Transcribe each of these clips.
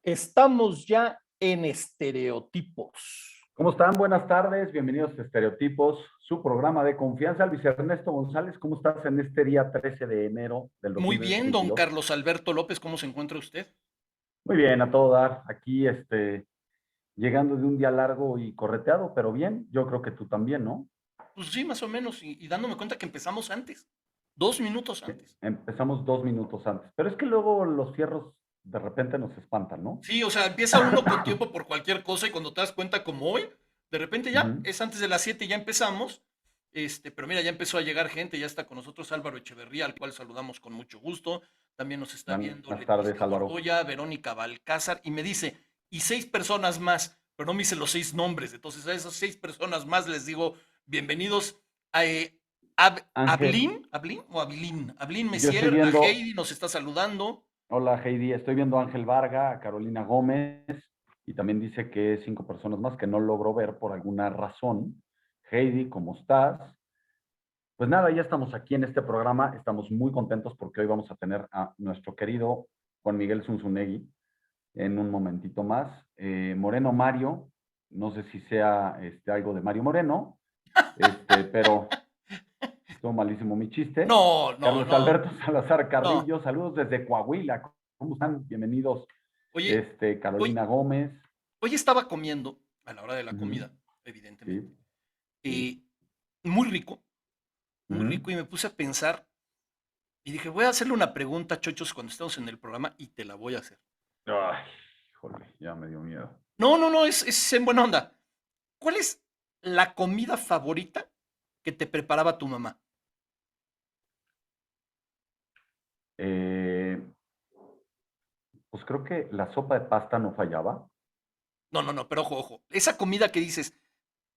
Estamos ya en estereotipos. ¿Cómo están? Buenas tardes, bienvenidos a Estereotipos, su programa de confianza. Luis Ernesto González, ¿cómo estás en este día 13 de enero del Muy bien, don 2022? Carlos Alberto López, ¿cómo se encuentra usted? Muy bien, a todo dar. Aquí, llegando de un día largo y correteado, pero bien. Yo creo que tú también, ¿no? Pues sí, más o menos, y dándome cuenta que empezamos antes, 2 minutos antes. Empezamos 2 minutos antes, pero es que luego los fierros de repente nos espantan, ¿no? Sí, o sea, empieza uno con tiempo por cualquier cosa y cuando te das cuenta como hoy, de repente ya, Ujú. es antes de las 7 y ya empezamos. Pero mira, ya empezó a llegar gente, ya está con nosotros Álvaro Echeverría, al cual saludamos con mucho gusto. También nos está viendo Buenas tardes, Leticia Álvaro. Borboya, Verónica Balcázar, y me dice, y 6 personas más, pero no me dice los 6 nombres. Entonces a esas 6 personas más les digo, bienvenidos a Ángel, Ablín o Abilín. Ablín yo estoy Messier, a viendo. Heidi nos está saludando. Hola Heidi, estoy viendo a Ángel Varga, a Carolina Gómez, y también dice que 5 personas más que no logro ver por alguna razón. Heidi, ¿cómo estás? Pues nada, ya estamos aquí en este programa, estamos muy contentos porque hoy vamos a tener a nuestro querido Juan Miguel Zunzunegui en un momentito más. Moreno Mario, no sé si sea algo de Mario Moreno, pero estuvo malísimo mi chiste. No, no, Carlos no, Alberto Salazar no. Carrillo, saludos desde Coahuila. ¿Cómo están? Bienvenidos. Oye, hoy, Carolina Gómez. hoy estaba comiendo, a la hora de la Ujú. comida, evidentemente, Sí, sí. eh, muy rico, muy Ujú. rico, y me puse a pensar y dije, voy a hacerle una pregunta, chochos, cuando estemos en el programa y te la voy a hacer. Ay, híjole, ya me dio miedo. No, no, no, es en buena onda. ¿Cuál es la comida favorita que te preparaba tu mamá? Eh, pues creo que la sopa de pasta no fallaba. No, no, no, pero ojo, ojo. Esa comida que dices,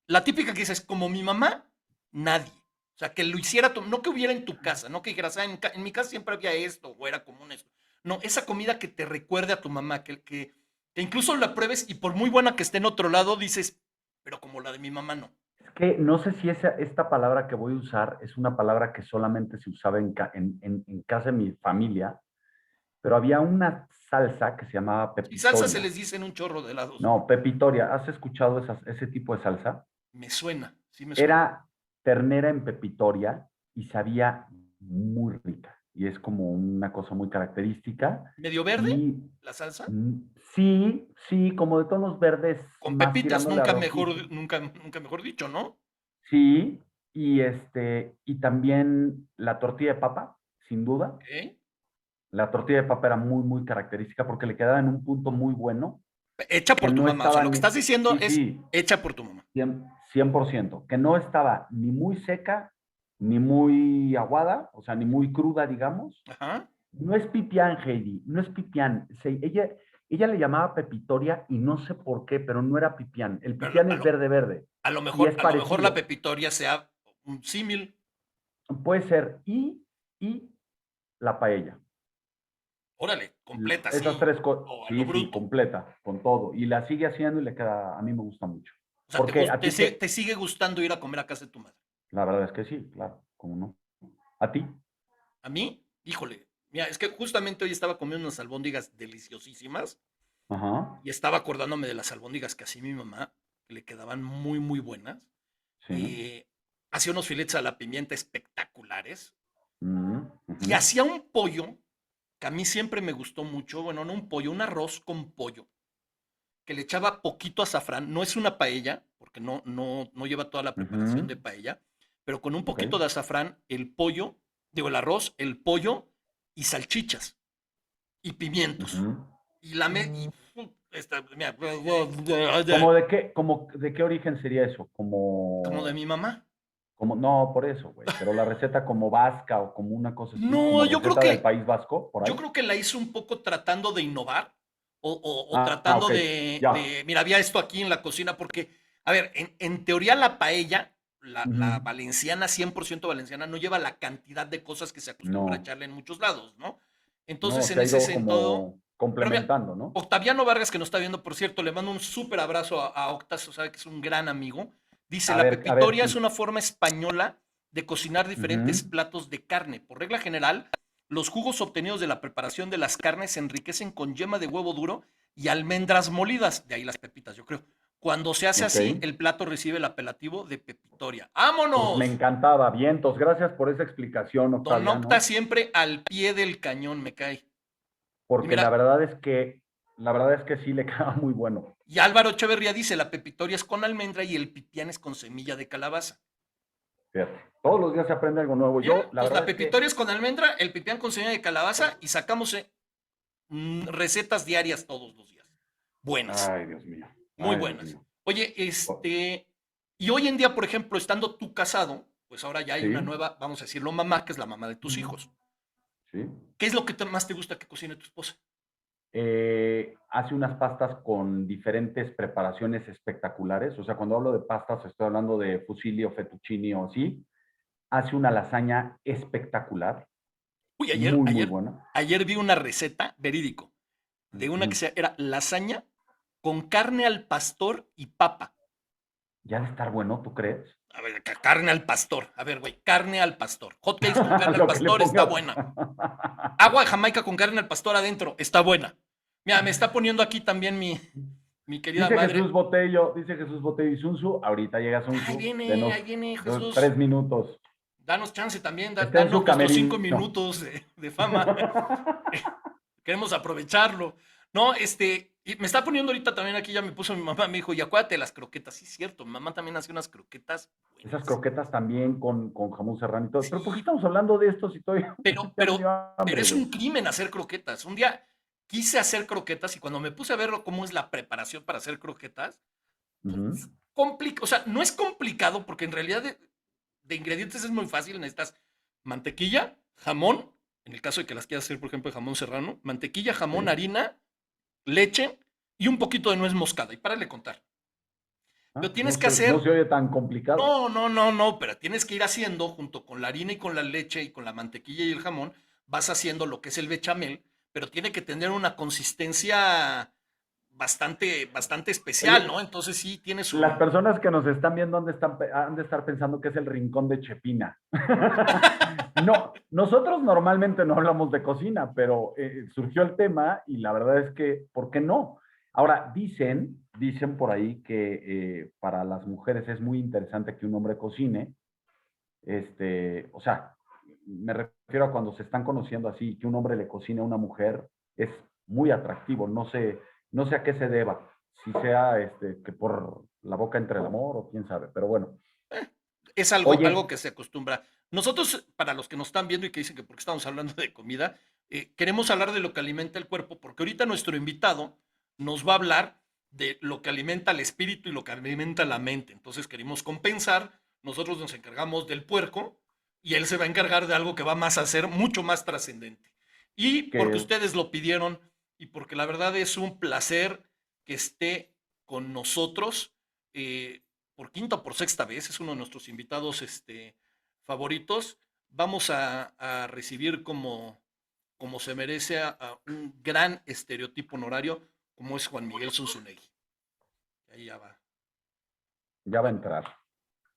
la típica que dices, como mi mamá, nadie. O sea, que lo hiciera, no que hubiera en tu casa, no que dijeras, en mi casa siempre había esto, o era común esto. No, esa comida que te recuerde a tu mamá, que incluso la pruebes y por muy buena que esté en otro lado, dices, pero como la de mi mamá, no. Es que no sé si esta palabra que voy a usar es una palabra que solamente se usaba en casa de mi familia, pero había una salsa que se llamaba Y salsa se pepitoria. les dice en un chorro de lados. No, pepitoria. ¿Has escuchado ese tipo de salsa? Me suena, sí me suena. Era ternera en pepitoria y sabía muy rica. Y es como una cosa muy característica. ¿Medio verde Y la salsa? mm, sí, sí, como de tonos verdes, Con más pepitas, tirándole a rojizo. nunca mejor dicho, ¿no? Sí, y también la tortilla de papa, sin duda. Ok. La tortilla de papa era muy, muy característica porque le quedaba en un punto muy bueno, Hecha que por tu no mamá. O sea, estaba lo que estás ni, diciendo sí, es sí, hecha por tu mamá. 100%, que no estaba ni muy seca, ni muy aguada, o sea, ni muy cruda, digamos. Ajá. No es pipián, Heidi, no es pipián. Ella le llamaba pepitoria y no sé por qué, pero no era pipián. El Pero pipián es verde, verde y es a lo mejor la parecido. pepitoria sea un símil. Puede ser y la paella. Órale, completa, Esas sí. tres cosas, O a lo sí, sí, bruto. completa, con todo. Y la sigue haciendo y le queda, a mí me gusta mucho. O sea, Porque a ti que, te sigue gustando ir a comer a casa de tu madre. la verdad es que sí, claro, cómo no. A ti. A mí, híjole. Mira, es que justamente hoy estaba comiendo unas albóndigas deliciosísimas Ajá, y estaba acordándome de las albóndigas que hacía mi mamá, que le quedaban muy, muy buenas. sí. Eh, Hacía unos filetes a la pimienta espectaculares Ujú. y hacía un pollo que a mí siempre me gustó mucho. Bueno, no un pollo, un arroz con pollo que le echaba poquito azafrán. No es una paella, porque no lleva toda la preparación Ujú. de paella, pero con un Ok. poquito de azafrán, el pollo, digo, el arroz, el pollo y salchichas y pimientos. Ujú. Y la me. Y, mira, ¿Como de qué origen sería eso? como de mi mamá. No, por eso, güey. Pero la receta como vasca o como una cosa así, No, como receta del País Vasco, por yo ahí. creo que la hizo un poco tratando de innovar o Ok, tratando ya. mira, había esto aquí en la cocina, porque, a ver, en teoría la paella, la Ujú. valenciana, 100% valenciana, no lleva la cantidad de cosas que se acostumbra a No, echarle en muchos lados, ¿no? no, Entonces, se en ha ese ido sentido, como pero mira, complementando, ¿no? Octaviano Vargas, que nos está viendo, por cierto, le mando un súper abrazo a Octas, o sea, que es un gran amigo. Dice, la A ver, pepitoria es sí. una forma española de cocinar diferentes Ujú. platos de carne. Por regla general, los jugos obtenidos de la preparación de las carnes se enriquecen con yema de huevo duro y almendras molidas, de ahí las pepitas, yo creo. Cuando se hace Ok. así, el plato recibe el apelativo de pepitoria. Pues me ¡Vámonos! encantaba. Vientos. Gracias por esa explicación, Don Octa Octaviano. siempre al pie del cañón me cae. Y Porque mira, la verdad es que sí le queda muy bueno. y Álvaro Echeverría dice, la pepitoria es con almendra y el pipián es con semilla de calabaza. Fíjate, todos los días se aprende algo nuevo. Mira, Yo, la entonces la verdad es que, pepitoria es con almendra, el pipián con semilla de calabaza y sacamos recetas diarias todos los días. Buenas, ay, Dios mío, muy ay, Dios buenas. mío. Oye, Oh, y hoy en día, por ejemplo, estando tú casado, pues ahora ya hay una sí, nueva, vamos a decirlo, mamá, que es la mamá de tus hijos. sí. ¿Qué es lo que más te gusta que cocine tu esposa? Hace unas pastas con diferentes preparaciones espectaculares. O sea, cuando hablo de pastas, estoy hablando de fusilli o fettuccini o así. Hace una lasaña espectacular, Uy, muy, muy buena. ayer vi una receta, verídico, de una que Ujú. era lasaña con carne al pastor y papa. Ya de estar bueno, ¿tú crees? A ver, carne al pastor. A ver, güey, carne al pastor. Hot cakes con carne al Lo que le pastor está pongas. buena. Agua de Jamaica con carne al pastor adentro está buena. Mira, me está poniendo aquí también mi querida madre. Dice Jesús Botello y Sunsu, ahorita llega Sunsu, Ahí denos viene dos, Jesús. 3 minutos. Danos chance también, Está en su danos nuestros cinco camerino. minutos de fama. Queremos aprovecharlo. No, y me está poniendo ahorita también aquí, ya me puso mi mamá, me dijo, y acuérdate de las croquetas. Sí, es cierto, mi mamá también hace unas croquetas Esas buenas. croquetas también con jamón serrano y todo. Pero ¿por qué Sí, estamos hablando de esto si estoy, pero, ya me dio pero, pero hambre, es güey? un crimen hacer croquetas. Un día quise hacer croquetas y cuando me puse a ver cómo es la preparación para hacer croquetas, Ujú. pues, o sea, no es complicado porque en realidad de ingredientes es muy fácil. Necesitas mantequilla, jamón, en el caso de que las quieras hacer, por ejemplo, de jamón serrano, mantequilla, jamón, Sí. harina, leche y un poquito de nuez moscada. Y párale de contar. Ah, Pero pues tienes que no hacer, se oye tan complicado. no, pero tienes que ir haciendo junto con la harina y con la leche y con la mantequilla y el jamón, vas haciendo lo que es el bechamel, pero tiene que tener una consistencia bastante especial, Oye, ¿no? Entonces sí tiene las su... personas que nos están viendo han de estar pensando que es el rincón de Chepina. No, nosotros normalmente no hablamos de cocina, pero surgió el tema y la verdad es que, ¿por qué no? Ahora, dicen por ahí que para las mujeres es muy interesante que un hombre cocine. O sea, me refiero a cuando se están conociendo así, que un hombre le cocine a una mujer, es muy atractivo. No sé a qué se deba, si sea que por la boca entre el amor o quién sabe, pero bueno. Es algo Oye, que se acostumbra. Nosotros, para los que nos están viendo y que dicen que porque estamos hablando de comida, queremos hablar de lo que alimenta el cuerpo, porque ahorita nuestro invitado nos va a hablar de lo que alimenta el espíritu y lo que alimenta la mente. Entonces queremos compensar, nosotros nos encargamos del puerco y él se va a encargar de algo que va más a ser mucho más trascendente. Y porque que ustedes lo pidieron y porque la verdad es un placer que esté con nosotros. Por quinta o por sexta vez, es uno de nuestros invitados favoritos. Vamos a recibir como se merece a un gran estereotipo honorario como es Juan Miguel Zunzunegui. Ahí ya va. ya va a entrar.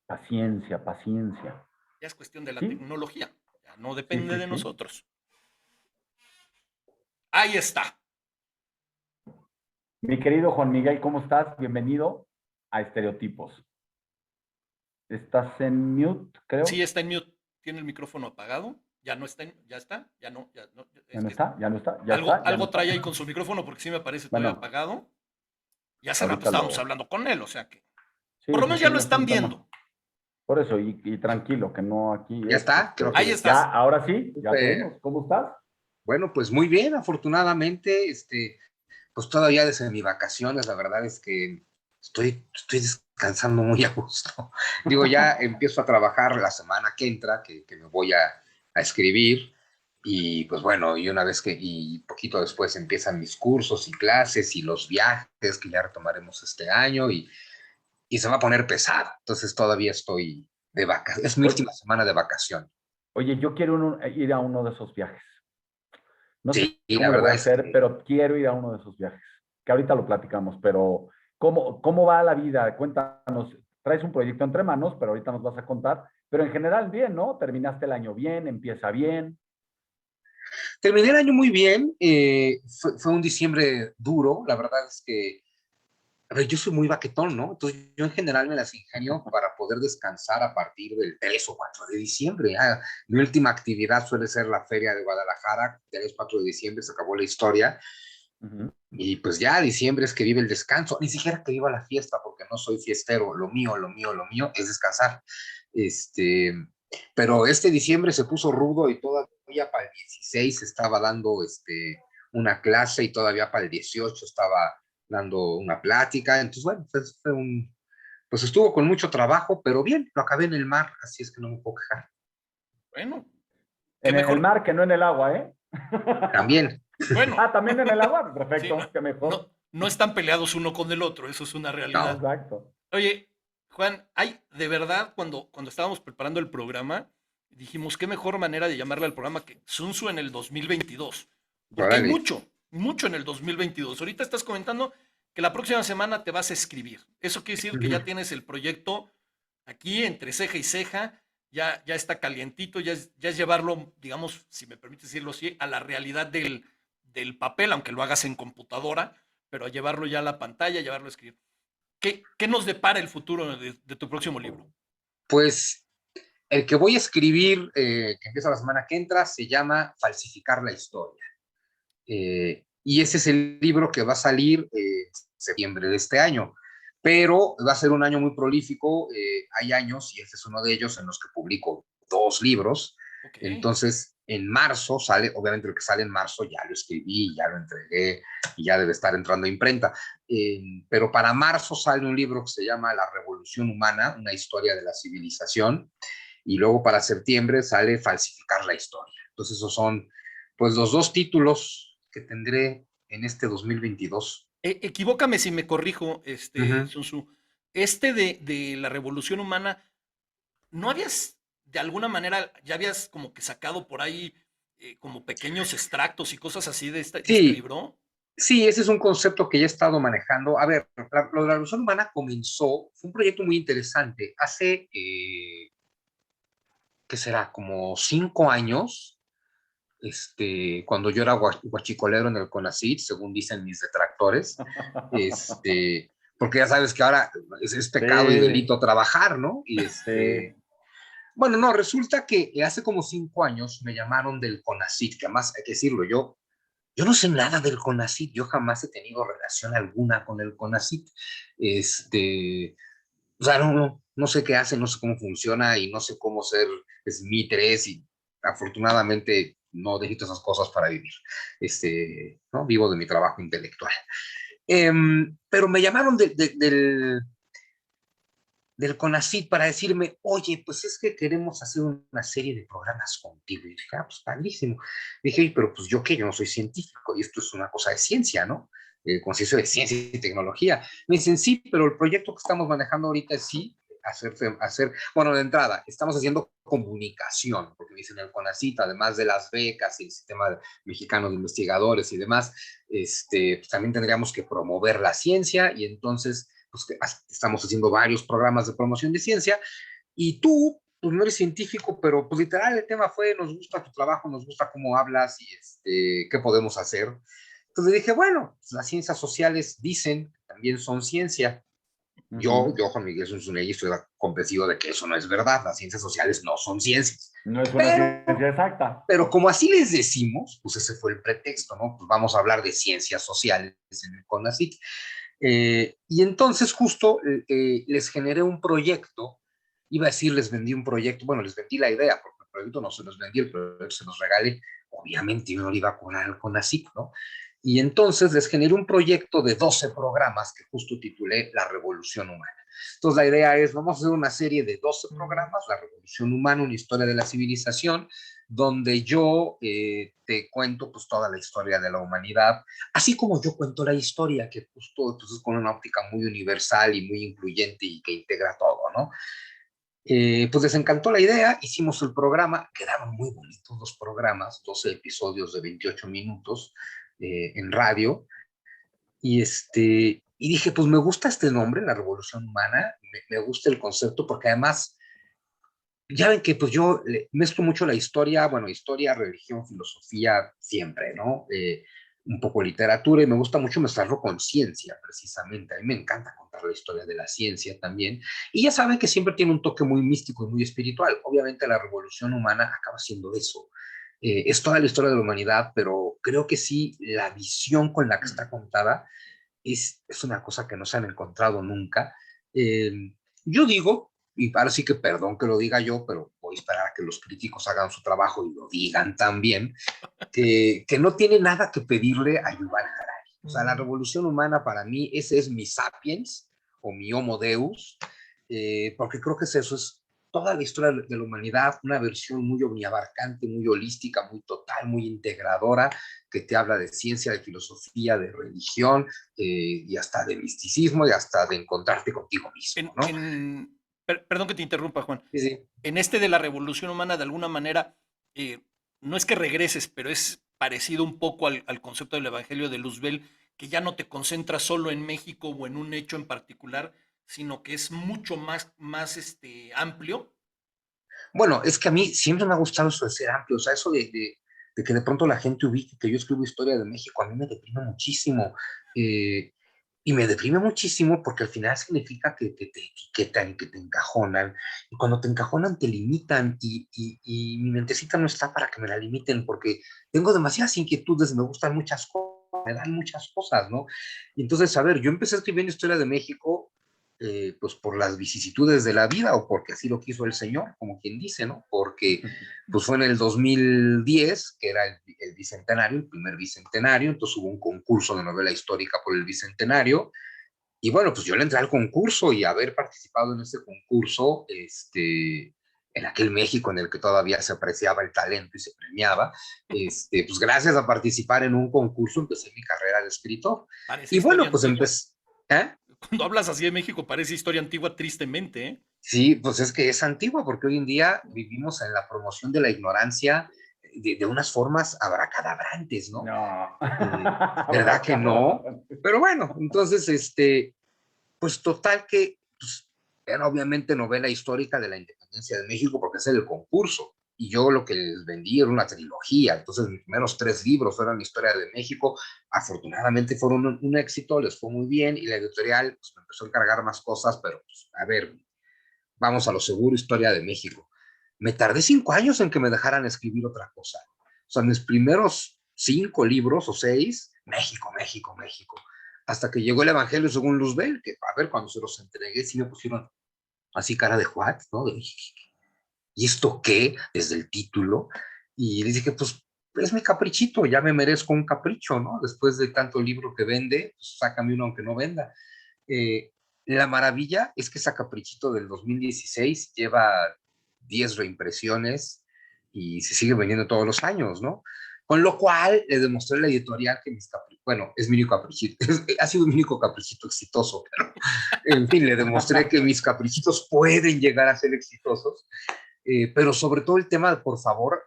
Paciencia, paciencia. Ya es cuestión de la Sí, tecnología. Ya no sí, depende sí, de sí. nosotros. Ahí está. Mi querido Juan Miguel, ¿cómo estás? Bienvenido a Estereotipos. Estás en mute, Sí, creo. está en mute. Tiene el micrófono apagado. Ya no está, ya está, ya no. Ya Es no que está, ya no está, ya algo, está, ya no algo está. trae ahí con su micrófono porque sí me parece todavía Bueno, apagado. Y hace rato ahorita estábamos lo... hablando con él, o sea que Sí, por lo sí, menos sí, ya lo no es están un tema. viendo. Por eso, y tranquilo, que no aquí Ya está, creo que Ahí ya ya, está. estás. ahora sí, ya te Eh, oímos. ¿Cómo estás? bueno, pues muy bien, afortunadamente, pues todavía desde mis vacaciones, la verdad es que estoy descansando muy a gusto. Digo, ya empiezo a trabajar la semana que entra, que me voy a escribir, y pues bueno, y poquito después empiezan mis cursos y clases y los viajes que ya retomaremos este año, y se va a poner pesado. Entonces todavía estoy de vacaciones, es mi Oye, última semana de vacación. oye, yo quiero ir a uno de esos viajes. No sé Sí, la cómo le voy verdad a es hacer, que pero quiero ir a uno de esos viajes. Que ahorita lo platicamos, pero ¿cómo va la vida? Cuéntanos, traes un proyecto entre manos, pero ahorita nos vas a contar. Pero en general, bien, ¿no? Terminaste el año bien, empieza bien. Terminé el año muy bien, fue un diciembre duro, la verdad es que, a ver, yo soy muy baquetón, ¿no? Entonces yo en general me las ingenio para poder descansar a partir del 3 o 4 de diciembre. Mi última actividad suele ser la Feria de Guadalajara, 3 4 de diciembre, se acabó la historia. Ujú. Y pues ya diciembre es que vive el descanso, ni siquiera que viva la fiesta, porque no soy fiestero, lo mío es descansar. Este, pero este diciembre se puso rudo y todavía para el 16 estaba dando una clase y todavía para el 18 estaba dando una plática. Entonces, bueno, pues estuvo con mucho trabajo, pero bien, lo acabé en el mar, así es que no me puedo quejar. Bueno, qué En el mejor. mar que no en el agua, ¿eh? También, Bueno, Ah, también en el agua, sí, no, perfecto, qué mejor. no están peleados uno con el otro, eso es una no, realidad. Exacto. Oye, Juan, de verdad, cuando estábamos preparando el programa, dijimos, qué mejor manera de llamarle al programa que Sun Tzu en el 2022. Porque hay órale. mucho, mucho en el 2022. Ahorita estás comentando que la próxima semana te vas a escribir. Eso quiere decir que Ujú. ya tienes el proyecto aquí entre ceja y ceja, ya está calientito, ya es llevarlo, digamos, si me permite decirlo así, a la realidad del papel, aunque lo hagas en computadora, pero a llevarlo ya a la pantalla, llevarlo a escribir. ¿Qué nos depara el futuro de tu próximo libro? Pues el que voy a escribir, que empieza la semana que entra, se llama Falsificar la historia. Y ese es el libro que va a salir en septiembre de este año. Pero va a ser un año muy prolífico. Hay años, y este es uno de ellos, en los que publico 2 libros. Ok. Entonces, en marzo sale, obviamente el que sale en marzo ya lo escribí, ya lo entregué y ya debe estar entrando a imprenta. Pero para marzo sale un libro que se llama La Revolución Humana, una historia de la civilización. Y luego para septiembre sale Falsificar la historia. Entonces, esos son pues los 2 títulos que tendré en este 2022. Equivócame si me corrijo, Uh-huh. Sun Tzu. De la revolución humana, ¿no habías, de alguna manera, ya habías como que sacado por ahí como pequeños extractos y cosas así de este Sí, libro? sí, ese es un concepto que ya he estado manejando. A ver, lo de la revolución humana comenzó, fue un proyecto muy interesante. Hace, ¿qué será? Como 5 años, cuando yo era guachicolero en el CONACYT, según dicen mis detractores, porque ya sabes que ahora es pecado y Sí, delito trabajar, ¿no? sí. Bueno, no, resulta que hace como 5 años me llamaron del CONACYT, que además hay que decirlo, yo no sé nada del CONACYT, yo jamás he tenido relación alguna con el CONACYT. O sea, no sé qué hace, no sé cómo funciona y no sé cómo ser SMI 3 y afortunadamente no necesito esas cosas para vivir. ¿No? Vivo de mi trabajo intelectual. Pero me llamaron del CONACYT para decirme, oye, pues es que queremos hacer una serie de programas contigo. Y dije, pues padrísimo. Dije, pero pues yo qué, yo no soy científico y esto es una cosa de ciencia, ¿no? Consiste de ciencia y tecnología. Me dicen, sí, pero el proyecto que estamos manejando ahorita es sí, bueno, de entrada, estamos haciendo comunicación, porque me dicen el CONACYT, además de las becas y el sistema mexicano de investigadores y demás, pues también tendríamos que promover la ciencia y entonces pues, estamos haciendo varios programas de promoción de ciencia y tú, pues no eres científico, pero pues literal el tema fue, nos gusta tu trabajo, nos gusta cómo hablas y qué podemos hacer. Entonces dije, bueno, pues, las ciencias sociales dicen que también son ciencia. Ujú. Juan Miguel Zunzunegui, estoy convencido de que eso no es verdad. Las ciencias sociales no son ciencias. No es una Pero ciencia exacta. pero como así les decimos, pues ese fue el pretexto, ¿no? Pues vamos a hablar de ciencias sociales en el CONACYT. Y entonces justo les generé un proyecto, iba a decir les vendí un proyecto, bueno, les vendí la idea, porque el proyecto no se los vendí, el proyecto se los regalé, obviamente yo no le iba a cobrar al CONACYT, ¿no? Y entonces les generé un proyecto de 12 programas que justo titulé La Revolución Humana. Entonces la idea es, vamos a hacer una serie de 12 programas, La Revolución Humana, una historia de la civilización, donde yo te cuento pues toda la historia de la humanidad, así como yo cuento la historia, que justo pues, es con una óptica muy universal y muy incluyente y que integra todo, ¿no? Pues les encantó la idea, hicimos el programa, quedaron muy bonitos los programas, 12 episodios de 28 minutos en radio, y dije, pues me gusta este nombre, La Revolución Humana, me gusta el concepto, porque además ya ven que pues yo mezclo mucho la historia, bueno, historia, religión, filosofía, siempre, ¿no? Un poco literatura y me gusta mucho mezclarlo con ciencia, precisamente. A mí me encanta contar la historia de la ciencia también. Y ya saben que siempre tiene un toque muy místico y muy espiritual. Obviamente la revolución humana acaba siendo eso. Es toda la historia de la humanidad, pero creo que sí, la visión con la que está contada es una cosa que no se han encontrado nunca. Eh, yo digo, y ahora sí que perdón que lo diga yo, pero voy a esperar a que los críticos hagan su trabajo y lo digan también, que no tiene nada que pedirle a Yuval Harari. O sea, la revolución humana para mí, ese es mi sapiens o mi homo deus, porque creo que eso es toda la historia de la humanidad, una versión muy omniabarcante, muy holística, muy total, muy integradora, que te habla de ciencia, de filosofía, de religión, y hasta de misticismo y hasta de encontrarte contigo mismo, ¿no? Perdón que te interrumpa, Juan. Sí, sí. En este de la revolución humana, de alguna manera, no es que regreses, pero es parecido un poco al concepto del Evangelio de Luzbel, que ya no te concentras solo en México o en un hecho en particular, sino que es mucho más amplio. Bueno, es que a mí siempre me ha gustado eso de ser amplio, o sea, eso de que de pronto la gente ubique que yo escribo historia de México, a mí me deprime muchísimo. eh, y me deprime muchísimo porque al final significa que te etiquetan, que te encajonan. Y cuando te encajonan, te limitan. Y mi mentecita no está para que me la limiten porque tengo demasiadas inquietudes, me gustan muchas cosas, me dan muchas cosas, ¿no? Y entonces, a ver, yo empecé escribiendo historia de México pues por las vicisitudes de la vida o porque así lo quiso el Señor, como quien dice, ¿no? Porque pues fue en el 2010, que era el bicentenario, el primer bicentenario, entonces hubo un concurso de novela histórica por el bicentenario, y bueno, pues yo le entré al concurso y haber participado en ese concurso, en aquel México en el que todavía se apreciaba el talento y se premiaba, pues gracias a participar en un concurso empecé mi carrera de escritor. Parece Y bueno, historia pues antigua. empecé, ¿eh? Cuando hablas así de México, parece historia antigua, tristemente, ¿eh? Sí, pues es que es antigua, porque hoy en día vivimos en la promoción de la ignorancia de unas formas abracadabrantes, ¿no? No. ¿Verdad que no? Pero bueno, entonces, pues total que, pues, era obviamente novela histórica de la independencia de México, porque es el concurso. Y yo lo que les vendí era una trilogía. Entonces, mis primeros 3 libros eran historia de México. Afortunadamente fueron un éxito, les fue muy bien. Y la editorial, pues, me empezó a encargar más cosas, pero, pues, a ver, vamos a lo seguro, historia de México. Me tardé 5 años en que me dejaran escribir otra cosa. O sea, mis primeros 5 libros o 6, México, México, México. Hasta que llegó el Evangelio según Luzbel, que a ver, cuando se los entregué, sí me pusieron así cara de what, ¿no? ¿Y esto qué? Desde el título. Y les dije, pues es mi caprichito, ya me merezco un capricho, ¿no? Después de tanto libro que vende, pues sácame uno aunque no venda. Eh, la maravilla es que esa Caprichito del 2016 lleva 10 reimpresiones y se sigue vendiendo todos los años, ¿no? Con lo cual le demostré a la editorial que mis caprichitos, bueno, es mi único caprichito, ha sido mi único caprichito exitoso, pero en fin, le demostré que mis caprichitos pueden llegar a ser exitosos, pero sobre todo el tema de, por favor,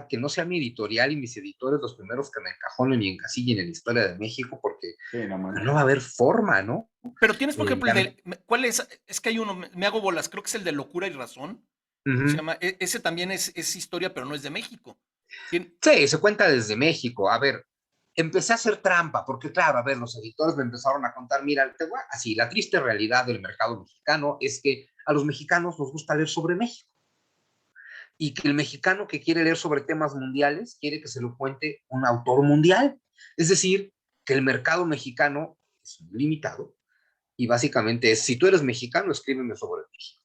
que no sea mi editorial y mis editores los primeros que me encajonen y encasillen en la historia de México, porque Sí, no no manches. va a haber forma, ¿no? Pero tienes, por ejemplo, Ya no. ¿cuál es? Es que hay uno, me hago bolas, creo que es el de Locura y Razón. ¿Cómo se Ujú. llama? Ese también es historia, pero no es de México. Sí, se cuenta desde México. A ver, empecé a hacer trampa, porque claro, a ver, los editores me empezaron a contar, mira, así, la triste realidad del mercado mexicano es que a los mexicanos nos gusta leer sobre México y que el mexicano que quiere leer sobre temas mundiales quiere que se lo cuente un autor mundial. Es decir, que el mercado mexicano es limitado y básicamente es, si tú eres mexicano, escríbeme sobre México.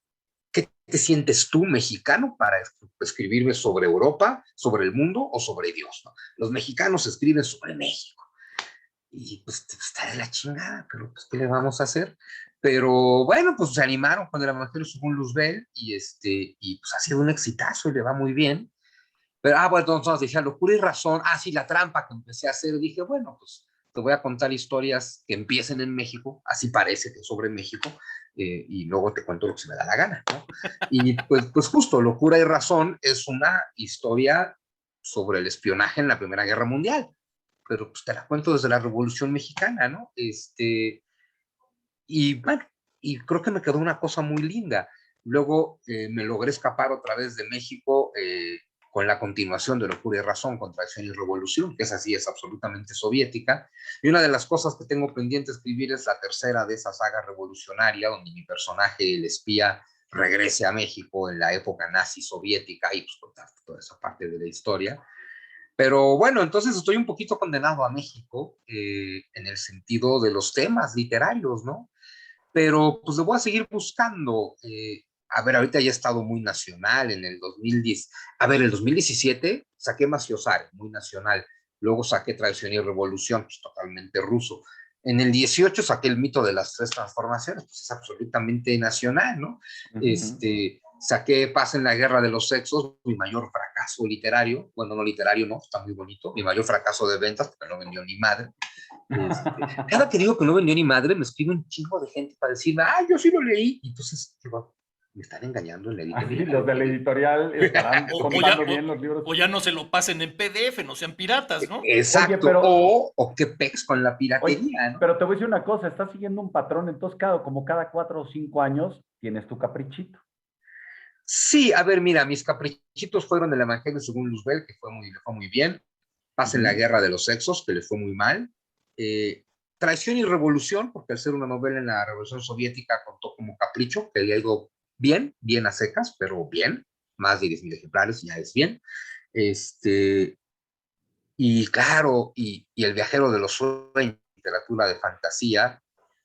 ¿Qué te sientes tú mexicano para escribirme sobre Europa, sobre el mundo o sobre Dios? ¿No? Los mexicanos escriben sobre México. Y pues está de la chingada, pero pues ¿qué le vamos a hacer? Pero bueno, pues se animaron con el Evangelio según Luzbel y pues ha sido un exitazo y le va muy bien. Pero, bueno, entonces decía locura y razón. Sí, la trampa que empecé a hacer. Dije, bueno, pues te voy a contar historias que empiecen en México, así parece que es sobre México, y luego te cuento lo que se me da la gana, ¿no? Y pues justo, locura y razón es una historia sobre el espionaje en la Primera Guerra Mundial, pero pues te la cuento desde la Revolución Mexicana, ¿no? Y bueno, y creo que me quedó una cosa muy linda. Luego me logré escapar otra vez de México con la continuación de Locura y Razón, Contradicción y Revolución, que esa sí es absolutamente soviética. Y una de las cosas que tengo pendiente escribir es la tercera de esa saga revolucionaria, donde mi personaje, el espía, regrese a México en la época nazi soviética y pues contar toda esa parte de la historia. Pero bueno, entonces estoy un poquito condenado a México en el sentido de los temas literarios, ¿no? Pero pues lo voy a seguir buscando. A ver, ahorita ya he estado muy nacional en el 2010. A ver, el 2017 saqué Maciosare, muy nacional. Luego saqué Traición y Revolución, pues totalmente ruso. En el 18 saqué El mito de las tres transformaciones, pues es absolutamente nacional, ¿no? Ujú. Saqué Paz en la guerra de los sexos, mi mayor fracaso literario. Bueno, no literario, no, está muy bonito. Mi mayor fracaso de ventas, porque no vendió ni madre. Cada que digo que no vendió ni madre, me escribe un chingo de gente para decirme, ah, yo sí lo leí. Y entonces, digo, me están engañando en la Así, editorial. los de la editorial estarán O ya, contando bien los libros. o ya no se lo pasen en PDF, no sean piratas, ¿no? Oye, Exacto, pero, o qué pex con la oye, piratería, ¿no? pero te voy a decir una cosa, estás siguiendo un patrón, entonces como cada 4 o 5 años tienes tu caprichito. Sí, a ver, mira, mis caprichitos fueron el Evangelio según Luzbel, que le fue muy bien. Paz en la Ujú. guerra de los sexos, que le fue muy mal. Eh, Traición y Revolución, porque al ser una novela en la Revolución Soviética contó como capricho, que le ha ido bien, bien a secas, pero bien, más de 10,000 ejemplares, ya es bien. Este, y claro, y El viajero de los sueños, literatura de fantasía,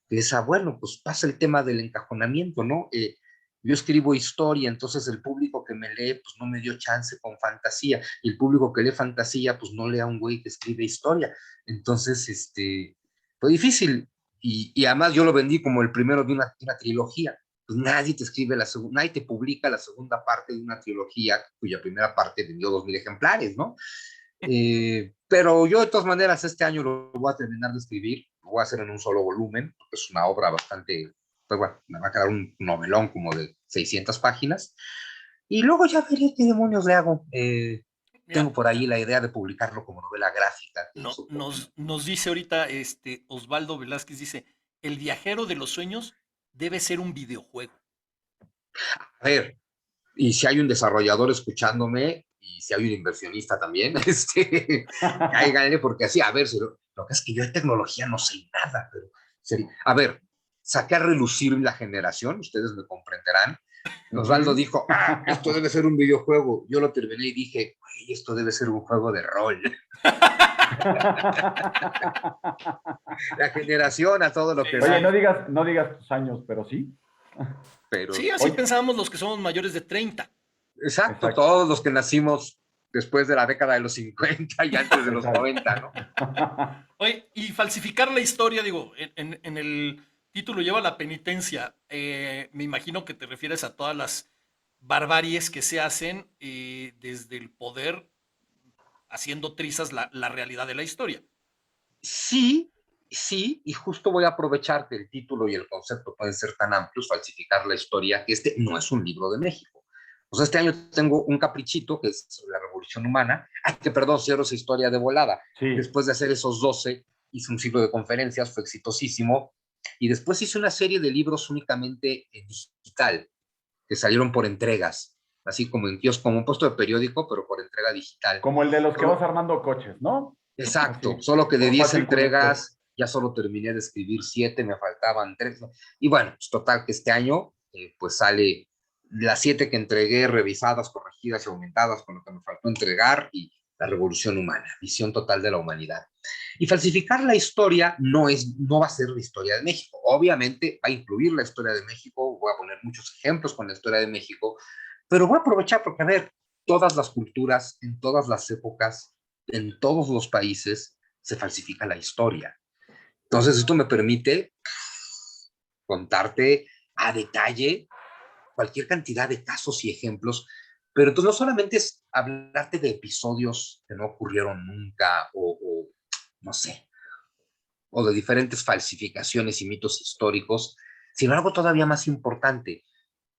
que es, bueno, pues pasa el tema del encajonamiento, ¿no? Yo escribo historia, entonces el público que me lee, pues no me dio chance con fantasía, y el público que lee fantasía, pues no lee a un güey que escribe historia. Entonces, fue difícil, y además yo lo vendí como el primero de una trilogía. Pues nadie te escribe nadie te publica la segunda parte de una trilogía cuya primera parte vendió 2,000 ejemplares, ¿no? Pero yo de todas maneras este año lo voy a terminar de escribir, lo voy a hacer en un solo volumen, porque es una obra bastante, pues bueno, me va a quedar un novelón como de 600 páginas, y luego ya veré qué demonios le hago. Tengo Mira, por ahí la idea de publicarlo como novela gráfica, que no, eso creo que nos dice ahorita Osvaldo Velázquez, dice, el viajero de los sueños debe ser un videojuego. a ver, y si hay un desarrollador escuchándome, y si hay un inversionista también, cáiganle, porque así, a ver, lo que es que yo de tecnología no sé nada, pero a ver, saqué a relucir la generación, ustedes me comprenderán. Osvaldo Ujú. dijo, ah, esto debe ser un videojuego. Yo lo terminé y dije, esto debe ser un juego de rol. La generación a todo lo Sí, que Oye, da, sí. no digas tus años, pero sí. Sí, pero así Oye, pensábamos los que somos mayores de 30. exacto, exacto, todos los que nacimos después de la década de los 50 y antes de los exacto. 90, ¿no? Oye, y falsificar la historia, digo, en el título lleva la penitencia. Me imagino que te refieres a todas las barbaries que se hacen desde el poder haciendo trizas la realidad de la historia. Sí, sí, y justo voy a aprovechar que el título y el concepto pueden ser tan amplios, falsificar la historia, que este no es un libro de México. O sea, este año tengo un caprichito, que es sobre la Revolución Humana. Ay, que perdón, cierro esa historia de volada. Sí, Después de hacer esos 12, hice un ciclo de conferencias, fue exitosísimo. Y después hice una serie de libros únicamente en digital, que salieron por entregas, así como en kiosco, como un puesto de periódico, pero por entrega digital. como el de los que vas Solo, armando coches, ¿no? Exacto, Así, solo que de por 10 fascículos. entregas ya solo terminé de escribir 7, me faltaban 3. Y bueno, pues total que este año pues sale las 7 que entregué revisadas, corregidas y aumentadas con lo que me faltó entregar y la revolución humana, visión total de la humanidad. Y falsificar la historia no va a ser la historia de México. Obviamente va a incluir la historia de México, voy a poner muchos ejemplos con la historia de México, pero voy a aprovechar porque, a ver, todas las culturas, en todas las épocas, en todos los países se falsifica la historia. Entonces, esto me permite contarte a detalle cualquier cantidad de casos y ejemplos, pero entonces no solamente es hablarte de episodios que no ocurrieron nunca o no sé, o de diferentes falsificaciones y mitos históricos, sino algo todavía más importante.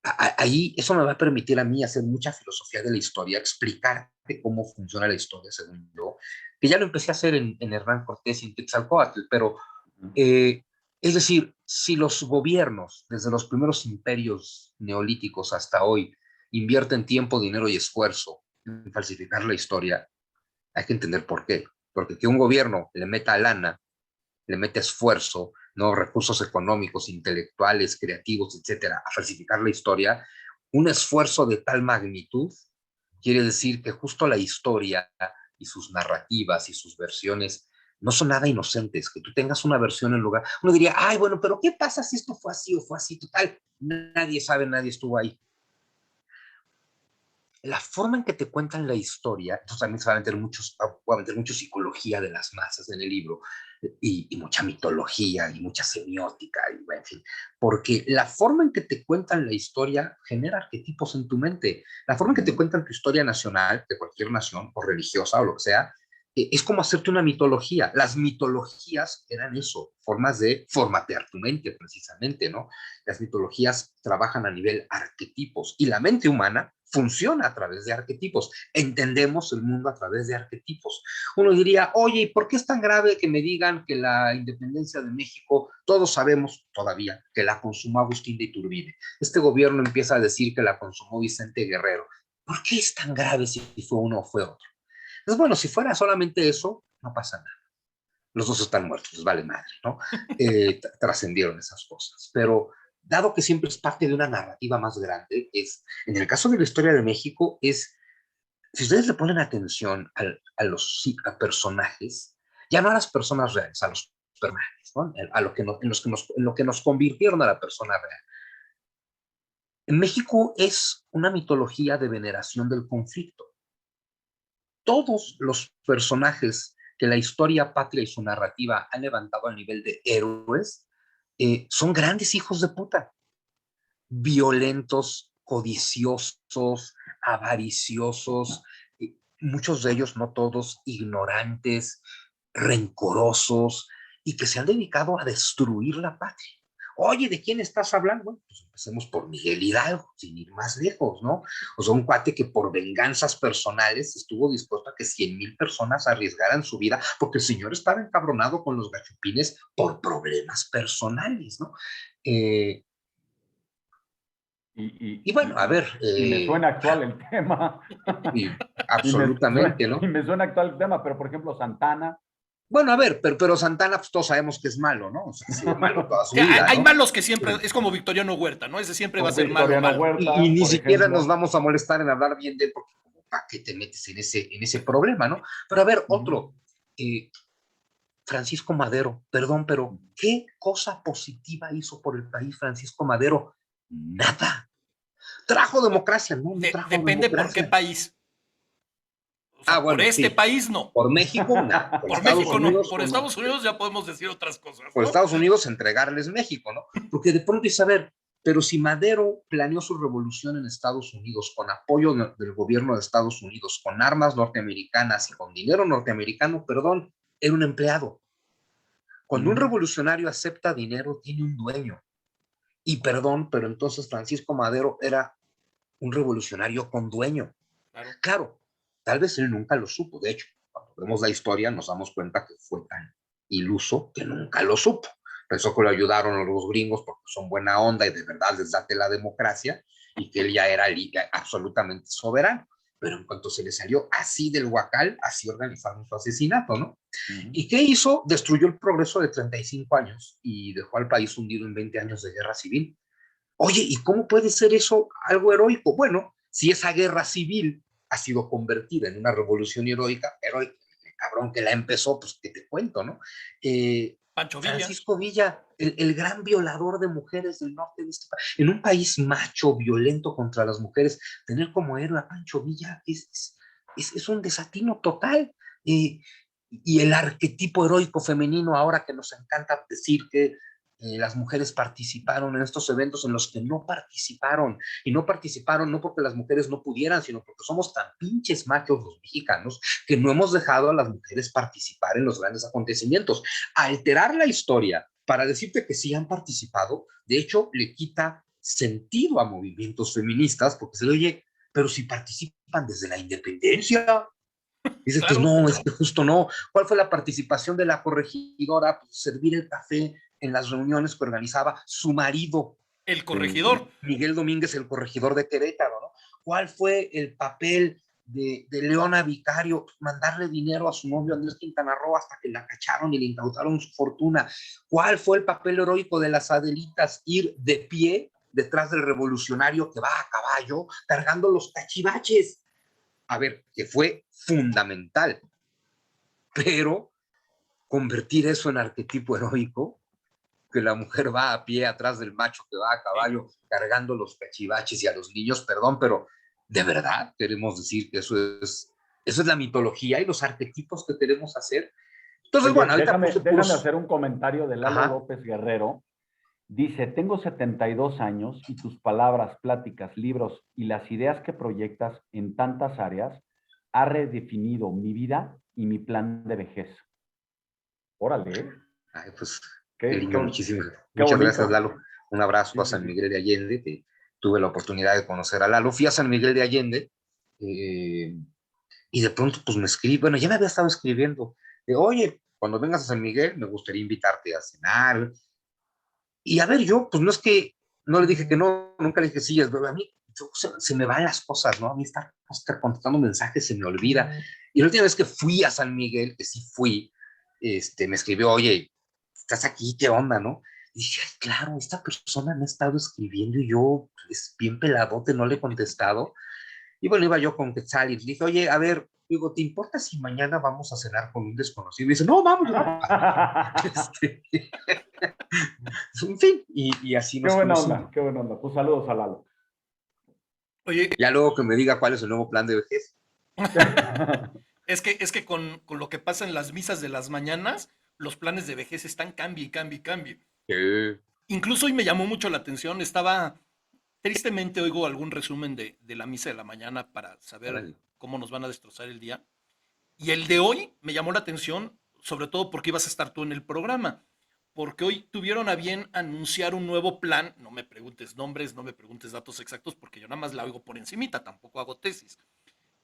Ahí eso me va a permitir a mí hacer mucha filosofía de la historia, explicarte cómo funciona la historia, según yo, que ya lo empecé a hacer en Hernán Cortés y en Quetzalcóatl, pero Ujú. eh, es decir, si los gobiernos, desde los primeros imperios neolíticos hasta hoy, invierten tiempo, dinero y esfuerzo en falsificar la historia, hay que entender por qué. Porque que un gobierno le meta lana, le mete esfuerzo, ¿no? Recursos económicos, intelectuales, creativos, etcétera, a falsificar la historia, un esfuerzo de tal magnitud quiere decir que justo la historia y sus narrativas y sus versiones no son nada inocentes. Que tú tengas una versión en lugar, uno diría, ay, bueno, pero ¿qué pasa si esto fue así o fue así? Total, nadie sabe, nadie estuvo ahí. La forma en que te cuentan la historia, entonces también se va a meter mucho psicología de las masas en el libro, y mucha mitología y mucha semiótica, y en fin, porque la forma en que te cuentan la historia genera arquetipos en tu mente. La forma en que te cuentan tu historia nacional, de cualquier nación, o religiosa, o lo que sea, es como hacerte una mitología. Las mitologías eran eso, formas de formatear tu mente, precisamente, ¿no? Las mitologías trabajan a nivel arquetipos, y la mente humana funciona a través de arquetipos. Entendemos el mundo a través de arquetipos. Uno diría, oye, ¿y por qué es tan grave que me digan que la independencia de México, todos sabemos todavía que la consumó Agustín de Iturbide? Este gobierno empieza a decir que la consumó Vicente Guerrero. ¿Por qué es tan grave si fue uno o fue otro? Entonces, bueno, si fuera solamente eso, no pasa nada. Los dos están muertos, les vale madre, ¿no? Trascendieron esas cosas. Pero dado que siempre es parte de una narrativa más grande, en el caso de la historia de México, si ustedes le ponen atención a personajes, ya no a las personas reales, a los personajes, ¿no? A lo que en lo que nos convirtieron a la persona real. En México es una mitología de veneración del conflicto. Todos los personajes que la historia patria y su narrativa han levantado al nivel de héroes son grandes hijos de puta, violentos, codiciosos, avariciosos, muchos de ellos, no todos, ignorantes, rencorosos, y que se han dedicado a destruir la patria. Oye, ¿de quién estás hablando? Bueno, pues empecemos por Miguel Hidalgo, sin ir más lejos, ¿no? O sea, un cuate que por venganzas personales estuvo dispuesto a que 100,000 personas arriesgaran su vida porque el señor estaba encabronado con los gachupines por problemas personales, ¿no? Eh, y bueno, a ver. Y me suena actual el tema. Absolutamente, ¿no? Y me suena actual el tema, pero por ejemplo, Santana. Bueno, a ver, pero Santana, pues todos sabemos que es malo, ¿no? O sea, ha sido malo toda su Sí, hay, vida, hay ¿no? malos que siempre, es como Victoriano Huerta, ¿no? Ese siempre va a O ser malo, Victoriano malo. Huerta, Y ni por siquiera ejemplo. nos vamos a molestar en hablar bien de él, porque como para qué te metes en ese problema, ¿no? Pero a ver, otro, Francisco Madero, perdón, pero ¿qué cosa positiva hizo por el país Francisco Madero? Nada. Trajo democracia, no trajo Depende por qué democracia. país. O sea, por Bueno, este sí. país no. Por México, nada. Por Por Estados México no. Unidos, Por Estados Unidos ya podemos decir otras cosas, por ¿no? Estados Unidos entregarles México, ¿no? Porque de pronto dice, a ver, pero si Madero planeó su revolución en Estados Unidos con apoyo del gobierno de Estados Unidos, con armas norteamericanas y con dinero norteamericano, perdón, era un empleado. Cuando un revolucionario acepta dinero, tiene un dueño. Y perdón, pero entonces Francisco Madero era un revolucionario con dueño. Claro, tal vez él nunca lo supo. De hecho, cuando vemos la historia nos damos cuenta que fue tan iluso que nunca lo supo. Pensó que lo ayudaron los gringos porque son buena onda y de verdad les date la democracia, y que él ya era absolutamente soberano. Pero en cuanto se le salió así del huacal, así organizaron su asesinato, ¿no? ¿Y qué hizo? Destruyó el progreso de 35 años y dejó al país hundido en 20 años de guerra civil. Oye, ¿y cómo puede ser eso algo heroico? Bueno, si esa guerra civil ha sido convertida en una revolución heroica, el cabrón que la empezó, pues que te cuento, ¿no? Pancho Villa. Francisco Villa, el gran violador de mujeres del norte de este país. En un país macho, violento contra las mujeres, tener como héroe a Pancho Villa es un desatino total. Y el arquetipo heroico femenino, ahora que nos encanta decir que las mujeres participaron en estos eventos en los que no participaron, y no participaron no porque las mujeres no pudieran, sino porque somos tan pinches machos los mexicanos que no hemos dejado a las mujeres participar en los grandes acontecimientos. Alterar la historia para decirte que sí han participado, de hecho, le quita sentido a movimientos feministas, porque se le oye, pero si participan desde la independencia. Dices, claro, pues no, es que justo no. ¿Cuál fue la participación de la corregidora? Pues servir el café en las reuniones que organizaba su marido, El corregidor. Miguel Domínguez, el corregidor de Querétaro, ¿no? ¿Cuál fue el papel de Leona Vicario? Mandarle dinero a su novio Andrés Quintana Roo hasta que la cacharon y le incautaron su fortuna. ¿Cuál fue el papel heroico de las Adelitas? Ir de pie detrás del revolucionario que va a caballo cargando los cachivaches. A ver, que fue fundamental, pero convertir eso en arquetipo heroico, que la mujer va a pie atrás del macho que va a caballo cargando los cachivaches y a los niños, perdón, pero ¿de verdad queremos decir que eso es la mitología y los arquetipos que queremos hacer? Entonces, Oye, bueno, ahorita déjame hacer un comentario de Lalo Ajá. López Guerrero. Dice, tengo 72 años y tus palabras, pláticas, libros y las ideas que proyectas en tantas áreas ha redefinido mi vida y mi plan de vejez. Órale, ¿eh? Ay, pues, qué Qué lindo, muchas bonito. gracias, Lalo. Un abrazo Sí, a sí, San sí. Miguel de Allende, que tuve la oportunidad de conocer a Lalo. Fui a San Miguel de Allende y de pronto pues me escribe, bueno, ya me había estado escribiendo, de, oye, cuando vengas a San Miguel me gustaría invitarte a cenar. Y a ver, yo, pues no es que, no le dije que no, nunca le dije sí, es verdad, a mí se me van las cosas, ¿no? A mí estar contestando mensajes se me olvida. Y la última vez que fui a San Miguel, que sí fui, me escribió, oye, estás aquí, ¿qué onda, no? Y dije, ay, claro, esta persona me ha estado escribiendo y yo, es bien peladote, no le he contestado. Y bueno, iba yo con Quetzal y le dije, oye, a ver, digo, ¿te importa si mañana vamos a cenar con un desconocido? Y dice, no, vamos, vamos. En fin, y así Qué nos buena conocimos. onda, qué buena onda. Pues saludos a Lalo. Oye, Ya luego que me diga cuál es el nuevo plan de vejez. es que con lo que pasa en las misas de las mañanas, los planes de vejez están cambie y cambie y cambie. Incluso hoy me llamó mucho la atención, tristemente oigo algún resumen de la misa de la mañana para saber Órale. cómo nos van a destrozar el día. Y el de hoy me llamó la atención, sobre todo porque ibas a estar tú en el programa, porque hoy tuvieron a bien anunciar un nuevo plan, no me preguntes nombres, no me preguntes datos exactos, porque yo nada más la oigo por encimita, tampoco hago tesis,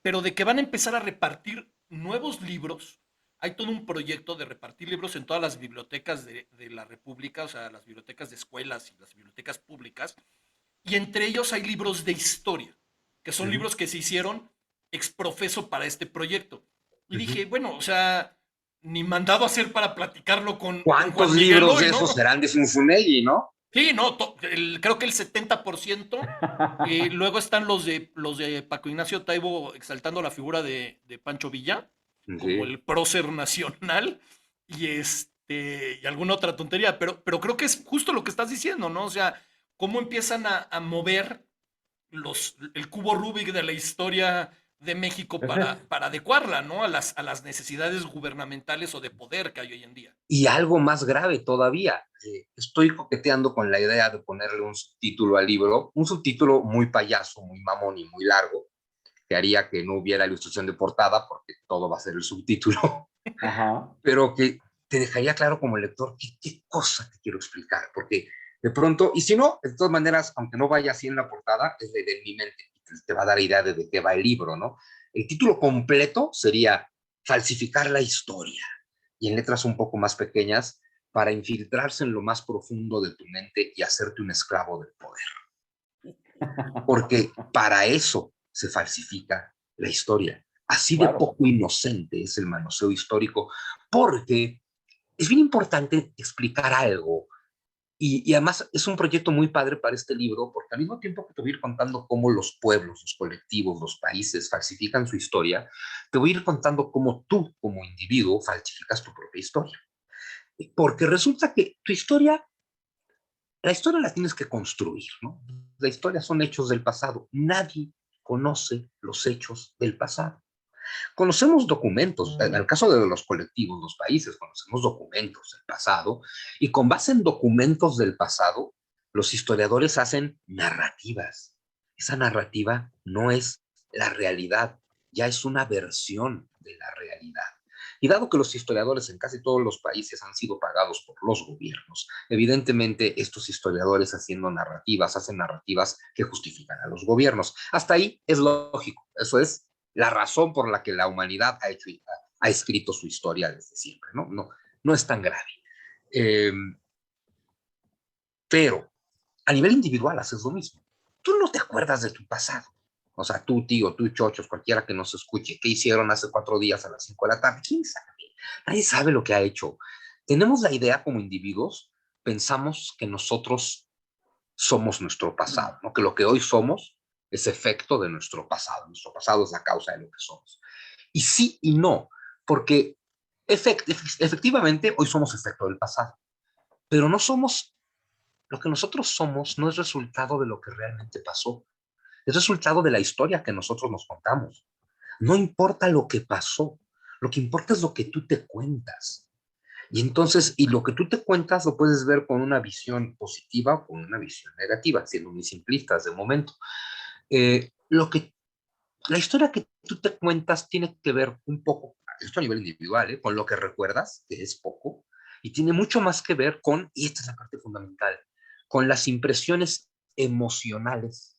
pero de que van a empezar a repartir nuevos libros. Hay todo un proyecto de repartir libros en todas las bibliotecas de la República, o sea, las bibliotecas de escuelas y las bibliotecas públicas, y entre ellos hay libros de historia, que son libros que se hicieron exprofeso para este proyecto. Y dije, bueno, o sea, ni mandado a hacer para platicarlo con ¿Cuántos Juan Miguel libros de hoy, esos ¿no? serán de Zunzunegui, no? Sí, no, creo que el 70%. Luego están los de Paco Ignacio Taibo exaltando la figura de Pancho Villa como Sí. el prócer nacional y alguna otra tontería, pero creo que es justo lo que estás diciendo, ¿no? O sea, cómo empiezan a mover el cubo Rubik de la historia de México Ese es, para adecuarla, ¿no? A las necesidades gubernamentales o de poder que hay hoy en día. Y algo más grave todavía, estoy coqueteando con la idea de ponerle un subtítulo al libro, un subtítulo muy payaso, muy mamón y muy largo, que haría que no hubiera ilustración de portada, porque todo va a ser el subtítulo, ajá, pero que te dejaría claro como lector qué cosa te quiero explicar, porque de pronto, y si no, de todas maneras, aunque no vaya así en la portada, es de mi mente, te va a dar idea de qué va el libro, ¿no? El título completo sería Falsificar la historia, y en letras un poco más pequeñas, para infiltrarse en lo más profundo de tu mente y hacerte un esclavo del poder. Porque para eso se falsifica la historia. Así de claro. poco inocente es el manoseo histórico, porque es bien importante explicar algo. Y además es un proyecto muy padre para este libro, porque al mismo tiempo que te voy a ir contando cómo los pueblos, los colectivos, los países falsifican su historia, te voy a ir contando cómo tú, como individuo, falsificas tu propia historia. Porque resulta que tu historia, la historia la tienes que construir, ¿no? La historia son hechos del pasado. Nadie conoce los hechos del pasado. Conocemos documentos, en el caso de los colectivos, los países, conocemos documentos del pasado y con base en documentos del pasado, los historiadores hacen narrativas. Esa narrativa no es la realidad, ya es una versión de la realidad. Y dado que los historiadores en casi todos los países han sido pagados por los gobiernos, evidentemente estos historiadores haciendo narrativas, hacen narrativas que justifican a los gobiernos. Hasta ahí es lógico, eso es la razón por la que la humanidad ha escrito su historia desde siempre, ¿no? No es tan grave. Eh, Pero a nivel individual haces lo mismo. Tú no te acuerdas de tu pasado. O sea, tú, tío, tú, chochos, cualquiera que nos escuche, ¿qué hicieron hace 4 días a las 5 de la tarde? ¿Quién sabe? Nadie sabe lo que ha hecho. Tenemos la idea como individuos, pensamos que nosotros somos nuestro pasado, ¿no? Que lo que hoy somos es efecto de nuestro pasado. Nuestro pasado es la causa de lo que somos. Y sí y no, porque efectivamente hoy somos efecto del pasado, pero no somos, lo que nosotros somos no es resultado de lo que realmente pasó, es resultado de la historia que nosotros nos contamos. No importa lo que pasó, lo que importa es lo que tú te cuentas. Y entonces, y lo que tú te cuentas lo puedes ver con una visión positiva o con una visión negativa, siendo muy simplistas de momento. Lo que la historia que tú te cuentas tiene que ver un poco, esto a nivel individual, con lo que recuerdas, que es poco, y tiene mucho más que ver con, y esta es la parte fundamental, con las impresiones emocionales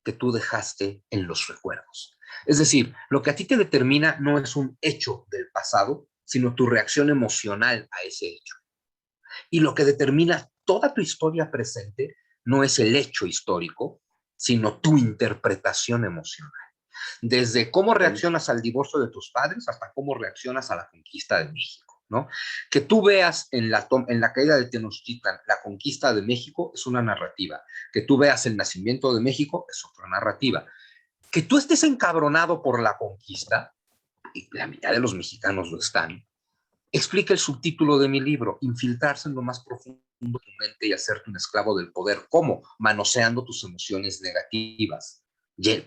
que tú dejaste en los recuerdos. Es decir, lo que a ti te determina no es un hecho del pasado, sino tu reacción emocional a ese hecho. Y lo que determina toda tu historia presente no es el hecho histórico, sino tu interpretación emocional. Desde cómo reaccionas al divorcio de tus padres hasta cómo reaccionas a la conquista de México, ¿no? Que tú veas en la caída de Tenochtitlan la conquista de México es una narrativa. Que tú veas el nacimiento de México es otra narrativa. Que tú estés encabronado por la conquista, y la mitad de los mexicanos lo están, explica el subtítulo de mi libro, infiltrarse en lo más profundo de tu mente y hacerte un esclavo del poder. ¿Cómo? Manoseando tus emociones negativas,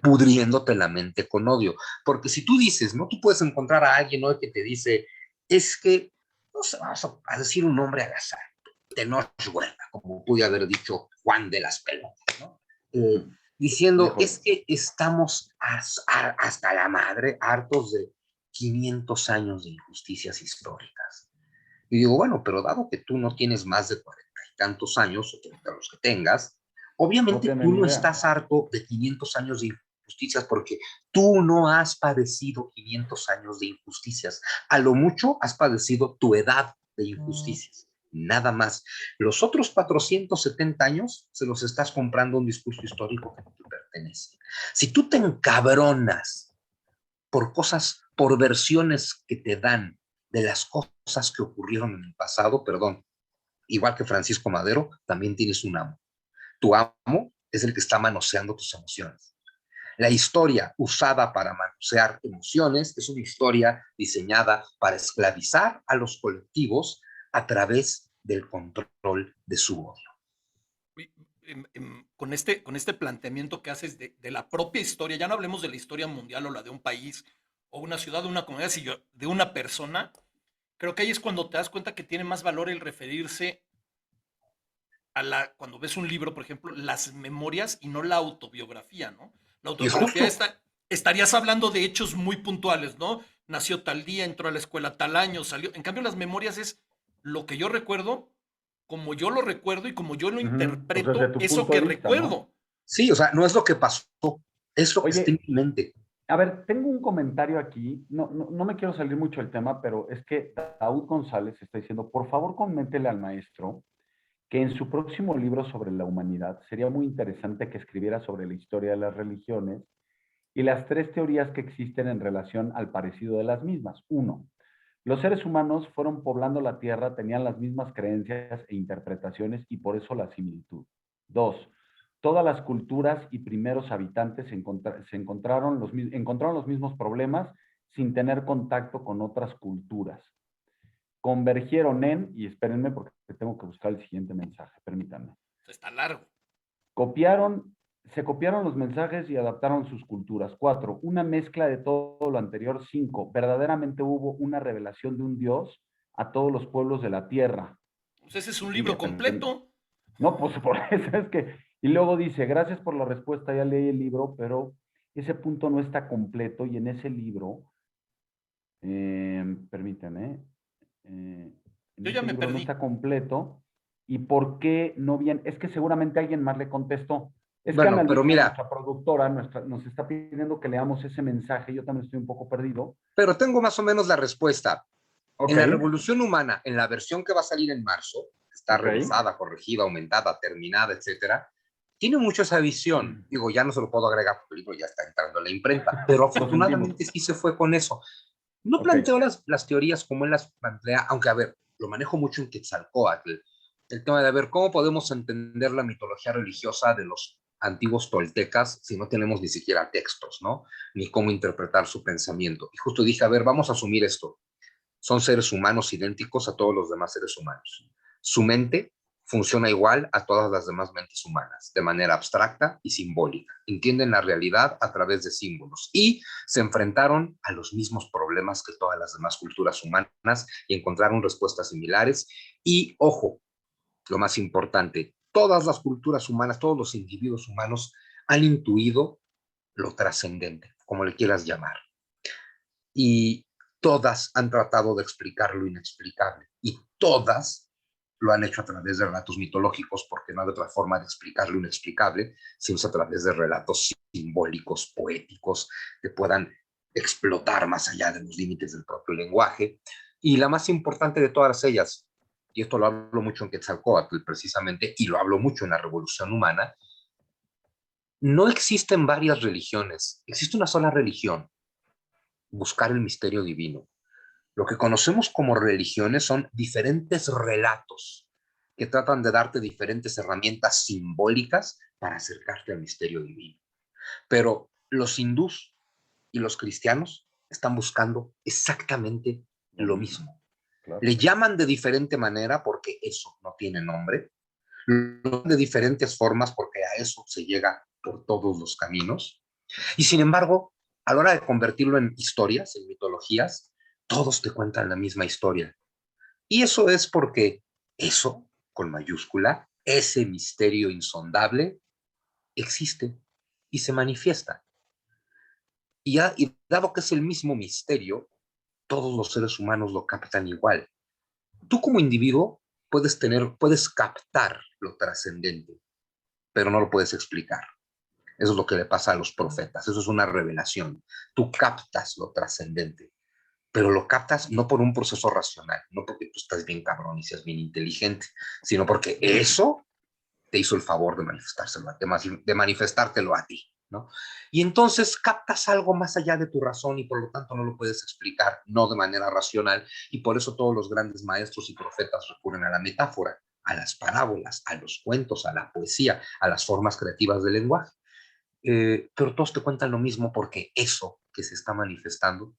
pudriéndote la mente con odio. Porque si tú dices, ¿no? Tú puedes encontrar a alguien hoy que te dice, es que, no sé, vamos a decir un nombre al azar, Tenochtitlan, como pude haber dicho Juan de las Pelotas, ¿no? Diciendo, Híjole. es que estamos hasta la madre, hartos de 500 años de injusticias históricas. Y digo, bueno, pero dado que tú no tienes más de 40 y tantos años, o los que tengas, No obviamente tú tienen no idea. estás harto de 500 años de injusticias porque tú no has padecido 500 años de injusticias. A lo mucho has padecido tu edad de injusticias. Nada más. Los otros 470 años se los estás comprando un discurso histórico que no te pertenece. Si tú te encabronas por cosas, por versiones que te dan de las cosas que ocurrieron en el pasado, perdón, igual que Francisco Madero, también tienes un amo. Tu amo es el que está manoseando tus emociones. La historia usada para manosear emociones es una historia diseñada para esclavizar a los colectivos a través del control de su odio. Con este planteamiento que haces de la propia historia, ya no hablemos de la historia mundial o la de un país o una ciudad o una comunidad, sino de una persona, creo que ahí es cuando te das cuenta que tiene más valor el referirse a cuando ves un libro, por ejemplo, las memorias y no la autobiografía, ¿no? La Y es autobiografía justo. estarías hablando de hechos muy puntuales, ¿no? Nació tal día, entró a la escuela tal año, salió. En cambio, las memorias es lo que yo recuerdo, como yo lo recuerdo y como yo lo Pues desde interpreto tu eso punto que de vista, ¿no? recuerdo. Sí, o sea, no es lo que pasó, es lo que está en Oye, mi mente. a ver, tengo un comentario aquí. No me quiero salir mucho del tema, pero es que Daud González está diciendo, por favor, coméntele al maestro que en su próximo libro sobre la humanidad sería muy interesante que escribiera sobre la historia de las religiones y las 3 teorías que existen en relación al parecido de las mismas. Uno, los seres humanos fueron poblando la Tierra, tenían las mismas creencias e interpretaciones y por eso la similitud. Dos, todas las culturas y primeros habitantes encontraron los mismos problemas sin tener contacto con otras culturas. Convergieron y espérenme porque tengo que buscar el siguiente mensaje, permítanme. Está largo. Copiaron, se copiaron los mensajes y adaptaron sus culturas. 4, una mezcla de todo lo anterior. 5, verdaderamente hubo una revelación de un Dios a todos los pueblos de la tierra. Pues ese es un libro Fíjate, completo. no, pues por eso es que, y luego dice, gracias por la respuesta, ya leí el libro, pero ese punto no está completo y en ese libro, permítanme, en Yo ya ese me libro no perdí. está completo. ¿Y por qué no bien? Es que seguramente alguien más le contestó. Es que Ana Bueno, pero Luisa, mira, nuestra productora, nos está pidiendo que leamos ese mensaje. Yo también estoy un poco perdido. pero tengo más o menos la respuesta. Ok. En la Revolución Humana, en la versión que va a salir en marzo, que está Ok. revisada, corregida, aumentada, terminada, etcétera, tiene mucho esa visión. Digo, ya no se lo puedo agregar porque el libro ya está entrando en la imprenta, pero Lo afortunadamente sentimos. sí se fue con eso. No Ok. planteo las teorías como él las plantea, aunque, a ver, lo manejo mucho en Quetzalcóatl. El tema de, a ver, ¿cómo podemos entender la mitología religiosa de los antiguos toltecas si no tenemos ni siquiera textos, ¿no? Ni cómo interpretar su pensamiento. Y justo dije, a ver, vamos a asumir esto. Son seres humanos idénticos a todos los demás seres humanos. Su mente funciona igual a todas las demás mentes humanas, de manera abstracta y simbólica. Entienden la realidad a través de símbolos y se enfrentaron a los mismos problemas que todas las demás culturas humanas y encontraron respuestas similares. Y, ojo, lo más importante, todas las culturas humanas, todos los individuos humanos han intuido lo trascendente, como le quieras llamar. Y todas han tratado de explicar lo inexplicable. Y todas lo han hecho a través de relatos mitológicos, porque no hay otra forma de explicar lo inexplicable, sino a través de relatos simbólicos, poéticos, que puedan explotar más allá de los límites del propio lenguaje. Y la más importante de todas ellas, y esto lo hablo mucho en Quetzalcóatl precisamente, y lo hablo mucho en la Revolución Humana, no existen varias religiones, existe una sola religión, buscar el misterio divino. Lo que conocemos como religiones son diferentes relatos que tratan de darte diferentes herramientas simbólicas para acercarte al misterio divino. Pero los hindús y los cristianos están buscando exactamente lo mismo. Claro. Le llaman de diferente manera porque eso no tiene nombre, de diferentes formas porque a eso se llega por todos los caminos. Y sin embargo, a la hora de convertirlo en historias, en mitologías, todos te cuentan la misma historia. Y eso es porque eso, con mayúscula, ese misterio insondable, existe y se manifiesta. Y dado que es el mismo misterio, todos los seres humanos lo captan igual. Tú como individuo puedes captar lo trascendente, pero no lo puedes explicar. Eso es lo que le pasa a los profetas, eso es una revelación. Tú captas lo trascendente, pero lo captas no por un proceso racional, no porque tú estás bien cabrón y seas bien inteligente, sino porque eso te hizo el favor de de manifestártelo a ti, ¿no? Y entonces captas algo más allá de tu razón y por lo tanto no lo puedes explicar, no de manera racional, y por eso todos los grandes maestros y profetas recurren a la metáfora, a las parábolas, a los cuentos, a la poesía, a las formas creativas del lenguaje. Pero todos te cuentan lo mismo porque eso que se está manifestando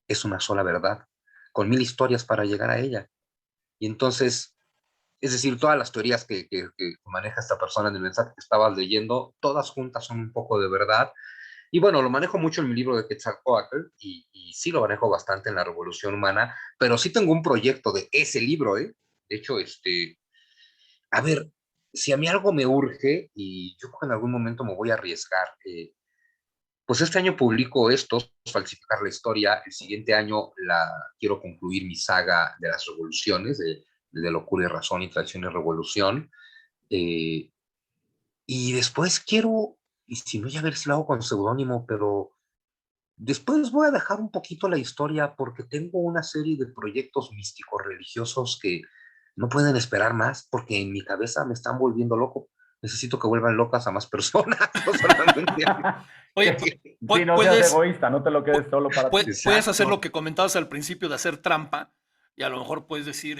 es una sola verdad, con mil historias para llegar a ella. Y entonces, es decir, todas las teorías que maneja esta persona en el mensaje que estabas leyendo, todas juntas son un poco de verdad. Y bueno, lo manejo mucho en mi libro de Quetzalcóatl y sí lo manejo bastante en la Revolución Humana, pero sí tengo un proyecto de ese libro, ¿eh? De hecho, a ver, si a mí algo me urge, y yo creo que en algún momento me voy a arriesgar, pues este año publico esto, Falsificar la Historia. El siguiente año quiero concluir mi saga de las revoluciones, de Locura y Razón y Traición y Revolución. Eh, y después quiero, y si no, ya ver si lo hago con seudónimo, pero después voy a dejar un poquito la historia porque tengo una serie de proyectos místicos religiosos que no pueden esperar más porque en mi cabeza me están volviendo loco. Necesito que vuelvan locas a más personas, no solamente a Oye, Sí, no seas puedes, egoísta, no te lo quedes solo para ti. puedes hacer lo Exacto. que comentabas al principio de hacer trampa y a lo mejor puedes decir,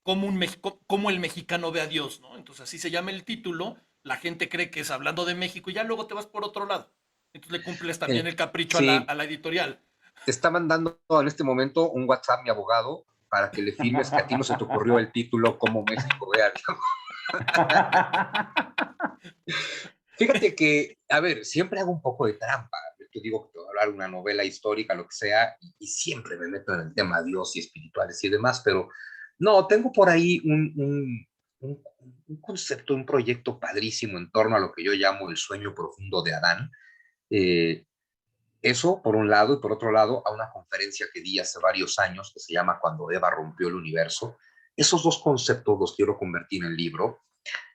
cómo el mexicano ve a Dios, ¿no? Entonces así se llama el título, la gente cree que es hablando de México y ya luego te vas por otro lado. Entonces le cumples también Eh, el capricho a sí, la editorial. te está mandando en este momento un WhatsApp mi abogado para que le firmes que a ti no se te ocurrió el título como México ve a Dios. Fíjate que, a ver, siempre hago un poco de trampa. Te digo que te voy a hablar de una novela histórica, lo que sea, y siempre me meto en el tema de Dios y espirituales y demás, pero no, tengo por ahí un, un concepto, un proyecto padrísimo en torno a lo que yo llamo el sueño profundo de Adán. Eh, Eso por un lado, y por otro lado, a una conferencia que di hace varios años que se llama Cuando Eva rompió el universo. Esos dos conceptos los quiero convertir en libro.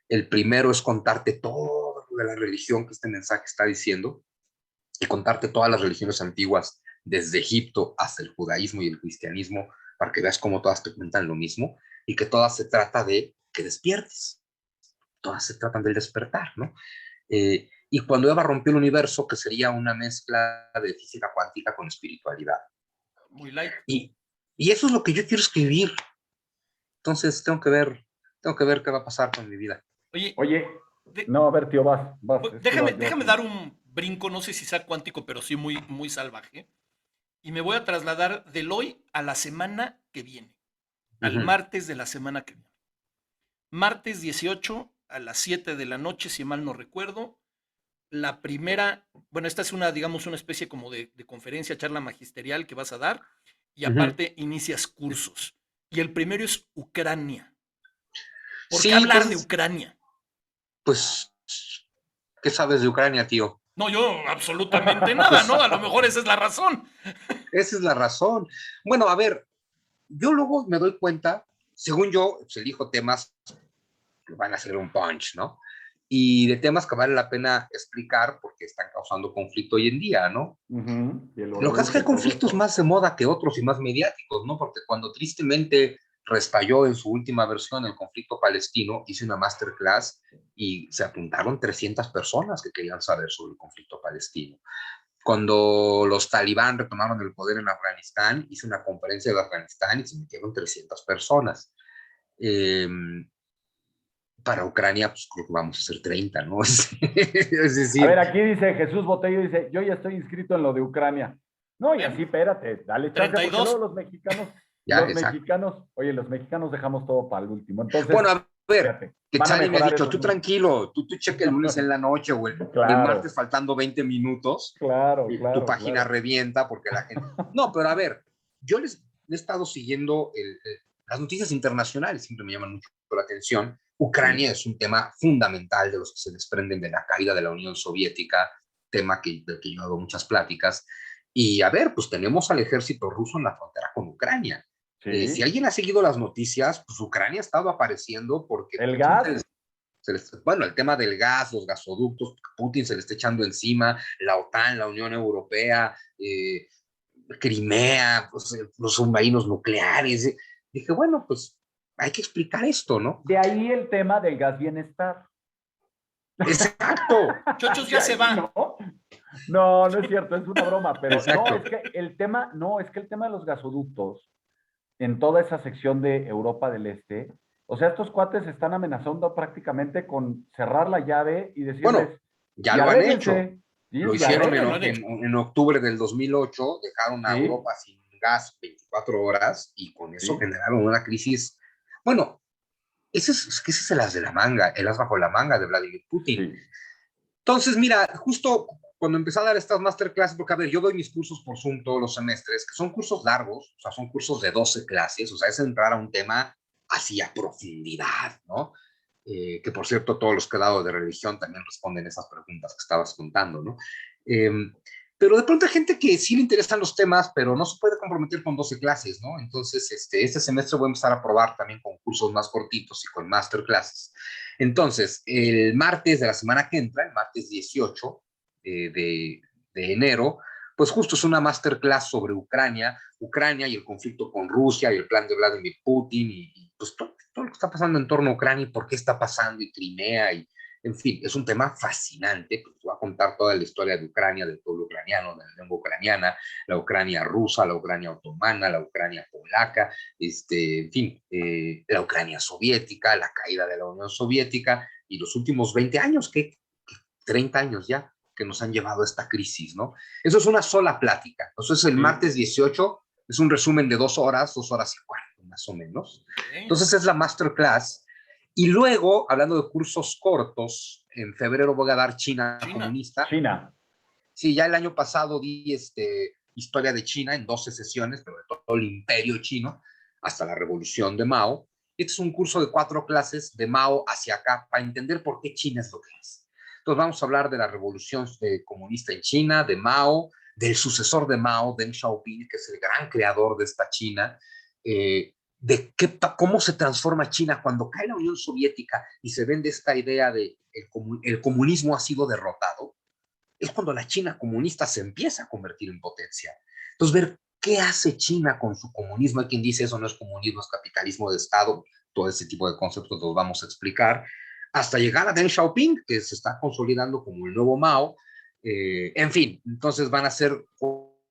El primero es contarte todo de la religión que este mensaje está diciendo y contarte todas las religiones antiguas, desde Egipto hasta el judaísmo y el cristianismo, para que veas cómo todas te cuentan lo mismo. y que todas se trata de que despiertes, todas se tratan del despertar, ¿no? Y cuando Eva rompió el universo, que sería una mezcla de física cuántica con espiritualidad. Muy light. Y eso es lo que yo quiero escribir. Entonces tengo que ver qué va a pasar con mi vida. Oye, Oye, de- no, a ver, tío, vas. Es que déjame, yo déjame aquí. dar un brinco, no sé si sea cuántico, pero sí muy, muy salvaje. Y me voy a trasladar del hoy a la semana que viene, al Ujú, martes de la semana que viene. Martes 18 a las 7 de la noche, si mal no recuerdo. La primera, bueno, esta es una, digamos, una especie como de conferencia, charla magisterial que vas a dar. Y ujú. aparte inicias cursos. Y el primero es Ucrania. ¿Por qué Sí, hablar de Ucrania? pues, ¿qué sabes de Ucrania, tío? No, yo absolutamente nada, Pues ¿no? A lo mejor esa es la razón. esa es la razón. Bueno, a ver, yo luego me doy cuenta, según yo, pues, elijo temas que van a ser un punch, ¿no? Y de temas que vale la pena explicar porque están causando conflicto hoy en día, ¿no? Ujú, y el Lo que pasa es que orgullo hay y todo conflictos esto. más de moda que otros y más mediáticos, ¿no? Porque cuando tristemente restalló en su última versión el conflicto palestino, hice una masterclass y se apuntaron 300 personas que querían saber sobre el conflicto palestino. Cuando los talibán retomaron el poder en Afganistán, hice una conferencia de Afganistán y se metieron 300 personas. Eh, para Ucrania, pues creo que vamos a ser 30, ¿no? Es A decir, ver, aquí dice Jesús Botello, dice, yo ya estoy inscrito en lo de Ucrania. No, y Bueno, así, espérate, dale chance, porque 32. luego ya, exacto. oye, los mexicanos dejamos todo para el último. Entonces, Bueno, a ver, fíjate, que van a Charlie me ha mejorar dicho, esos tú números. tranquilo, tú cheque el lunes en la noche o el martes Claro, faltando 20 minutos, claro, y tu claro, página claro. revienta porque la gente... No, pero a ver, yo he estado siguiendo las noticias internacionales, siempre me llaman mucho la atención. Sí, Ucrania es un tema fundamental de los que se desprenden de la caída de la Unión Soviética, tema del que yo hago muchas pláticas. Y a ver, pues tenemos al ejército ruso en la frontera con Ucrania. Si sí. alguien ha seguido las noticias, pues Ucrania ha estado apareciendo porque El Putin gas, bueno, el tema del gas, los gasoductos, Putin se le está echando encima, la OTAN, la Unión Europea, Crimea, pues, los submarinos nucleares. Dije, bueno, pues hay que explicar esto, ¿no? de ahí el tema del gas bienestar. Exacto, Chochos De ya se ahí, va. ¿no? No, no es cierto, es una broma, pero no, exacto. es que el tema, no, es que el tema de los gasoductos en toda esa sección de Europa del Este. O sea, estos cuates están amenazando prácticamente con cerrar la llave y Bueno, decirles, ya y lo han hecho. arréglense, ¿sí? Lo Y hicieron Ya lo han arréglense, hecho. en octubre del 2008, dejaron a ¿sí? Europa sin gas 24 horas y con eso ¿Sí? generaron una crisis. Bueno, ese es el as de la manga, el as bajo la manga de Vladimir Putin. Sí. Entonces, mira, justo cuando empecé a dar estas masterclasses, porque a ver, yo doy mis cursos por Zoom todos los semestres, que son cursos largos, o sea, son cursos de 12 clases, o sea, es entrar a un tema así a profundidad, ¿no? Que por cierto, todos los que he dado de religión también responden esas preguntas que estabas contando, ¿no? Eh, pero de pronto hay gente que sí le interesan los temas, pero no se puede comprometer con 12 clases, ¿no? Entonces, este semestre voy a empezar a probar también con cursos más cortitos y con masterclasses. Entonces, el martes de la semana que entra, el martes 18 de enero, pues justo es una masterclass sobre Ucrania y el conflicto con Rusia y el plan de Vladimir Putin y pues todo lo que está pasando en torno a Ucrania y por qué está pasando y Crimea y en fin, es un tema fascinante, pues voy a contar toda la historia de Ucrania, del pueblo ucraniano, de la lengua ucraniana, la Ucrania rusa, la Ucrania otomana, la Ucrania polaca, en fin, la Ucrania soviética, la caída de la Unión Soviética y los últimos 20 años, que 30 años ya, que nos han llevado a esta crisis, ¿no? Eso es una sola plática. Entonces, el Sí. martes 18 es un resumen de 2 horas y cuarto, más o menos. Ok. Entonces, es la masterclass. Y luego, hablando de cursos cortos, en febrero voy a dar China China. comunista. China. Sí, ya el año pasado di historia de China en 12 sesiones, pero de todo el imperio chino hasta la revolución de Mao. Este es un curso de 4 clases de Mao hacia acá para entender por qué China es lo que es. Entonces vamos a hablar de la revolución comunista en China, de Mao, del sucesor de Mao, Deng Xiaoping, que es el gran creador de esta China, cómo se transforma China cuando cae la Unión Soviética y se vende esta idea de el comunismo ha sido derrotado, es cuando la China comunista se empieza a convertir en potencia. Entonces, ver ¿Qué hace China con su comunismo? Hay quien dice eso no es comunismo, es capitalismo de Estado. Todo ese tipo de conceptos los vamos a explicar. Hasta llegar a Deng Xiaoping, que se está consolidando como el nuevo Mao. En fin, entonces van a ser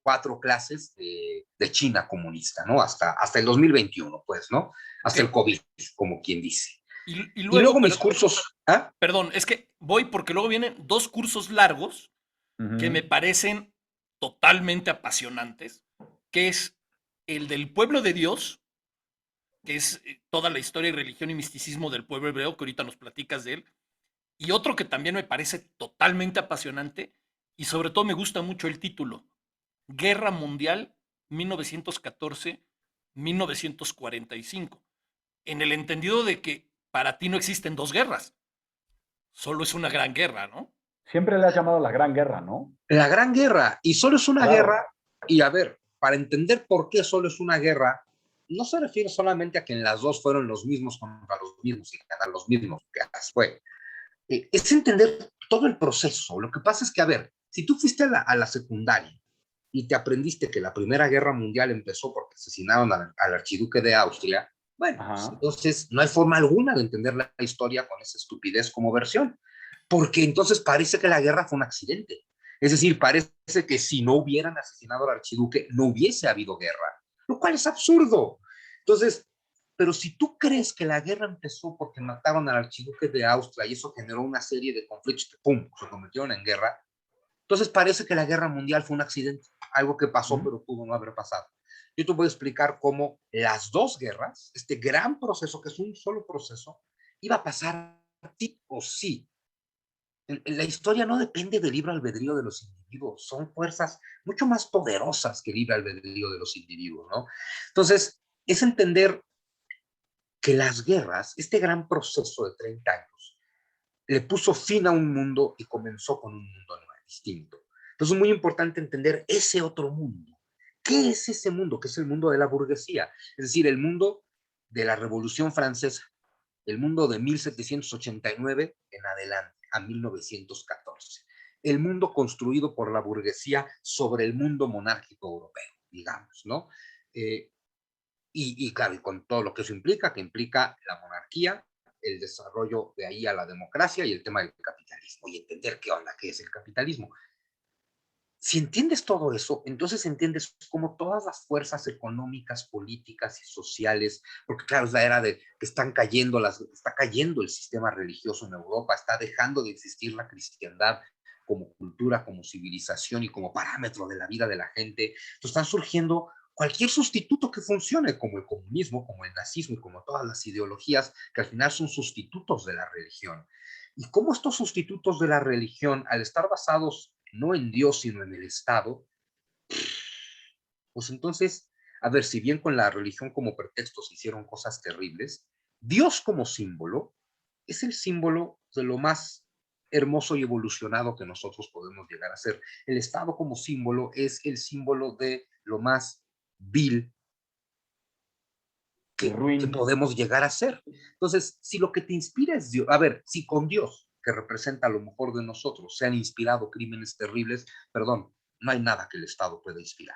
4 clases de China comunista, ¿no? Hasta el 2021, pues, ¿no? Ok. Hasta el COVID, como quien dice. Y Y luego, luego mis cursos, ¿ah? perdón, es que voy porque luego vienen 2 cursos largos que me Ujú. parecen totalmente apasionantes, que es el del pueblo de Dios, que es toda la historia y religión y misticismo del pueblo hebreo, que ahorita nos platicas de él, y otro que también me parece totalmente apasionante, y sobre todo me gusta mucho el título, Guerra Mundial 1914-1945, en el entendido de que para ti no existen 2 guerras, solo es una gran guerra, ¿no? Siempre le has llamado la Gran Guerra, ¿no? La Gran Guerra, y solo es una Claro. guerra, y a ver, para entender por qué solo es una guerra, no se refiere solamente a que en las dos fueron los mismos contra los mismos y ganan los mismos, que así fue. Es entender todo el proceso. Lo que pasa es que, a ver, si tú fuiste a la secundaria y te aprendiste que la Primera Guerra Mundial empezó porque asesinaron al archiduque de Austria, bueno, pues Ajá. entonces no hay forma alguna de entender la historia con esa estupidez como versión, porque entonces parece que la guerra fue un accidente. Es decir, parece que si no hubieran asesinado al archiduque, no hubiese habido guerra, lo cual es absurdo. Entonces, pero si tú crees que la guerra empezó porque mataron al archiduque de Austria y eso generó una serie de conflictos que, ¡pum!, se convirtieron en guerra, entonces parece que la guerra mundial fue un accidente, algo que pasó Ujú. pero pudo no haber pasado. Yo te voy a explicar cómo las dos guerras, este gran proceso, que es un solo proceso, iba a pasar sí o sí. La historia no depende del libre albedrío de los individuos, son fuerzas mucho más poderosas que el libre albedrío de los individuos, ¿no? Entonces, es entender que las guerras, este gran proceso de 30 años, le puso fin a un mundo y comenzó con un mundo nuevo, distinto. Entonces es muy importante entender ese otro mundo. ¿Qué es ese mundo? Que es el mundo de la burguesía, es decir, el mundo de la Revolución Francesa, el mundo de 1789 en adelante, a 1914. El mundo construido por la burguesía sobre el mundo monárquico europeo, digamos, ¿no? Eh, claro, y con todo lo que eso implica, que implica la monarquía, el desarrollo de ahí a la democracia y el tema del capitalismo, y entender qué onda, qué es el capitalismo. Si entiendes todo eso, entonces entiendes cómo todas las fuerzas económicas, políticas y sociales, porque claro, es la era de que están cayendo, está cayendo el sistema religioso en Europa, está dejando de existir la cristiandad como cultura, como civilización y como parámetro de la vida de la gente. Entonces están surgiendo cualquier sustituto que funcione, como el comunismo, como el nazismo y como todas las ideologías que al final son sustitutos de la religión. Y cómo estos sustitutos de la religión, al estar basados no en Dios, sino en el Estado, pues entonces, a ver, si bien con la religión como pretexto se hicieron cosas terribles, Dios como símbolo es el símbolo de lo más hermoso y evolucionado que nosotros podemos llegar a ser. El Estado como símbolo es el símbolo de lo más vil Y que ruin. podemos llegar a ser. Entonces, si lo que te inspira es Dios, a ver, si con Dios, que representa lo mejor de nosotros, se han inspirado crímenes terribles, perdón, no hay nada que el Estado pueda inspirar.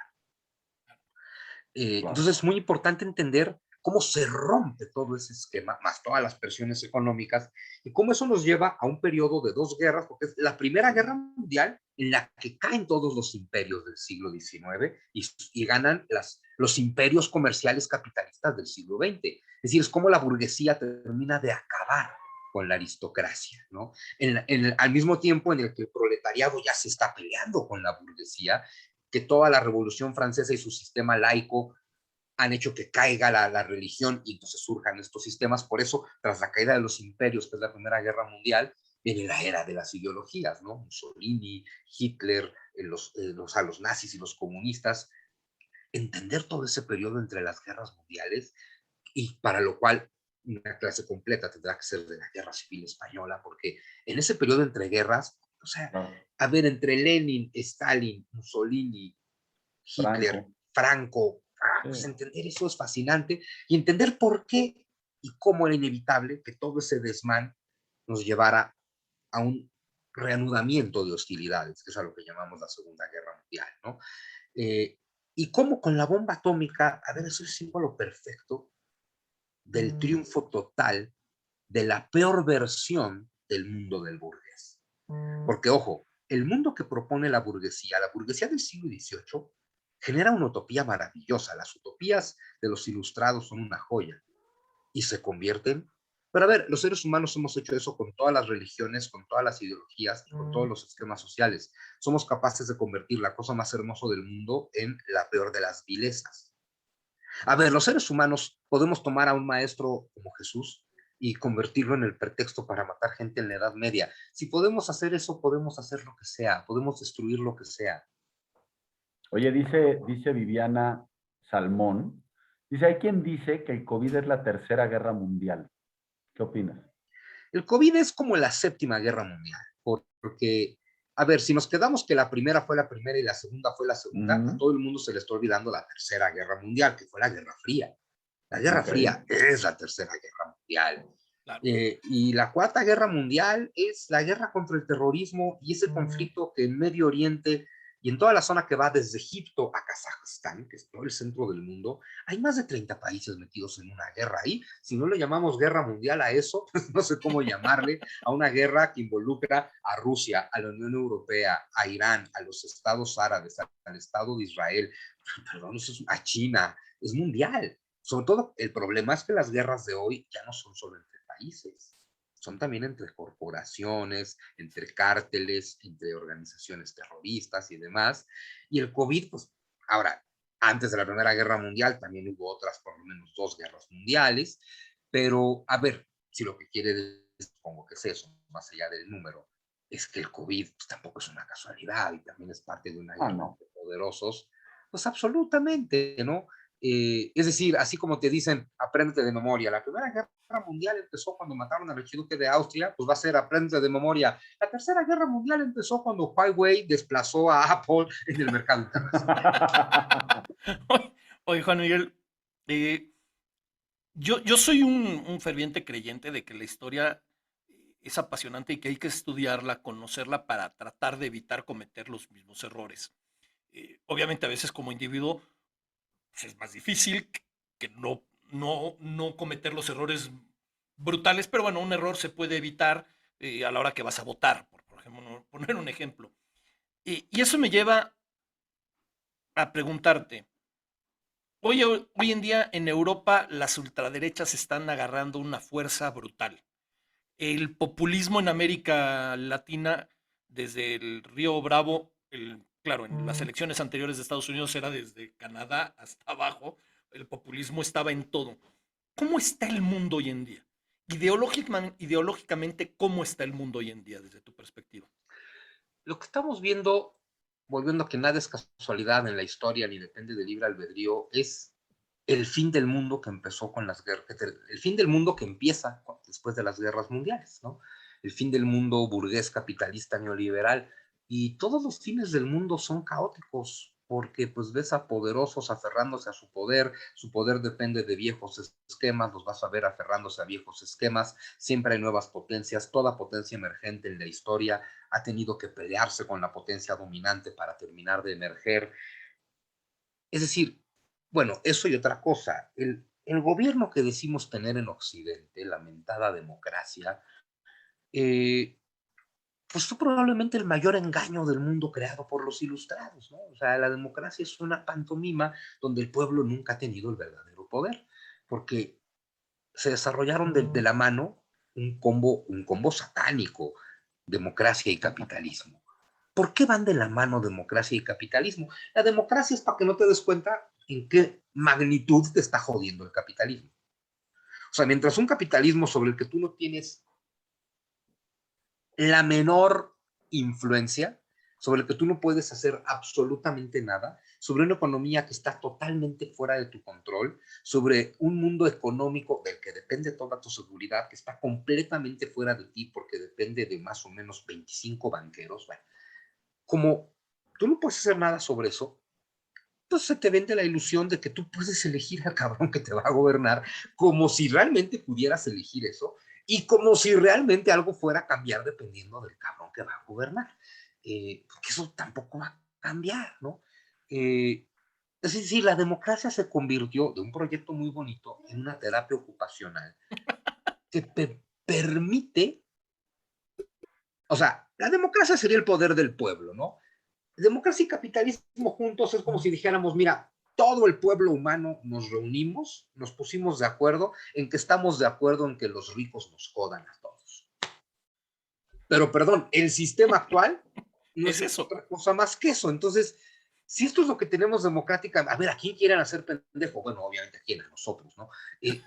Claro. Entonces es muy importante entender cómo se rompe todo ese esquema, más todas las presiones económicas, y cómo eso nos lleva a un periodo de 2 guerras, porque es la Primera Guerra Mundial en la que caen todos los imperios del siglo XIX y ganan los imperios comerciales capitalistas del siglo XX. Es decir, es como la burguesía termina de acabar con la aristocracia, ¿no? Al mismo tiempo en el que el proletariado ya se está peleando con la burguesía, que toda la Revolución Francesa y su sistema laico han hecho que caiga la religión y entonces surjan estos sistemas. Por eso, tras la caída de los imperios, que es la Primera Guerra Mundial, viene la era de las ideologías, ¿no? Mussolini, Hitler, a los nazis y los comunistas. Entender todo ese periodo entre las guerras mundiales, y para lo cual una clase completa tendrá que ser de la Guerra Civil Española, porque en ese periodo entre guerras, o sea, Claro. a ver, entre Lenin, Stalin, Mussolini, Hitler, Franco. Franco, Sí. pues entender eso es fascinante y entender por qué y cómo era inevitable que todo ese desmán nos llevara a un reanudamiento de hostilidades, que es a lo que llamamos la Segunda Guerra Mundial, ¿no? Y cómo con la bomba atómica, a ver, eso es el símbolo perfecto del triunfo total de la peor versión del mundo del burgués. Porque, ojo, el mundo que propone la burguesía del siglo XVIII, genera una utopía maravillosa. Las utopías de los ilustrados son una joya y se convierten. Pero a ver, los seres humanos hemos hecho eso con todas las religiones, con todas las ideologías y con todos los esquemas sociales. Somos capaces de convertir la cosa más hermosa del mundo en la peor de las vilezas. A ver, los seres humanos podemos tomar a un maestro como Jesús y convertirlo en el pretexto para matar gente en la Edad Media. Si podemos hacer eso, podemos hacer lo que sea, podemos destruir lo que sea. Oye, dice Viviana Salmón, dice, hay quien dice que el COVID es la tercera guerra mundial. ¿Qué opinas? El COVID es como la séptima guerra mundial, porque, a ver, si nos quedamos que la primera fue la primera y la segunda fue la segunda, a todo el mundo se le está olvidando la tercera guerra mundial, que fue la Guerra Fría. La Guerra Fría es la tercera guerra mundial. Claro. Y la cuarta guerra mundial es la guerra contra el terrorismo y ese conflicto que en Medio Oriente y en toda la zona que va desde Egipto a Kazajstán, que es todo el centro del mundo, hay más de 30 países metidos en una guerra ahí. Si no le llamamos guerra mundial a eso, pues no sé cómo llamarle, a una guerra que involucra a Rusia, a la Unión Europea, a Irán, a los estados árabes, al Estado de Israel, perdón, a China, es mundial. Sobre todo, el problema es que las guerras de hoy ya no son solo entre países, son también entre corporaciones, entre cárteles, entre organizaciones terroristas y demás. Y el COVID, pues, ahora, antes de la Primera Guerra Mundial también hubo otras, por lo menos 2 guerras mundiales, pero a ver, si lo que quiere decir, supongo que es eso, más allá del número, es que el COVID pues, tampoco es una casualidad y también es parte de una guerra No. de poderosos, pues absolutamente, ¿no? Es decir, así como te dicen, apréndete de memoria. La Primera Guerra Mundial empezó cuando mataron al archiduque de Austria, pues va a ser apréndete de memoria. La Tercera Guerra Mundial empezó cuando Huawei desplazó a Apple en el mercado internacional. Oye, Juan Miguel, eh, yo soy un ferviente creyente de que la historia es apasionante y que hay que estudiarla, conocerla para tratar de evitar cometer los mismos errores. Obviamente a veces como individuo pues, es más difícil que no cometer los errores brutales, pero bueno, un error se puede evitar a la hora que vas a votar, por ejemplo, poner un ejemplo. Y eso me lleva a preguntarte, hoy en día en Europa las ultraderechas están agarrando una fuerza brutal. El populismo en América Latina, desde el Río Bravo, claro, en las elecciones anteriores de Estados Unidos era desde Canadá hasta abajo, el populismo estaba en todo. ¿Cómo está el mundo hoy en día? Ideológicamente, ¿cómo está el mundo hoy en día desde tu perspectiva? Lo que estamos viendo, volviendo a que nada es casualidad en la historia ni depende de libre albedrío, es el fin del mundo que empezó con las guerras, el fin del mundo que empieza después de las guerras mundiales, ¿no? El fin del mundo burgués, capitalista, neoliberal. Y todos los fines del mundo son caóticos, porque pues ves a poderosos aferrándose a su poder depende de viejos esquemas, los vas a ver aferrándose a viejos esquemas, siempre hay nuevas potencias, toda potencia emergente en la historia ha tenido que pelearse con la potencia dominante para terminar de emerger. Es decir, bueno, eso y otra cosa, el gobierno que decimos tener en Occidente, la mentada democracia, eh, pues fue probablemente el mayor engaño del mundo creado por los ilustrados, ¿no? O sea, la democracia es una pantomima donde el pueblo nunca ha tenido el verdadero poder, porque se desarrollaron de la mano un combo satánico, democracia y capitalismo. ¿Por qué van de la mano democracia y capitalismo? La democracia es para que no te des cuenta en qué magnitud te está jodiendo el capitalismo. O sea, mientras un capitalismo sobre el que tú no tienes la menor influencia, sobre el que tú no puedes hacer absolutamente nada, sobre una economía que está totalmente fuera de tu control, sobre un mundo económico del que depende toda tu seguridad, que está completamente fuera de ti porque depende de más o menos 25 banqueros. Bueno, como tú no puedes hacer nada sobre eso, pues se te vende la ilusión de que tú puedes elegir al cabrón que te va a gobernar, como si realmente pudieras elegir eso y como si realmente algo fuera a cambiar dependiendo del cabrón que va a gobernar. Porque eso tampoco va a cambiar, ¿no? Es decir, la democracia se convirtió de un proyecto muy bonito en una terapia ocupacional que permite, o sea, la democracia sería el poder del pueblo, ¿no? Democracia y capitalismo juntos es como si dijéramos, mira, todo el pueblo humano nos reunimos, nos pusimos de acuerdo en que estamos de acuerdo en que los ricos nos jodan a todos. Pero perdón, el sistema actual no Es es eso. otra cosa más que eso. Entonces, si esto es lo que tenemos democrática, a ver, ¿a quién quieren hacer pendejo? Bueno, obviamente a quién, a nosotros, ¿no?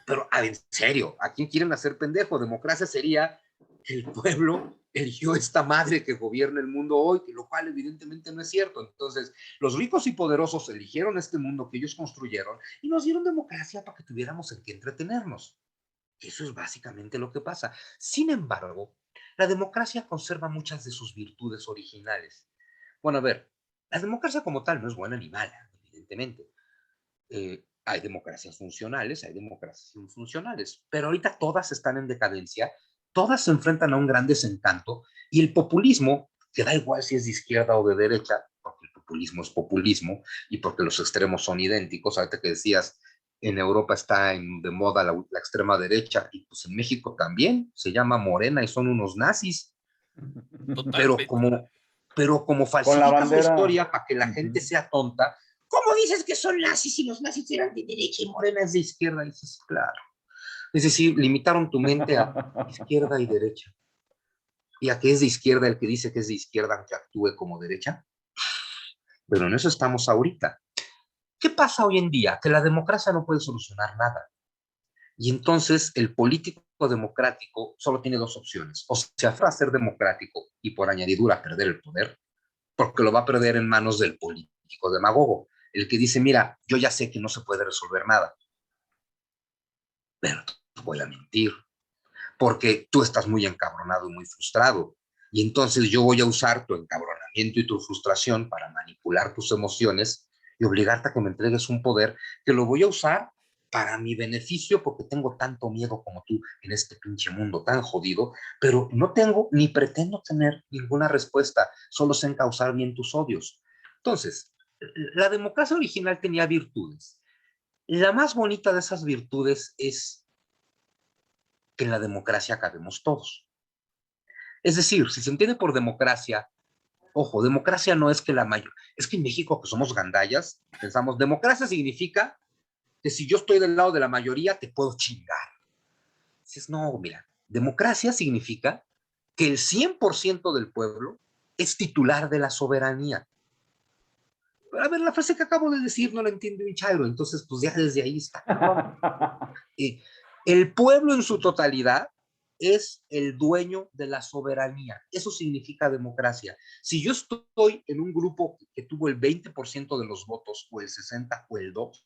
Pero en serio, ¿a quién quieren hacer pendejo? Democracia sería que el pueblo eligió esta madre que gobierna el mundo hoy, lo cual evidentemente no es cierto. Entonces, los ricos y poderosos eligieron este mundo que ellos construyeron y nos dieron democracia para que tuviéramos en qué entretenernos. Eso es básicamente lo que pasa. Sin embargo, la democracia conserva muchas de sus virtudes originales. Bueno, a ver, la democracia como tal no es buena ni mala, evidentemente. Hay democracias funcionales, hay democracias infuncionales, pero ahorita todas están en decadencia, todas se enfrentan a un gran desencanto y el populismo, que da igual si es de izquierda o de derecha, porque el populismo es populismo y porque los extremos son idénticos. Ahorita que decías, en Europa está de moda la extrema derecha y pues en México también se llama Morena y son unos nazis, pero Totalmente. como, pero como Con la falsificas la bandera. historia para que la gente sea tonta, ¿cómo dices que son nazis si los nazis eran de derecha y Morena es de izquierda? Y dices, claro. Es decir, limitaron tu mente a izquierda y derecha. Y a que es de izquierda el que dice que es de izquierda aunque actúe como derecha. Pero en eso estamos ahorita. ¿Qué pasa hoy en día? Que la democracia no puede solucionar nada. Y entonces el político democrático solo tiene dos opciones. O se aferra a ser democrático y por añadidura perder el poder, porque lo va a perder en manos del político demagogo, el que dice, mira, yo ya sé que no se puede resolver nada, pero te voy a mentir, porque tú estás muy encabronado y muy frustrado, y entonces yo voy a usar tu encabronamiento y tu frustración para manipular tus emociones y obligarte a que me entregues un poder que lo voy a usar para mi beneficio porque tengo tanto miedo como tú en este pinche mundo tan jodido, pero no tengo ni pretendo tener ninguna respuesta, solo sé encauzar bien tus odios. Entonces, la democracia original tenía virtudes. La más bonita de esas virtudes es que en la democracia cabemos todos. Es decir, si se entiende por democracia, ojo, democracia no es que la mayor, es que en México que somos gandallas, pensamos, democracia significa que si yo estoy del lado de la mayoría, te puedo chingar. Dices, no, mira, democracia significa que el 100% del pueblo es titular de la soberanía. Pero a ver, la frase que acabo de decir no la entiende un chairo, entonces pues ya desde ahí está. El pueblo en su totalidad es el dueño de la soberanía. Eso significa democracia. Si yo estoy en un grupo que tuvo el 20% de los votos, o el 60% o el 2%,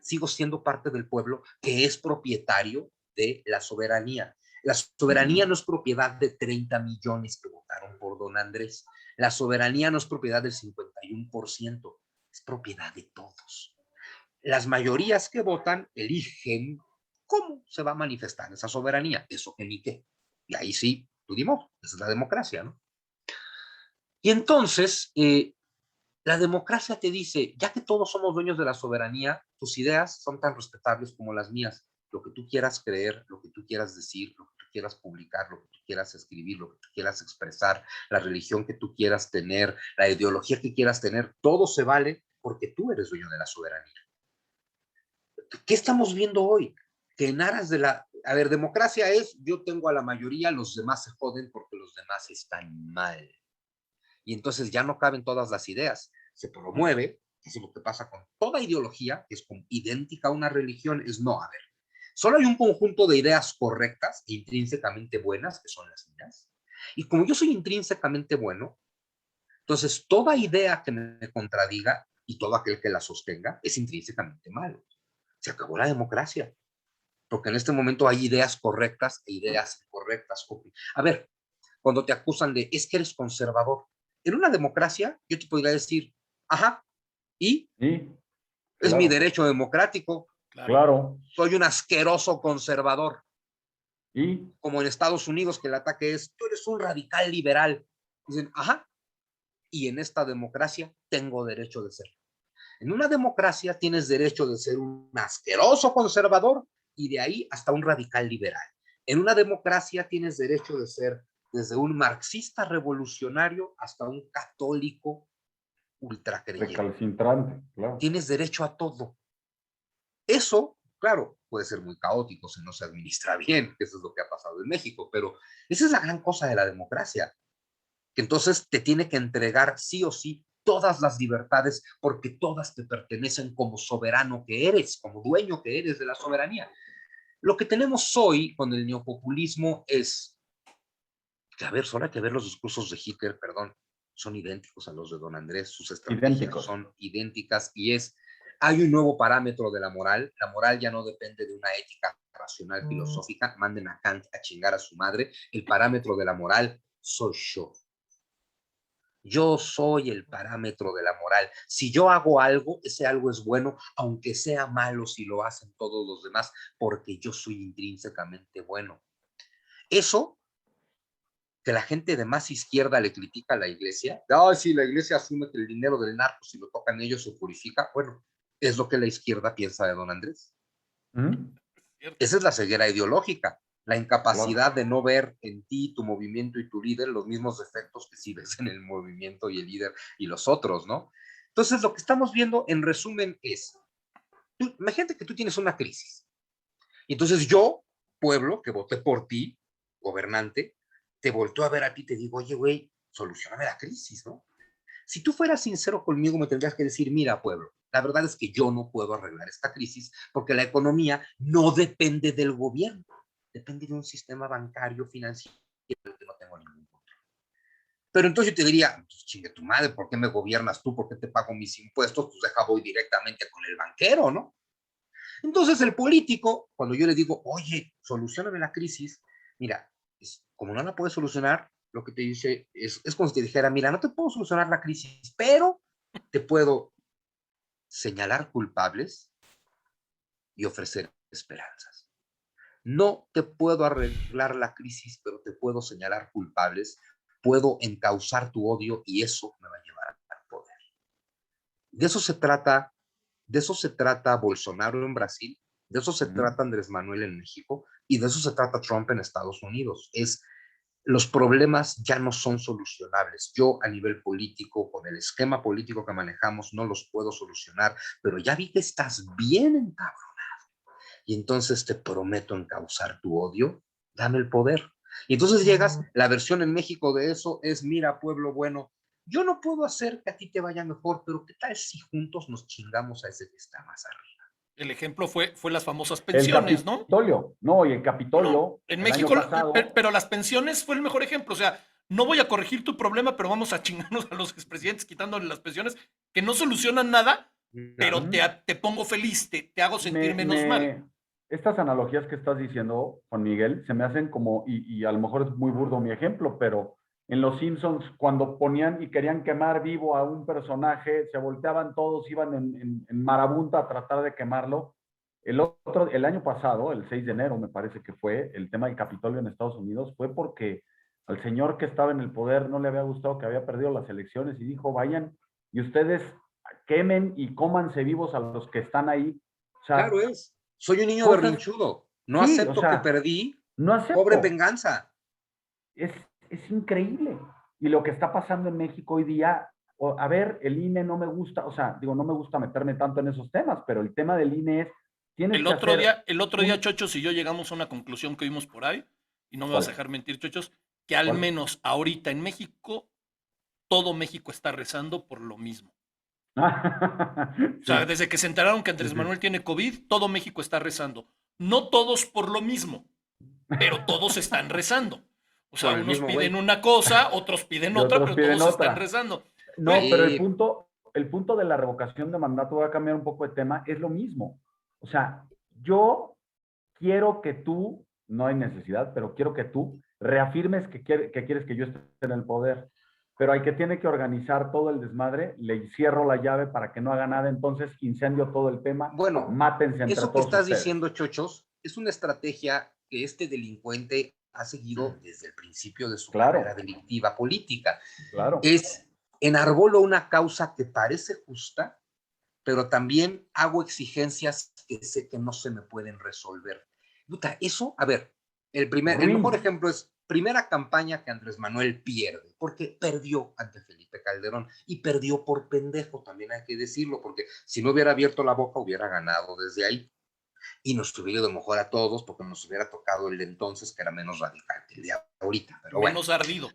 sigo siendo parte del pueblo que es propietario de la soberanía. La soberanía no es propiedad de 30 millones que votaron por don Andrés. La soberanía no es propiedad del 51%, es propiedad de todos. Las mayorías que votan eligen cómo se va a manifestar esa soberanía, eso que ni qué. Y ahí sí, tú dimos, esa es la democracia, ¿no? Y entonces, la democracia te dice, ya que todos somos dueños de la soberanía, tus ideas son tan respetables como las mías. Lo que tú quieras creer, lo que tú quieras decir, lo que tú quieras publicar, lo que tú quieras escribir, lo que tú quieras expresar, la religión que tú quieras tener, la ideología que quieras tener, todo se vale porque tú eres dueño de la soberanía. ¿Qué estamos viendo hoy? Que en aras de la... A ver, democracia es, yo tengo a la mayoría, los demás se joden porque los demás están mal. Y entonces ya no caben todas las ideas. Se promueve, eso es lo que pasa con toda ideología, que es idéntica a una religión, es no, a ver, solo hay un conjunto de ideas correctas e intrínsecamente buenas, que son las mías. Y como yo soy intrínsecamente bueno, entonces toda idea que me contradiga y todo aquel que la sostenga es intrínsecamente malo. Se acabó la democracia, porque en este momento hay ideas correctas e ideas incorrectas. A ver, cuando te acusan de es que eres conservador, en una democracia yo te podría decir, ajá, y Sí, es mi claro, derecho democrático, Claro. claro. soy un asqueroso conservador, Y como en Estados Unidos que el ataque es, tú eres un radical liberal. Dicen, ajá, y en esta democracia tengo derecho de ser. En una democracia tienes derecho de ser un asqueroso conservador y de ahí hasta un radical liberal. En una democracia tienes derecho de ser desde un marxista revolucionario hasta un católico ultracreyente. Recalcitrante, claro. Tienes derecho a todo. Eso, claro, puede ser muy caótico si no se administra bien, que eso es lo que ha pasado en México, pero esa es la gran cosa de la democracia, que entonces te tiene que entregar sí o sí todas las libertades porque todas te pertenecen como soberano que eres, como dueño que eres de la soberanía. Lo que tenemos hoy con el neopopulismo es que, a ver, solo hay que ver los discursos de Hitler, perdón, son idénticos a los de don Andrés, sus estrategias Idénticos. son idénticas y hay un nuevo parámetro de la moral ya no depende de una ética racional filosófica, manden a Kant a chingar a su madre, el parámetro de la moral soy yo. Yo soy el parámetro de la moral. Si yo hago algo, ese algo es bueno, aunque sea malo si lo hacen todos los demás, porque yo soy intrínsecamente bueno. Eso que la gente de más izquierda le critica a la iglesia. Ay, sí, la iglesia asume que el dinero del narco, si lo tocan ellos, se purifica. Bueno, es lo que la izquierda piensa de don Andrés. Esa es la ceguera ideológica, la incapacidad de no ver en ti, tu movimiento y tu líder los mismos defectos que sí ves en el movimiento y el líder y los otros, ¿no? Entonces, lo que estamos viendo en resumen es, imagínate que tú tienes una crisis. Y entonces yo, pueblo, que voté por ti, gobernante, te volteo a ver a ti y te digo, oye, güey, solucioname la crisis, ¿no? Si tú fueras sincero conmigo, me tendrías que decir, mira, pueblo, la verdad es que yo no puedo arreglar esta crisis porque la economía no depende del gobierno, depende de un sistema bancario financiero que no tengo ningún control. Pero entonces yo te diría, pues, chingue tu madre, ¿por qué me gobiernas tú? ¿Por qué te pago mis impuestos? Pues deja, voy directamente con el banquero, ¿no? Entonces el político, cuando yo le digo, oye, solucioname la crisis, mira, como no la puedes solucionar, lo que te dice es como si te dijera, mira, no te puedo solucionar la crisis, pero te puedo señalar culpables y ofrecer esperanzas. No te puedo arreglar la crisis, pero te puedo señalar culpables, puedo encauzar tu odio y eso me va a llevar al poder. De eso se trata, de eso se trata Bolsonaro en Brasil, de eso se trata Andrés Manuel en México y de eso se trata Trump en Estados Unidos. Los problemas ya no son solucionables. Yo a nivel político, con el esquema político que manejamos, no los puedo solucionar, pero ya vi que estás bien encabronado. Y entonces te prometo encauzar tu odio, dame el poder. Y entonces llegas, la versión en México de eso es, mira, pueblo bueno, yo no puedo hacer que a ti te vaya mejor, pero ¿qué tal si juntos nos chingamos a ese que está más arriba? El ejemplo fue las famosas El pensiones, ¿no? Capitolio, no, y el Bueno, Capitolio, en el año México, pasado, pero las pensiones fue el mejor ejemplo. O sea, no voy a corregir tu problema, pero vamos a chingarnos a los expresidentes quitándole las pensiones que no solucionan nada, pero No. te pongo feliz, te hago sentir menos mal. estas analogías que estás diciendo, Juan Miguel, se me hacen como, y a lo mejor es muy burdo mi ejemplo, pero en Los Simpsons, cuando ponían y querían quemar vivo a un personaje, se volteaban todos, iban en marabunta a tratar de quemarlo. El año pasado, el 6 de enero, me parece que fue, el tema del Capitolio en Estados Unidos, fue porque al señor que estaba en el poder no le había gustado que había perdido las elecciones y dijo, vayan y ustedes quemen y cómanse vivos a los que están ahí. O sea, Claro es. Soy un niño cosas, berrinchudo. No sí, o acepto que sea, perdí. no Cobren acepto. venganza. Es, es increíble. Y lo que está pasando en México hoy día, a ver, el INE no me gusta, o sea, digo, no me gusta meterme tanto en esos temas, pero el tema del INE es, tienes que hacer El otro día, Chochos y yo llegamos a una conclusión que vimos por ahí, y no me vas a ¿Cuál? dejar mentir, Chochos, que al ¿Cuál? menos ahorita en México, todo México está rezando por lo mismo. O sea, Sí, desde que se enteraron que sí, Andrés sí. Manuel tiene COVID, todo México está rezando. No todos por lo mismo, pero todos están rezando. O sea, Por el unos mismo piden güey. una cosa, otros piden Y otra, otros pero piden todos están otra. rezando. No, Güey, pero Sí, el punto de la revocación de mandato, voy a cambiar un poco de tema, es lo mismo. O sea, yo quiero que tú, no hay necesidad, pero quiero que tú reafirmes que quieres que yo esté en el poder. Pero hay que tiene que organizar todo el desmadre, le cierro la llave para que no haga nada, entonces incendio todo el tema, bueno, mátense entre eso que todos estás ustedes. diciendo, Chochos, es una estrategia que este delincuente ha seguido desde el principio de su carrera Claro, delictiva política. claro. Es enarbolo una causa que parece justa, pero también hago exigencias que sé que no se me pueden resolver. Puta, eso, a ver, el mejor ejemplo es primera campaña que Andrés Manuel pierde, porque perdió ante Felipe Calderón y perdió por pendejo, también hay que decirlo, porque si no hubiera abierto la boca hubiera ganado desde ahí y nos hubiera ido mejor a todos porque nos hubiera tocado el de entonces que era menos radical que el de ahorita, pero menos bueno. ardido.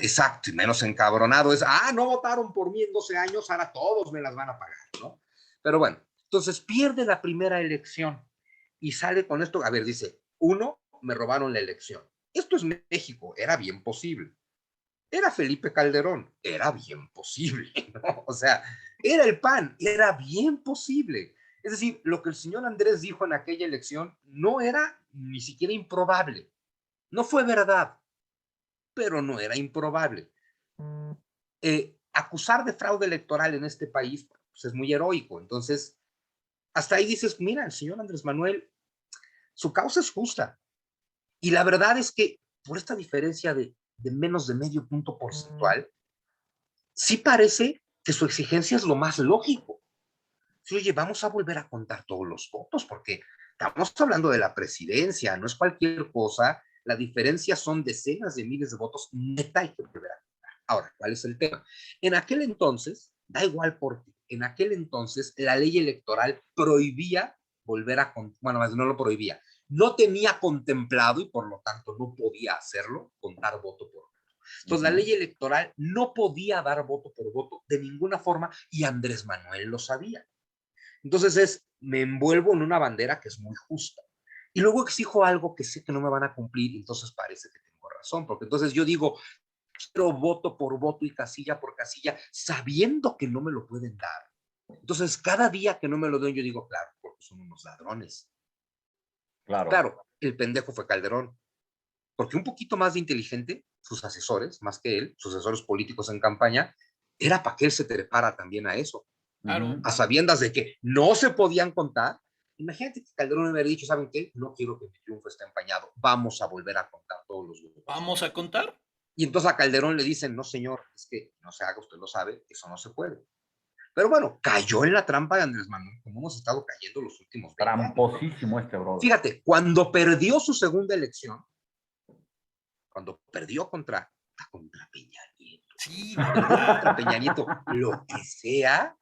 Exacto, y menos encabronado es, no votaron por mí en 12 años, ahora todos me las van a pagar, ¿no? Pero bueno, entonces pierde la primera elección y sale con esto, a ver, dice, uno, me robaron la elección. Esto es México, era bien posible. Era Felipe Calderón, era bien posible, ¿no? O sea, era el PAN, era bien posible. Es decir, lo que el señor Andrés dijo en aquella elección no era ni siquiera improbable. No fue verdad, pero no era improbable. Acusar de fraude electoral en este país pues, es muy heroico. Entonces, hasta ahí dices, mira, el señor Andrés Manuel, su causa es justa. Y la verdad es que por esta diferencia de menos de medio punto porcentual, sí parece que su exigencia es lo más lógico. Sí, oye, vamos a volver a contar todos los votos, porque estamos hablando de la presidencia, no es cualquier cosa. La diferencia son decenas de miles de votos, neta hay que volver a contar. Ahora, ¿cuál es el tema? En aquel entonces, da igual porque en aquel entonces la ley electoral prohibía volver a contar, bueno, más no lo prohibía, no tenía contemplado y por lo tanto no podía hacerlo, contar voto por voto. Entonces, la ley electoral no podía dar voto por voto de ninguna forma y Andrés Manuel lo sabía. Entonces me envuelvo en una bandera que es muy justa. Y luego exijo algo que sé que no me van a cumplir, y entonces parece que tengo razón, porque entonces yo digo, quiero voto por voto y casilla por casilla, sabiendo que no me lo pueden dar. Entonces, cada día que no me lo den, yo digo, claro, porque son unos ladrones. Claro. Claro, el pendejo fue Calderón, porque un poquito más de inteligente, sus asesores, más que él, sus asesores políticos en campaña, era para que él se trepara también a eso. Claro. A sabiendas de que no se podían contar. Imagínate que Calderón me hubiera dicho, ¿saben qué? No quiero que mi triunfo esté empañado, vamos a volver a contar todos los votos. ¿Vamos a contar? Y entonces a Calderón le dicen, no señor, es que no se haga, usted lo sabe, eso no se puede. Pero bueno, cayó en la trampa de Andrés Manuel, como hemos estado cayendo los últimos 20 años. Tramposísimo este brother. Fíjate, cuando perdió su segunda elección, cuando perdió contra Peña Nieto, Sí, contra Peña Nieto, lo que sea.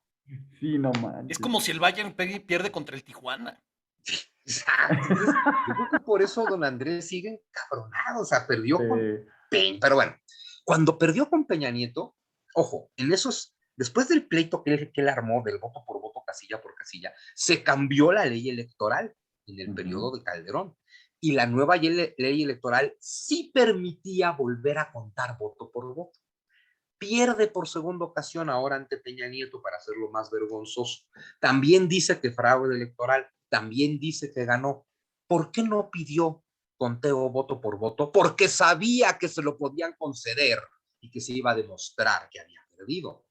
Sí, no manches. Es como si el Bayern pierde contra el Tijuana. Exacto. Entonces, yo creo que por eso don Andrés sigue encabronado, o sea, perdió con Peña. Pero bueno, cuando perdió con Peña Nieto, ojo, en esos, después del pleito que él armó del voto por voto, casilla por casilla, se cambió la ley electoral en el periodo de Calderón. Y la nueva ley electoral sí permitía volver a contar voto por voto. Pierde por segunda ocasión ahora ante Peña Nieto para hacerlo más vergonzoso. También dice que fraude electoral, también dice que ganó. ¿Por qué no pidió conteo voto por voto? Porque sabía que se lo podían conceder y que se iba a demostrar que había perdido.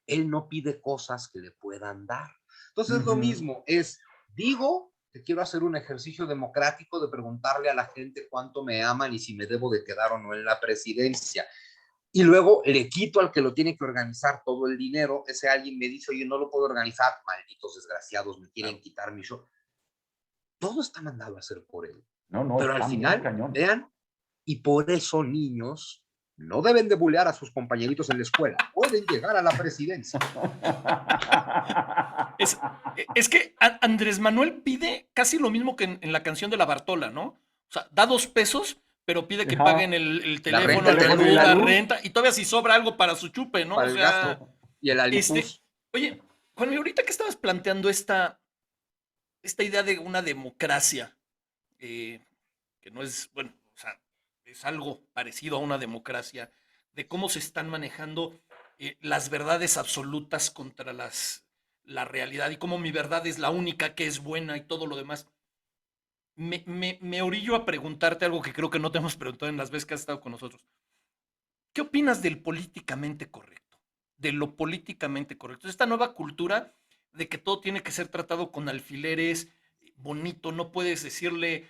Él no pide cosas que le puedan dar. Entonces lo mismo es, digo que quiero hacer un ejercicio democrático de preguntarle a la gente cuánto me aman y si me debo de quedar o no en la presidencia. Y luego le quito al que lo tiene que organizar todo el dinero. Ese alguien me dice, oye, no lo puedo organizar. Malditos desgraciados, me quieren quitar mi show. Todo está mandado a hacer por él. No, pero al final, vean, y por eso niños no deben de bulear a sus compañeritos en la escuela. Pueden llegar a la presidencia. Es que Andrés Manuel pide casi lo mismo que en la canción de la Bartola, ¿no? O sea, da 2 pesos, pero pide que paguen el teléfono, la luz, la renta, y todavía si sobra algo para su chupe, ¿no? Para o el sea, gasto. Y el alipuz. Oye, Juan, ahorita que estabas planteando esta idea de una democracia, que no es, bueno, o sea, es algo parecido a una democracia, de cómo se están manejando las verdades absolutas contra la realidad y cómo mi verdad es la única que es buena y todo lo demás. Me orillo a preguntarte algo que creo que no te hemos preguntado en las veces que has estado con nosotros. ¿Qué opinas del políticamente correcto? De lo políticamente correcto. Esta nueva cultura de que todo tiene que ser tratado con alfileres, bonito, no puedes decirle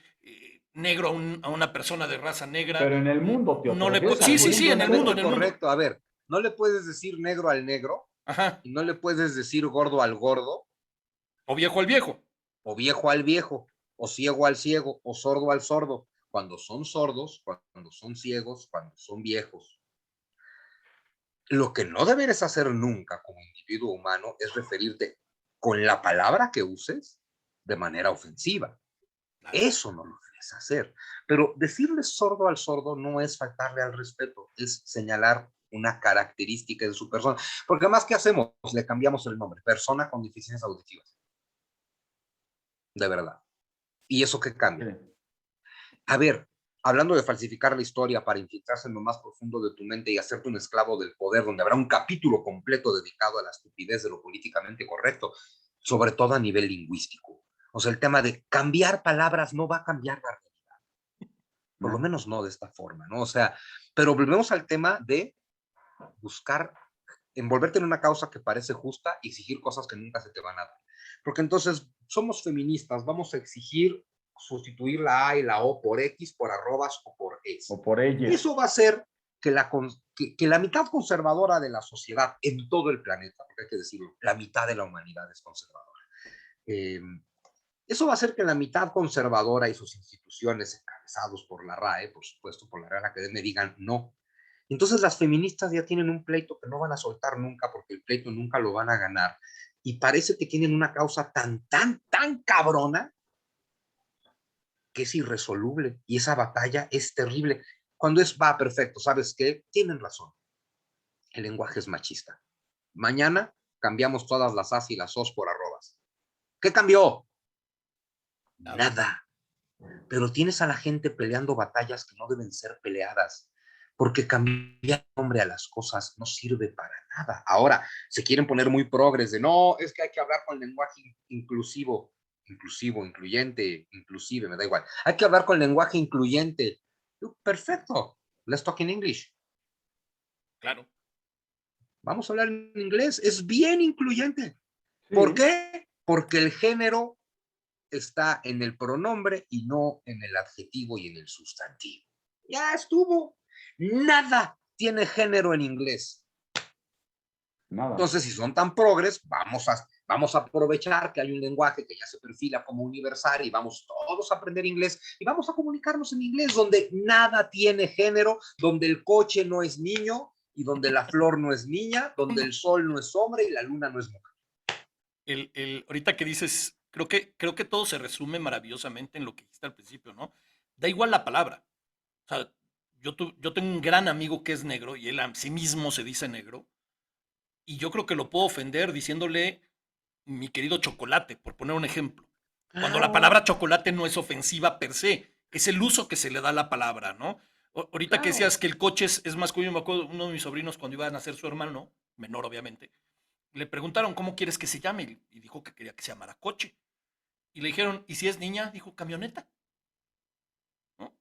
negro a una persona de raza negra. Pero en el mundo, tío. No le sí, en el mundo, en el mundo. Correcto, a ver, no le puedes decir negro al negro, Ajá. Y no le puedes decir gordo al gordo, O viejo al viejo. o viejo al viejo, o ciego al ciego, o sordo al sordo, cuando son sordos, cuando son ciegos, cuando son viejos. Lo que no deberes hacer nunca como individuo humano es referirte con la palabra que uses de manera ofensiva. Claro. Eso no lo debes hacer. Pero decirle sordo al sordo no es faltarle al respeto, es señalar una característica de su persona. Porque además, ¿qué hacemos? Le cambiamos el nombre, persona con deficiencias auditivas. De verdad. ¿Y eso qué cambia? Sí. A ver, hablando de falsificar la historia para infiltrarse en lo más profundo de tu mente y hacerte un esclavo del poder, donde habrá un capítulo completo dedicado a la estupidez de lo políticamente correcto, sobre todo a nivel lingüístico. O sea, el tema de cambiar palabras no va a cambiar la realidad, por lo No. menos no de esta forma, ¿no? O sea, pero volvemos al tema de buscar envolverte en una causa que parece justa y exigir cosas que nunca se te van a dar. Porque entonces somos feministas, vamos a exigir sustituir la A y la O por X, por arrobas o por S. O por ellas. Eso va a hacer que la mitad conservadora de la sociedad en todo el planeta, porque hay que decirlo, la mitad de la humanidad es conservadora. Eso va a hacer que la mitad conservadora y sus instituciones, encabezados por la RAE, por supuesto, por la Real Academia, digan no. Entonces las feministas ya tienen un pleito que no van a soltar nunca, porque el pleito nunca lo van a ganar. Y parece que tienen una causa tan cabrona, que es irresoluble. Y esa batalla es terrible. Cuando va perfecto, ¿sabes qué? Tienen razón. El lenguaje es machista. Mañana cambiamos todas las as y las os por arrobas. ¿Qué cambió? Nada. Pero tienes a la gente peleando batallas que no deben ser peleadas, porque cambiar nombre a las cosas no sirve para nada. Ahora, se quieren poner muy progres de, no, es que hay que hablar con lenguaje inclusivo, incluyente, inclusive, me da igual. Hay que hablar con lenguaje incluyente. Perfecto, let's talk in English. Claro. Vamos a hablar en inglés, es bien incluyente. Sí. ¿Por qué? Porque el género está en el pronombre y no en el adjetivo y en el sustantivo. Ya estuvo. Nada tiene género en inglés. Nada. Entonces, si son tan progres, vamos a aprovechar que hay un lenguaje que ya se perfila como universal y vamos todos a aprender inglés y vamos a comunicarnos en inglés, donde nada tiene género, donde el coche no es niño y donde la flor no es niña, donde el sol no es hombre y la luna no es mujer. Ahorita que dices, creo que todo se resume maravillosamente en lo que dijiste al principio, ¿no? Da igual la palabra. O sea, yo tengo un gran amigo que es negro y él a sí mismo se dice negro. Y yo creo que lo puedo ofender diciéndole mi querido chocolate, por poner un ejemplo. Cuando la palabra Claro, chocolate no es ofensiva per se, es el uso que se le da a la palabra, ¿no? Ahorita que decías claro. que el coche es masculino, me acuerdo uno de mis sobrinos cuando iba a nacer su hermano, menor obviamente, le preguntaron cómo quieres que se llame y dijo que quería que se llamara coche. Y le dijeron, ¿y si es niña? Dijo camioneta. ¿No?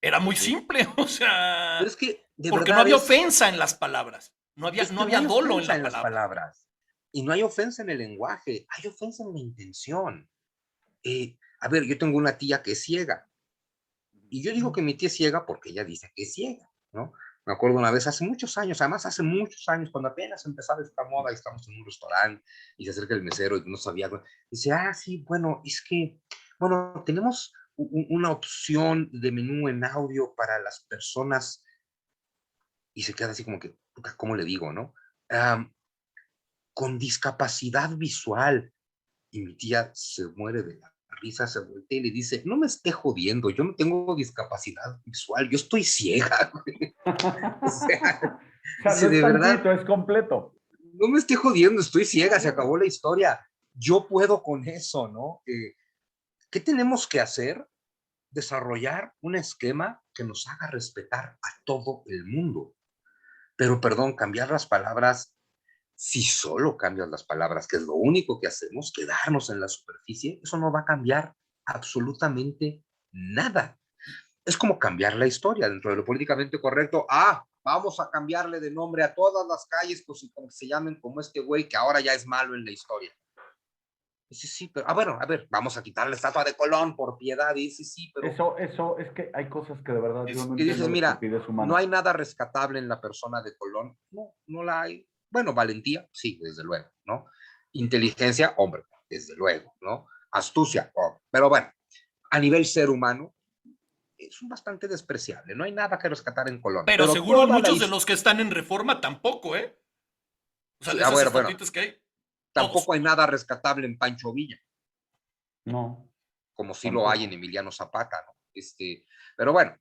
Era muy Pues sí. simple, o Pero sea, es que de porque no verdad había ofensa en las palabras, es no que no había hay dolo en ofensa la en las palabra. palabras y no hay ofensa en el lenguaje, hay ofensa en la intención. A ver, yo tengo una tía que es ciega y yo digo que mi tía es ciega porque ella dice que es ciega, ¿no? Me acuerdo una vez hace muchos años, además hace muchos años, cuando apenas empezaba esta moda y estamos en un restaurante y se acerca el mesero y no sabía, dice, sí, bueno, es que, bueno, tenemos una opción de menú en audio para las personas y se queda así como que, ¿cómo le digo, no? Con discapacidad visual. Y mi tía se muere de la risa, se voltea y le dice, no me esté jodiendo, yo no tengo discapacidad visual, yo estoy ciega. O sea, O sea, no dice, es de verdad, tantito, es completo. no me esté jodiendo, estoy ciega, se acabó la historia. Yo puedo con eso, ¿no? ¿Qué tenemos que hacer? Desarrollar un esquema que nos haga respetar a todo el mundo. Pero, perdón, cambiar las palabras, si solo cambias las palabras, que es lo único que hacemos, quedarnos en la superficie, eso no va a cambiar absolutamente nada. Es como cambiar la historia dentro de lo políticamente correcto. Vamos a cambiarle de nombre a todas las calles, pues, como que se llamen como este güey que ahora ya es malo en la historia. Dice, sí, pero, bueno, a ver, vamos a quitar la estatua de Colón por piedad. Dice, sí, pero... Eso, es que hay cosas que de verdad yo no Y dices, entiendo la mira, estupidez no humana. hay nada rescatable en la persona de Colón. No, no la hay. Bueno, valentía, sí, desde luego, ¿no? Inteligencia, hombre, desde luego, ¿no? Astucia, hombre. Pero bueno, a nivel ser humano, es bastante despreciable. No hay nada que rescatar en Colombia. Pero Pero seguro toda la muchos de historia. los que están en Reforma tampoco, ¿eh? O sea, Sí, de esas bueno, estatuitas que hay, todos. tampoco hay nada rescatable en Pancho Villa, No, como sí lo hay en tampoco. Emiliano Zapata, ¿no? Pero bueno,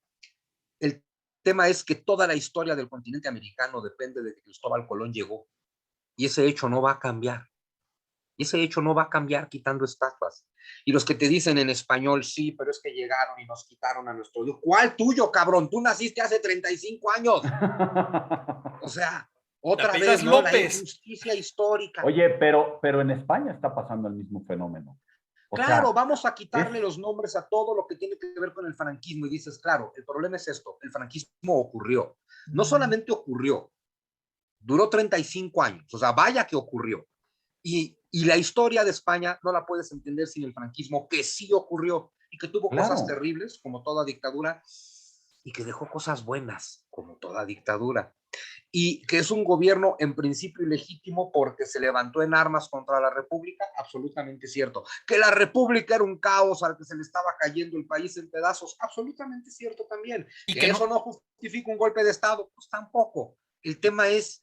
el tema es que toda la historia del continente americano depende de que Cristóbal Colón llegó. Y ese hecho no va a cambiar. Y ese hecho no va a cambiar quitando estatuas. Y los que te dicen en español, sí, pero es que llegaron y nos quitaron a nuestro Dios. ¿Cuál tuyo, cabrón? Tú naciste hace 35 años. O sea, Te otra apellidas vez, ¿no? La López. injusticia histórica. Oye, pero en España está pasando el mismo fenómeno. O Claro, sea, vamos a es, quitarle los nombres a todo lo que tiene que ver con el franquismo. Y dices, claro, el problema es esto, el franquismo ocurrió. No solamente ocurrió, duró 35 años, o sea, vaya que ocurrió. Y la historia de España no la puedes entender sin el franquismo, que sí ocurrió y que tuvo cosas claro, terribles, como toda dictadura, y que dejó cosas buenas, como toda dictadura. Y que es un gobierno en principio ilegítimo porque se levantó en armas contra la República, absolutamente cierto. Que la República era un caos al que se le estaba cayendo el país en pedazos, absolutamente cierto también. Y Que que eso no, no justifica un golpe de Estado, pues tampoco. El tema es,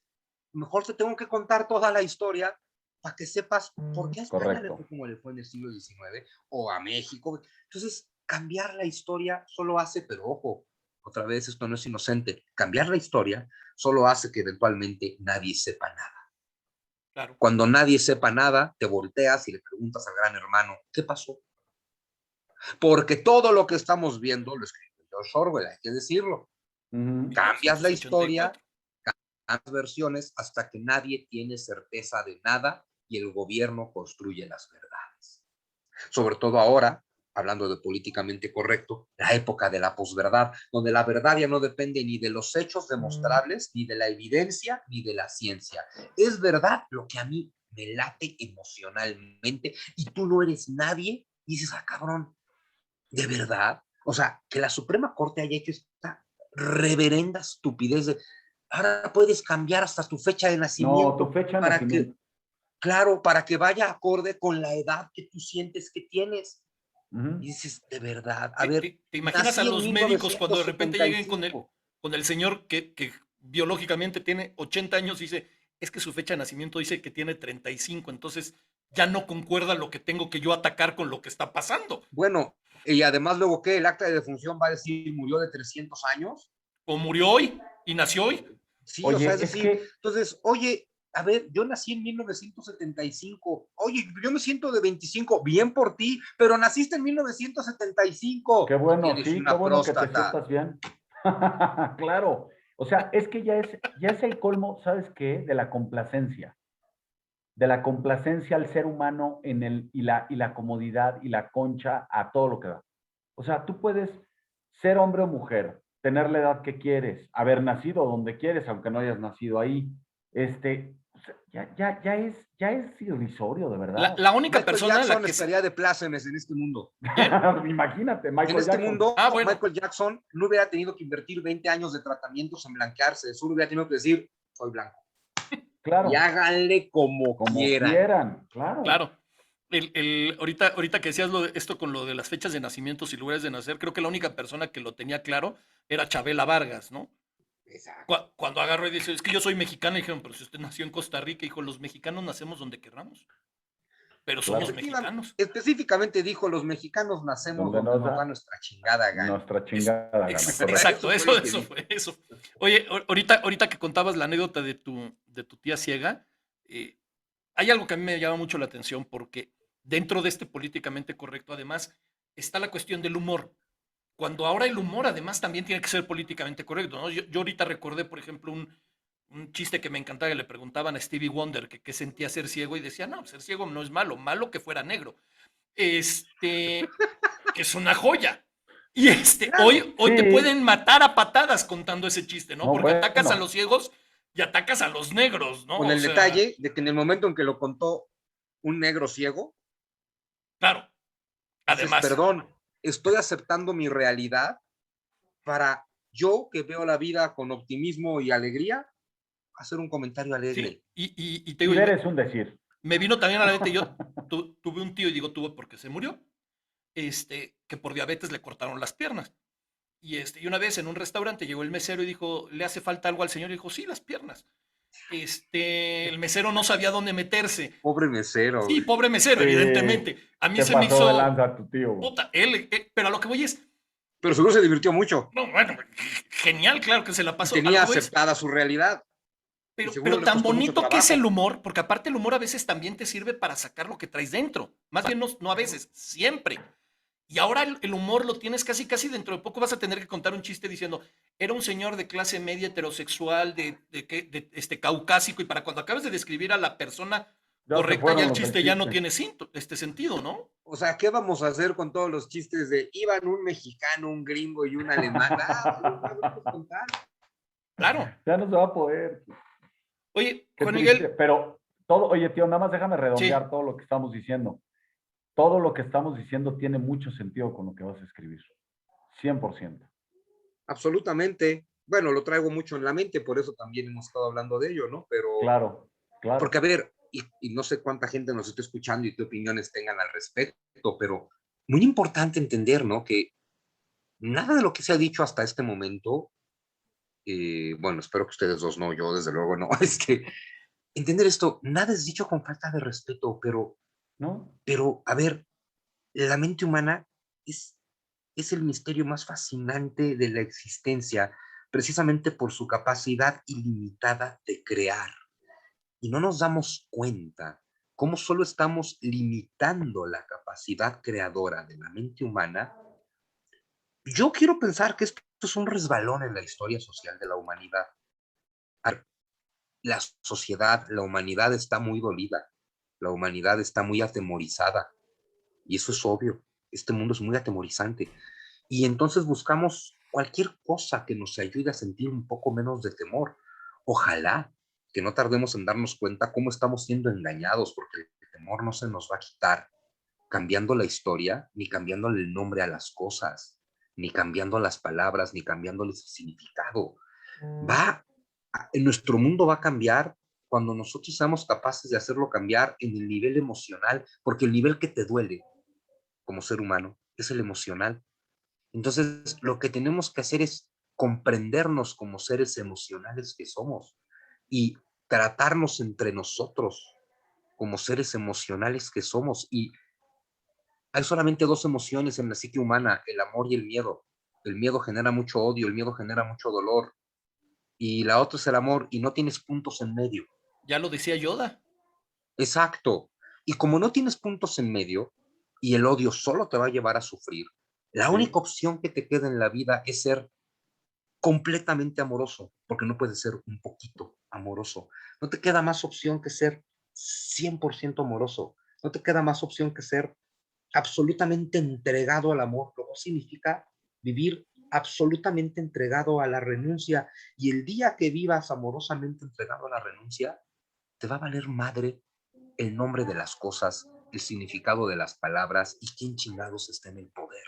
mejor te tengo que contar toda la historia para que sepas por qué a España le correcto. fue como le fue en el siglo XIX o a México. Entonces, cambiar la historia solo hace, pero ojo, otra vez esto no es inocente, cambiar la historia solo hace que eventualmente nadie sepa nada. claro. Cuando nadie sepa nada, te volteas y le preguntas al gran hermano, ¿qué pasó? Porque todo lo que estamos viendo lo escribió George Orwell, hay que decirlo. Ujú. Cambias la historia, 1984. cambias versiones hasta que nadie tiene certeza de nada y el gobierno construye las verdades. Sobre todo ahora, hablando de políticamente correcto, la época de la posverdad, donde la verdad ya no depende ni de los hechos demostrables, ni de la evidencia, ni de la ciencia. Es verdad lo que a mí me late emocionalmente y tú no eres nadie y dices, ah, cabrón, ¿de verdad? O sea, que la Suprema Corte haya hecho esta reverenda estupidez de, ahora puedes cambiar hasta tu fecha de No, tu nacimiento fecha de para que, nacimiento. claro, para que vaya acorde con la edad que tú sientes que tienes. Ujú. Y dices, de verdad, a ¿Te, ver, te imaginas a nací en los médicos cuando de repente lleguen 1975. con el señor que biológicamente tiene 80 años y dice, es que su fecha de nacimiento dice que tiene 35, entonces ya no concuerda lo que tengo que yo atacar con lo que está pasando? Bueno, y además luego, ¿qué? El acta de defunción va a decir, murió de 300 años. O murió hoy y nació hoy. Sí, o sea, es Oye, es decir, que, entonces, oye, a ver, yo nací en 1975. Oye, yo me siento de 25, bien por ti, pero naciste en 1975 qué y bueno, tienes sí, qué una bueno que te próstata. sientas bien. Claro, o sea, es que ya es el colmo, ¿sabes qué? De la complacencia al ser humano en y la comodidad y la concha a todo lo que da. O sea, tú puedes ser hombre o mujer, tener la edad que quieres, haber nacido donde quieres, aunque no hayas nacido ahí. O sea, ya es irrisorio, de La, verdad. la única Michael persona a la Jackson que se... estaría de plácemes en este mundo. ¿Quién? Imagínate, En Michael este Jackson. mundo, Ah, bueno. Michael Jackson no hubiera tenido que invertir 20 años de tratamientos en blanquearse, solo hubiera tenido que decir, soy blanco. Y Claro, háganle como como quieran. quieran, claro. Claro. Ahorita que decías esto con lo de las fechas de nacimientos y lugares de nacer, creo que la única persona que lo tenía claro era Chabela Vargas, ¿no? Exacto. Cuando agarró y dice, es que yo soy mexicana, y dijeron, pero si usted nació en Costa Rica, dijo, los mexicanos nacemos donde querramos, pero somos Claro. mexicanos. Específicamente dijo, los mexicanos nacemos Donde donde nos nos da da nuestra chingada gana. nuestra Es, chingada gana, correcto. exacto, Eso fue lo que eso dijo. fue eso. Oye, ahorita que contabas la anécdota de tu tía ciega, eh, hay algo que a mí me llama mucho la atención porque dentro de este políticamente correcto, además, está la cuestión del humor. Cuando ahora el humor, además, también tiene que ser políticamente correcto, ¿no? Yo ahorita recordé, por ejemplo, un chiste que me encantaba, que le preguntaban a Stevie Wonder que qué sentía ser ciego y decía, no, ser ciego no es malo, malo que fuera negro. Que es una joya. Y Claro, hoy te Sí, pueden matar a patadas contando ese chiste, ¿no? no, Porque atacas a bueno, los ciegos y atacas a los negros, ¿no? con O el sea, detalle de que en el momento en que lo contó un negro ciego, claro, dices, además, perdón, estoy aceptando mi realidad para yo que veo la vida con optimismo y alegría, hacer un comentario Sí, alegre. y te digo, Ver es un decir. me vino también a la mente, yo tuve un tío, y digo tuve porque se murió, que por diabetes le cortaron las piernas. Y una vez en un restaurante llegó el mesero y dijo, ¿le hace falta algo al señor? Y dijo, sí, las piernas. El mesero no sabía dónde meterse. Pobre mesero, Sí, güey. pobre mesero, Sí, evidentemente. A mí se se me pasó de hizo, lanza tu tío, güey. puta, pero a lo que voy es, Pero seguro se divirtió mucho no, bueno, genial, claro que se la y pasó. A lo tenía que voy es, aceptada su realidad. Y pero seguro le tan costó mucho bonito que es el trabajo. humor, porque aparte el humor a veces también te sirve para sacar lo que traes dentro. Más bien no a veces, siempre. Y ahora el humor lo tienes casi, casi dentro de poco vas a tener que contar un chiste diciendo, era un señor de clase media heterosexual, caucásico, y para cuando acabes de describir a la persona Ya se correcta, ya fueron el los del chiste ya no chiste. tiene sentido, ¿no? O sea, ¿qué vamos a hacer con todos los chistes de iban un mexicano, un gringo y un alemán? Ah, ya no podemos contar. Claro. Ya no se va a poder. Oye, Qué Juan triste. Miguel, Pero todo, oye, tío, nada más déjame sí, redondear todo lo que estamos diciendo. Todo lo que estamos diciendo tiene mucho sentido con lo que vas a escribir. 100%. Absolutamente. Bueno, lo traigo mucho en la mente, por eso también hemos estado hablando de ello, ¿no? Pero, Claro, porque a claro. ver, y no sé cuánta gente nos está escuchando y qué opiniones tengan al respecto, pero muy importante entender, ¿no? Que nada de lo que se ha dicho hasta este momento, bueno, espero que ustedes dos no, yo desde luego no, entender esto, nada es dicho con falta de respeto, ¿No? a ver, la mente humana es, es el misterio más fascinante de la existencia, precisamente por su capacidad ilimitada de crear. Y no nos damos cuenta cómo solo estamos limitando la capacidad creadora de la mente humana. Yo quiero pensar que esto es un resbalón en la historia social de la humanidad. La sociedad, la humanidad está muy dolida, la humanidad está muy atemorizada, y eso es obvio. Este mundo es muy atemorizante. Y entonces buscamos cualquier cosa que nos ayude a sentir un poco menos de temor. Ojalá que no tardemos en darnos cuenta cómo estamos siendo engañados, porque el temor no se nos va a quitar cambiando la historia, ni cambiándole el nombre a las cosas, ni cambiando las palabras, ni cambiándole su significado. Va, nuestro mundo va a cambiar cuando nosotros seamos capaces de hacerlo cambiar en el nivel emocional, porque el nivel que te duele como ser humano es el emocional. Entonces, lo que tenemos que hacer es comprendernos como seres emocionales que somos y tratarnos entre nosotros como seres emocionales que somos. Y hay solamente dos emociones en la psique humana, el amor y el miedo. El miedo genera mucho odio, el miedo genera mucho dolor. Y la otra es el amor y no tienes puntos en medio. ya lo decía Yoda. Exacto. Y como no tienes puntos en medio y el odio solo te va a llevar a sufrir, la Sí. única opción que te queda en la vida es ser completamente amoroso, porque no puedes ser un poquito amoroso. No te queda más opción que ser 100% amoroso. No te queda más opción que ser absolutamente entregado al amor. Lo cual significa vivir absolutamente entregado a la renuncia. Y el día que vivas amorosamente entregado a la renuncia, te va a valer madre el nombre de las cosas, el significado de las palabras y quién chingados está en el poder.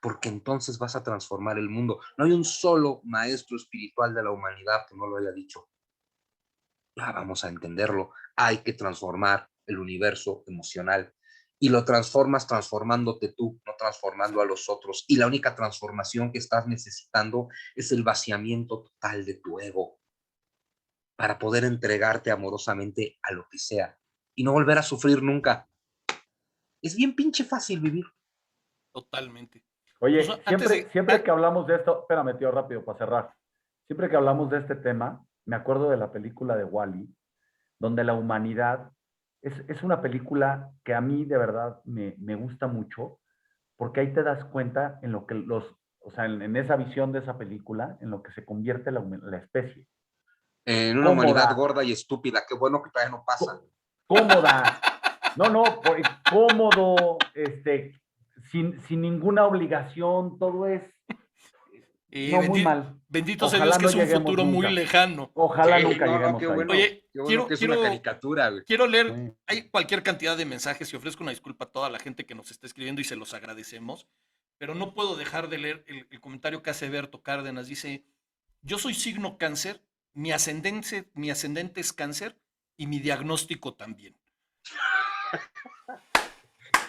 Porque entonces vas a transformar el mundo. No hay un solo maestro espiritual de la humanidad que no lo haya dicho. Ya vamos a entenderlo. Hay que transformar el universo emocional. Y lo transformas transformándote tú, no transformando a los otros. Y la única transformación que estás necesitando es el vaciamiento total de tu ego para poder entregarte amorosamente a lo que sea y no volver a sufrir nunca. Es bien pinche fácil vivir. Totalmente. Pues Oye, antes siempre, de... siempre que hablamos de esto, espérame, tío, rápido para cerrar. Siempre que hablamos de este tema, me acuerdo de la película de Wall-E, donde la humanidad es una película que a mí de verdad me gusta mucho, porque ahí te das cuenta en lo que o sea, en esa visión de esa película, en lo que se convierte la especie. En una humanidad Cómoda, gorda y estúpida, qué bueno que todavía no pasa. cómoda, no, no, cómodo, sin ninguna obligación, todo es, Y no, muy mal. bendito sea Dios Ojalá que no es un lleguemos futuro muy nunca. lejano. Ojalá Sí, nunca no, no, lleguemos ahí. Oye, qué bueno que es una caricatura, güey. quiero Sí, leer, hay cualquier cantidad de mensajes y ofrezco una disculpa a toda la gente que nos está escribiendo y se los agradecemos, pero no puedo dejar de leer el comentario que hace Berto Cárdenas. Dice, yo soy signo cáncer mi ascendente es cáncer y mi diagnóstico también.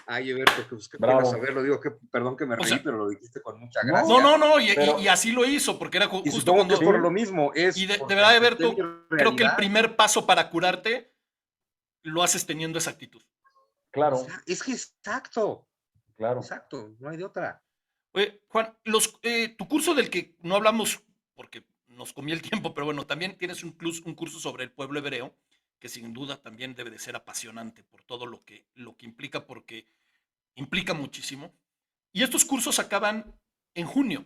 Ay, Eberto, pues qué pena Bravo. saberlo. Digo, que, perdón que me O reí, sea, pero lo dijiste con mucha no, gracia. no, pero- y así lo hizo, porque era Y justo supongo que es cuando... por lo mismo, Y es de porque verdad, acepté mi Alberto, creo que el realidad. primer paso para curarte lo haces teniendo esa actitud. Claro, Es que exacto, claro. exacto, no hay de otra. Oye, Juan, tu curso del que no hablamos porque nos comía el tiempo, pero bueno, también tienes un curso sobre el pueblo hebreo, que sin duda también debe de ser apasionante por todo lo que implica, porque implica muchísimo. Y estos cursos acaban en junio.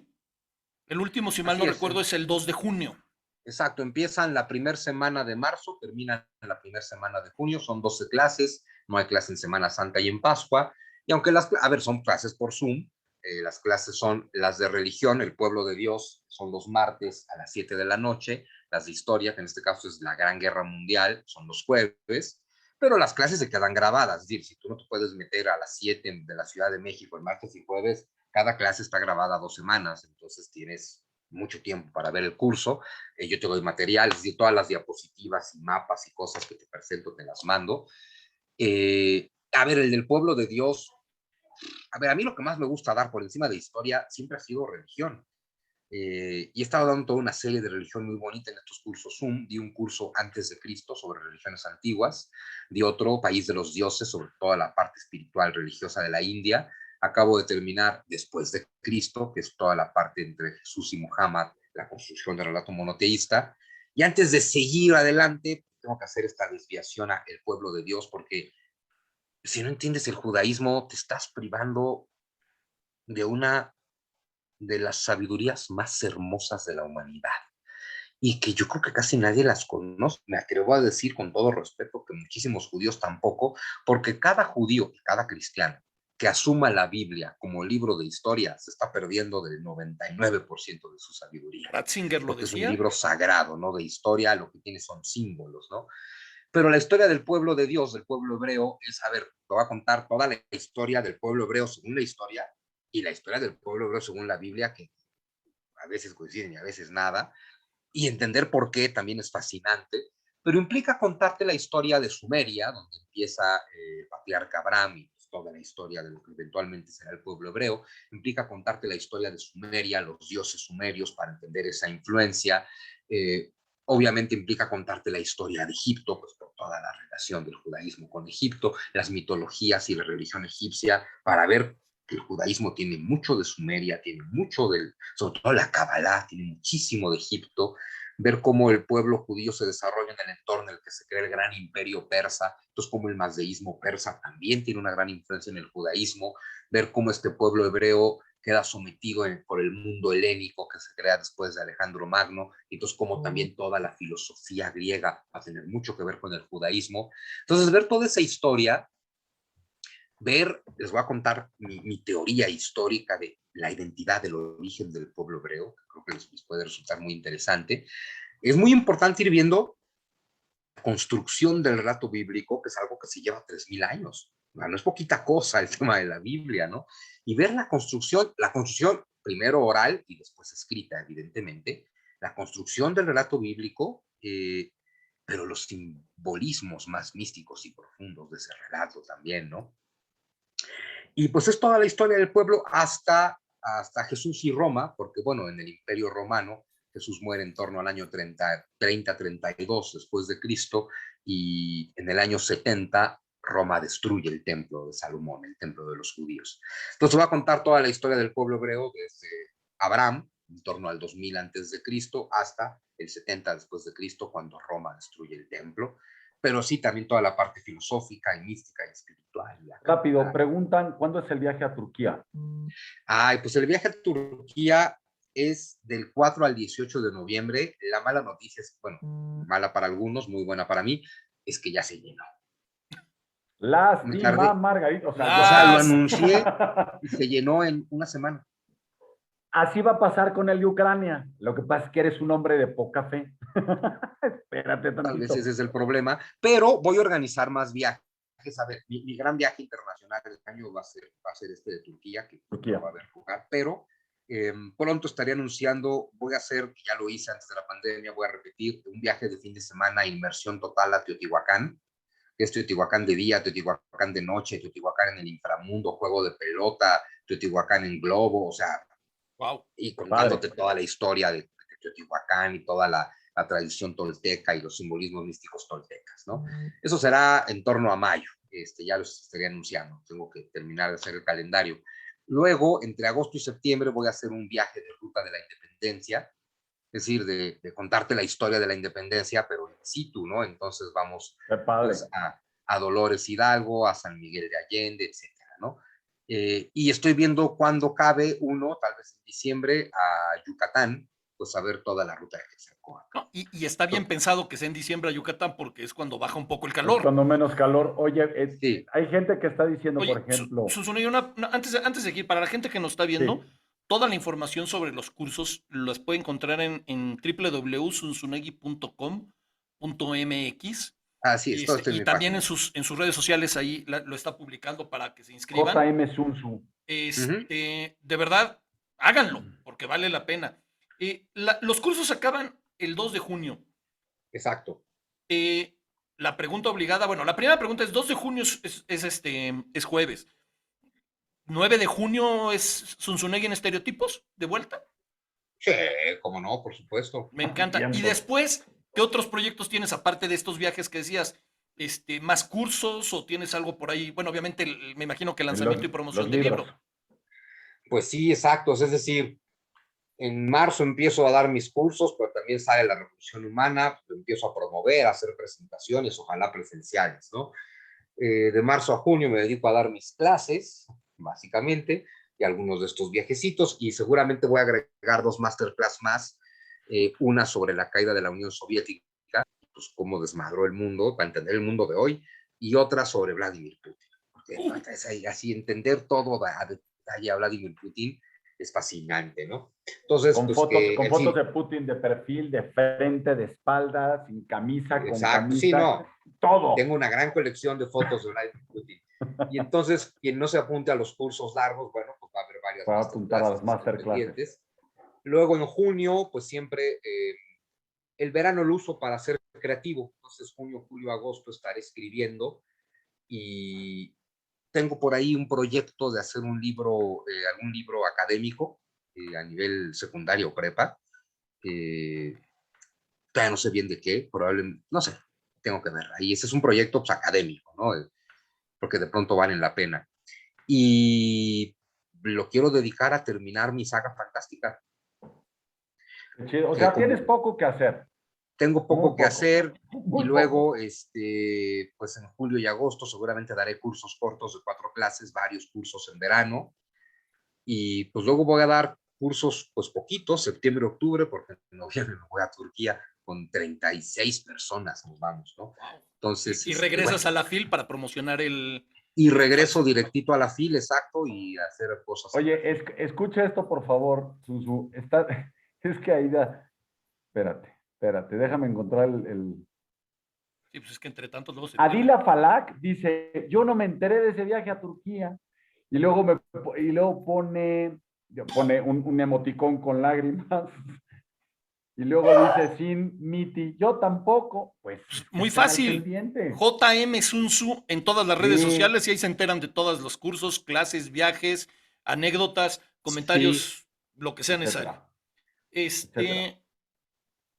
El último, si mal Así no es, recuerdo, es el 2 de junio. exacto. Empiezan la primera semana de marzo, terminan la primera semana de junio, son 12 clases, no hay clase en Semana Santa y en Pascua. Y aunque a ver, son clases por Zoom, las clases son las de religión, el pueblo de Dios, son los martes a las 7 de la noche, las de historia, que en este caso es la Gran Guerra Mundial, son los jueves, pero las clases se quedan grabadas, es decir, si tú no te puedes meter a las 7 de la Ciudad de México el martes y jueves, cada clase está grabada 2 semanas, entonces tienes mucho tiempo para ver el curso. Yo te doy material, es decir, todas las diapositivas y mapas y cosas que te presento te las mando. A ver, el del pueblo de Dios, a ver, a mí lo que más me gusta dar por encima de historia siempre ha sido religión. Y he estado dando toda una serie de religión muy bonita en estos cursos Zoom. Di un curso antes de Cristo sobre religiones antiguas, di otro, País de los Dioses, sobre toda la parte espiritual religiosa de la India. Acabo de terminar Después de Cristo, que es toda la parte entre Jesús y Muhammad, la construcción del relato monoteísta. Y antes de seguir adelante, tengo que hacer esta desviación a el pueblo de Dios, porque si no entiendes el judaísmo, te estás privando de una de las sabidurías más hermosas de la humanidad y que yo creo que casi nadie las conoce. Me atrevo a decir con todo respeto que muchísimos judíos tampoco, porque cada judío y cada cristiano que asuma la Biblia como libro de historia se está perdiendo del 99% de su sabiduría, Ratzinger lo porque es un decía. libro sagrado, ¿no? De historia, lo que tiene son símbolos, ¿no? Pero la historia del pueblo de Dios, del pueblo hebreo, es, a ver, te voy a contar toda la historia del pueblo hebreo según la historia y la historia del pueblo hebreo según la Biblia, que a veces coinciden y a veces nada, y entender por qué también es fascinante, pero implica contarte la historia de Sumeria, donde empieza el patriarca Abraham y pues, toda la historia de lo que eventualmente será el pueblo hebreo, implica contarte la historia de Sumeria, los dioses sumerios para entender esa influencia, obviamente implica contarte la historia de Egipto, pues por toda la relación del judaísmo con Egipto, las mitologías y la religión egipcia, para ver que el judaísmo tiene mucho de Sumeria, tiene mucho del, sobre todo la Kabbalah, tiene muchísimo de Egipto, ver cómo el pueblo judío se desarrolla en el entorno en el que se crea el gran imperio persa, entonces cómo el mazdeísmo persa también tiene una gran influencia en el judaísmo, ver cómo este pueblo hebreo queda sometido por el mundo helénico que se crea después de Alejandro Magno, y entonces como también toda la filosofía griega va a tener mucho que ver con el judaísmo. Entonces ver toda esa historia, les voy a contar mi teoría histórica de la identidad del origen del pueblo hebreo, que creo que les puede resultar muy interesante. Es muy importante ir viendo la construcción del relato bíblico, que es algo que se lleva 3000 años. No es poquita cosa el tema de la Biblia, ¿no? Y ver la construcción primero oral y después escrita, evidentemente, la construcción del relato bíblico, pero los simbolismos más místicos y profundos de ese relato también, ¿no? Y pues es toda la historia del pueblo hasta Jesús y Roma, porque bueno, en el Imperio Romano Jesús muere en torno al año 30-32 después de Cristo, y en el año 70 Roma destruye el templo de Salomón, el templo de los judíos. Entonces voy a contar toda la historia del pueblo hebreo desde Abraham, en torno al 2000 antes de Cristo, hasta el 70 después de Cristo, cuando Roma destruye el templo, pero sí también toda la parte filosófica y mística y espiritual. Rápido, preguntan, ¿cuándo es el viaje a Turquía? Ay, pues el viaje a Turquía es del 4 al 18 de noviembre. La mala noticia es, bueno, mala para algunos, muy buena para mí, es que ya se llenó. Me Lástima, tardé, Margarita. O sea, o sea, lo Las... anuncié y se llenó en una semana. así va a pasar con el de Ucrania. Lo que pasa es que eres un hombre de poca fe. Espérate Tal vez tantito. ese es el problema, pero voy a organizar más viajes. A ver, mi gran viaje internacional del año va a ser este de Turquía, que no Turquía. va a haber lugar, pero Pronto estaré anunciando, voy a hacer, ya lo hice antes de la pandemia, voy a repetir un viaje de fin de semana, inmersión total a Teotihuacán, que es Teotihuacán de día, Teotihuacán de noche, Teotihuacán en el inframundo, juego de pelota, Teotihuacán en globo, o sea, Wow. y contándote Padre. toda la historia de Teotihuacán y toda la tradición tolteca y los simbolismos místicos toltecas, ¿no? Eso será en torno a mayo, ya los estaré anunciando, tengo que terminar de hacer el calendario. Luego, entre agosto y septiembre, voy a hacer un viaje de ruta de la independencia, es decir, de contarte la historia de la independencia, pero in situ, ¿no? Entonces vamos Qué padre. pues, a Dolores Hidalgo, a San Miguel de Allende, etcétera, ¿no? Y estoy viendo cuándo cabe uno, tal vez en diciembre, a Yucatán, pues a ver toda la ruta de Quetzalcóatl. No, y está bien pensado que sea en diciembre a Yucatán porque es cuando baja un poco el Es calor. cuando menos calor. Oye, Sí. hay gente que está diciendo, por Oye, ejemplo, Susune, antes de ir, para la gente que nos está viendo, sí, toda la información sobre los cursos las puede encontrar en www.sunsunegi.com.mx. Así es, todo está en Y mi también página. en sus redes sociales ahí lo está publicando para que se inscriban. JM Sun Tzu. De verdad, háganlo, porque vale la pena. Los cursos acaban el 2 de junio. Exacto. La pregunta obligada, bueno, la primera pregunta es, 2 de junio es jueves. 9 de junio es Zunzunegui en estereotipos, de vuelta. Sí, cómo no, por supuesto. Me encanta. Y Tiempo. después, ¿qué otros proyectos tienes aparte de estos viajes que decías? ¿Más cursos o tienes algo por ahí? Bueno, obviamente me imagino que lanzamiento y promoción Los del libros. libro. Pues sí, exacto. Es decir, en marzo empiezo a dar mis cursos, pero también sale la Revolución Humana, lo empiezo a promover, a hacer presentaciones, ojalá presenciales, ¿no? De marzo a junio me dedico a dar mis clases, básicamente, y algunos de estos viajecitos, y seguramente voy a agregar 2 masterclass más, una sobre la caída de la Unión Soviética, pues cómo desmadró el mundo, para entender el mundo de hoy, y otra sobre Vladimir Putin. Porque así entender todo a detalle a Vladimir Putin es fascinante, ¿no? Entonces, pues que, Con en fotos fin, de Putin de perfil, de frente, de espalda, sin camisa, con exacto, sí, camisa, no, todo. tengo una gran colección de fotos de Vladimir Putin. Y entonces, quien no se apunte a los cursos largos, bueno, pues va a haber varias Para apuntar a las masterclasses masterclasses. pendientes. Luego en junio, pues siempre el verano lo uso para ser creativo. Entonces, junio, julio, agosto estaré escribiendo y tengo por ahí un proyecto de hacer un libro, algún libro académico a nivel secundario o prepa. Todavía no sé bien de qué, probablemente, no sé, tengo que ver. Y ese es un proyecto pues, académico, ¿no? Porque de pronto valen la pena. Y lo quiero dedicar a terminar mi saga fantástica. Qué chido. O sea, tienes poco que hacer. Tengo Muy poco que poco. hacer y Muy luego, poco. pues en julio y agosto seguramente daré cursos cortos de 4 clases, varios cursos en verano y pues luego voy a dar cursos pues poquitos, septiembre, octubre, porque en noviembre me voy a Turquía con 36 personas, nos vamos, ¿no? Wow. Entonces, Y bueno, regresas a la FIL para promocionar y el regreso FACS. directito a la fila, exacto, y hacer cosas en la Oye, fila. escucha esto, por favor, Susu. Es que Aida, espérate, déjame encontrar Sí, pues es que entre tantos luego se cuelgan. Adila Falak dice, yo no me enteré de ese viaje a Turquía. Y luego, y luego pone un emoticón con lágrimas. Y luego dice, sin Miti, yo tampoco. Pues Pues muy estén al fácil. pendiente. JM Sunsu en todas las redes Sí, sociales y ahí se enteran de todos los cursos, clases, viajes, anécdotas, Sí, comentarios, lo que sea necesario. etcétera, etcétera. Este,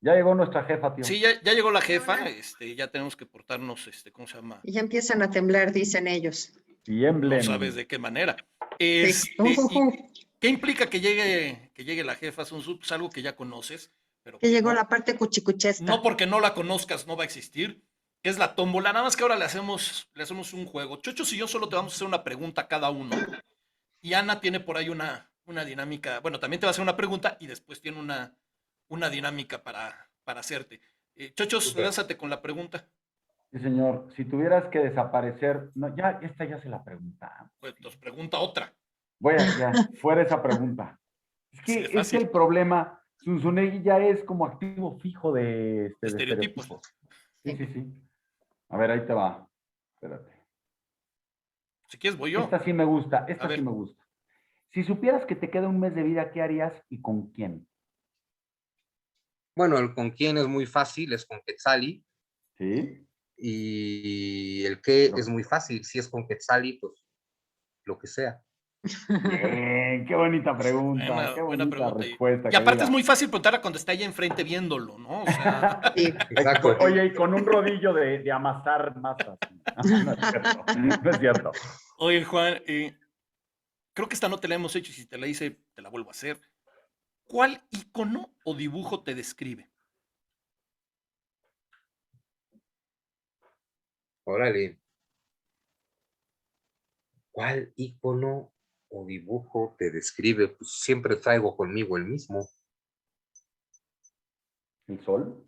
Ya llegó nuestra jefa, tío. sí, ya llegó la jefa, Hola. ya tenemos que portarnos, ¿cómo se llama? Y ya empiezan a temblar, dicen ellos. No sabes Tiemblen. de qué manera. Sí. ¿Y qué implica que llegue la jefa Sunsu? Pues algo que ya conoces, pero Que que llegó no, la parte no cuchicuchesca. porque no la conozcas no va a existir, que es la tómbola. Nada más que ahora le hacemos un juego. Chochos y yo solo te vamos a hacer una pregunta a cada uno. Y Ana tiene por ahí una dinámica. Bueno, también te va a hacer una pregunta y después tiene una dinámica para hacerte. Chochos, súper. lánzate con la pregunta. Sí, señor. Si tuvieras que desaparecer, no, ya, esta ya se la preguntamos. Pues nos pregunta otra. Ya, fuera esa pregunta. Así de Es que fácil. el problema, Zunzunegui ya es como activo fijo de Estereotipos. estereotipos. Sí, sí, sí. A ver, ahí te va. Espérate. Si quieres, voy yo. Esta sí me gusta, A esta sí ver, me gusta. Si supieras que te queda un mes de vida, ¿qué harías y con quién? Bueno, el con quién es muy fácil, es con Quetzali, ¿Sí? y el qué Pero- es muy fácil, si es con Quetzali, pues lo que sea. Bien, qué bonita pregunta, qué Buena bonita pregunta. respuesta, Y aparte es querida. muy fácil preguntarla cuando está ahí enfrente viéndolo, ¿no? O sea, Sí. Exacto. Oye, y con un rodillo de amasar masas. No es cierto, no es cierto. oye, Juan, creo que esta no te la hemos hecho y si te la hice, te la vuelvo a hacer. ¿Cuál icono o dibujo te describe? Órale, ¿cuál icono o dibujo te describe? Pues siempre traigo conmigo el mismo. ¿El sol?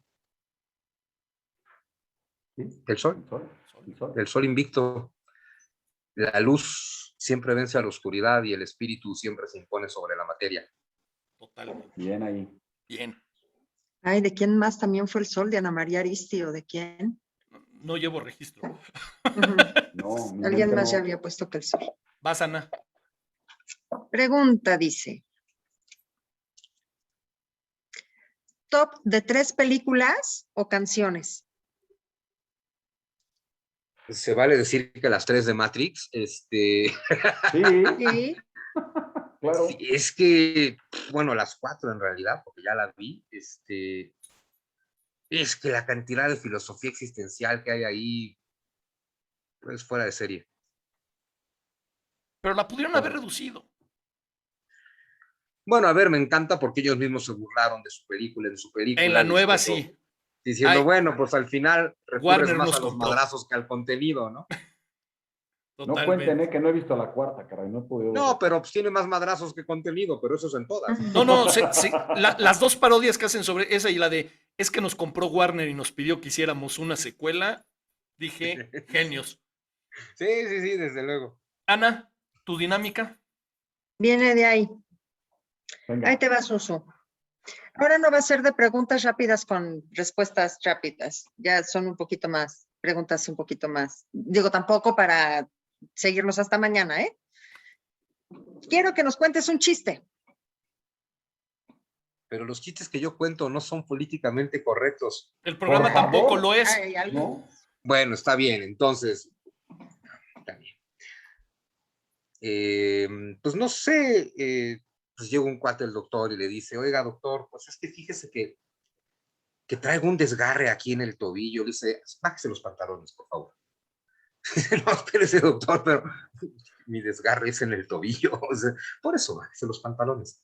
¿Sí? El sol, ¿El sol? Sol. ¿El sol? el sol invicto. La luz siempre vence a la oscuridad y el espíritu siempre se impone sobre la materia. Totalmente. Bien ahí. Bien. Ay, ¿de quién más también fue el sol? ¿De Ana María Aristi o de quién? No llevo registro. Ujú. No, mi Alguien mente más ya no. había puesto que el sol. Vas, Ana. Pregunta, dice. ¿Top de 3 películas o canciones? Se vale decir que las 3 de Matrix, Sí, Sí. claro. sí, es que, bueno, las 4 en realidad, porque ya las vi, es que la cantidad de filosofía existencial que hay ahí, pues fuera de serie. Pero la pudieron haber Claro. reducido. Bueno, a ver, me encanta porque ellos mismos se burlaron de su En la película, nueva sí. diciendo, Ay, bueno, pues al final recurres Warner más nos a los compró. madrazos que al contenido, ¿no? No cuenten, Totalmente. que no he visto la cuarta, caray, no he podido ver No, la pero cuarta. pues tiene más madrazos que contenido, pero eso es en todas. No, no, las dos parodias que hacen sobre esa y la de es que nos compró Warner y nos pidió que hiciéramos una secuela, dije, genios. Sí, sí, sí, desde luego. Ana, tu dinámica. Viene de ahí. Ahí Venga, te va, Susu. Ahora no va a ser de preguntas rápidas con respuestas rápidas. Ya son un poquito más, preguntas un poquito más. Digo, tampoco para seguirnos hasta mañana, ¿eh? Quiero que nos cuentes un chiste. Pero los chistes que yo cuento no son políticamente correctos. El por programa tampoco lo favor, es. Ay, algo. ¿no? Bueno, está bien, entonces, está bien. Pues no sé, pues llega un cuate del doctor y le dice, oiga, doctor, pues es que fíjese que traigo un desgarre aquí en el tobillo. Le dice, bájese los pantalones, por favor. No, espérese, doctor, pero mi desgarre es en el tobillo. O sea, por eso, bájese los pantalones.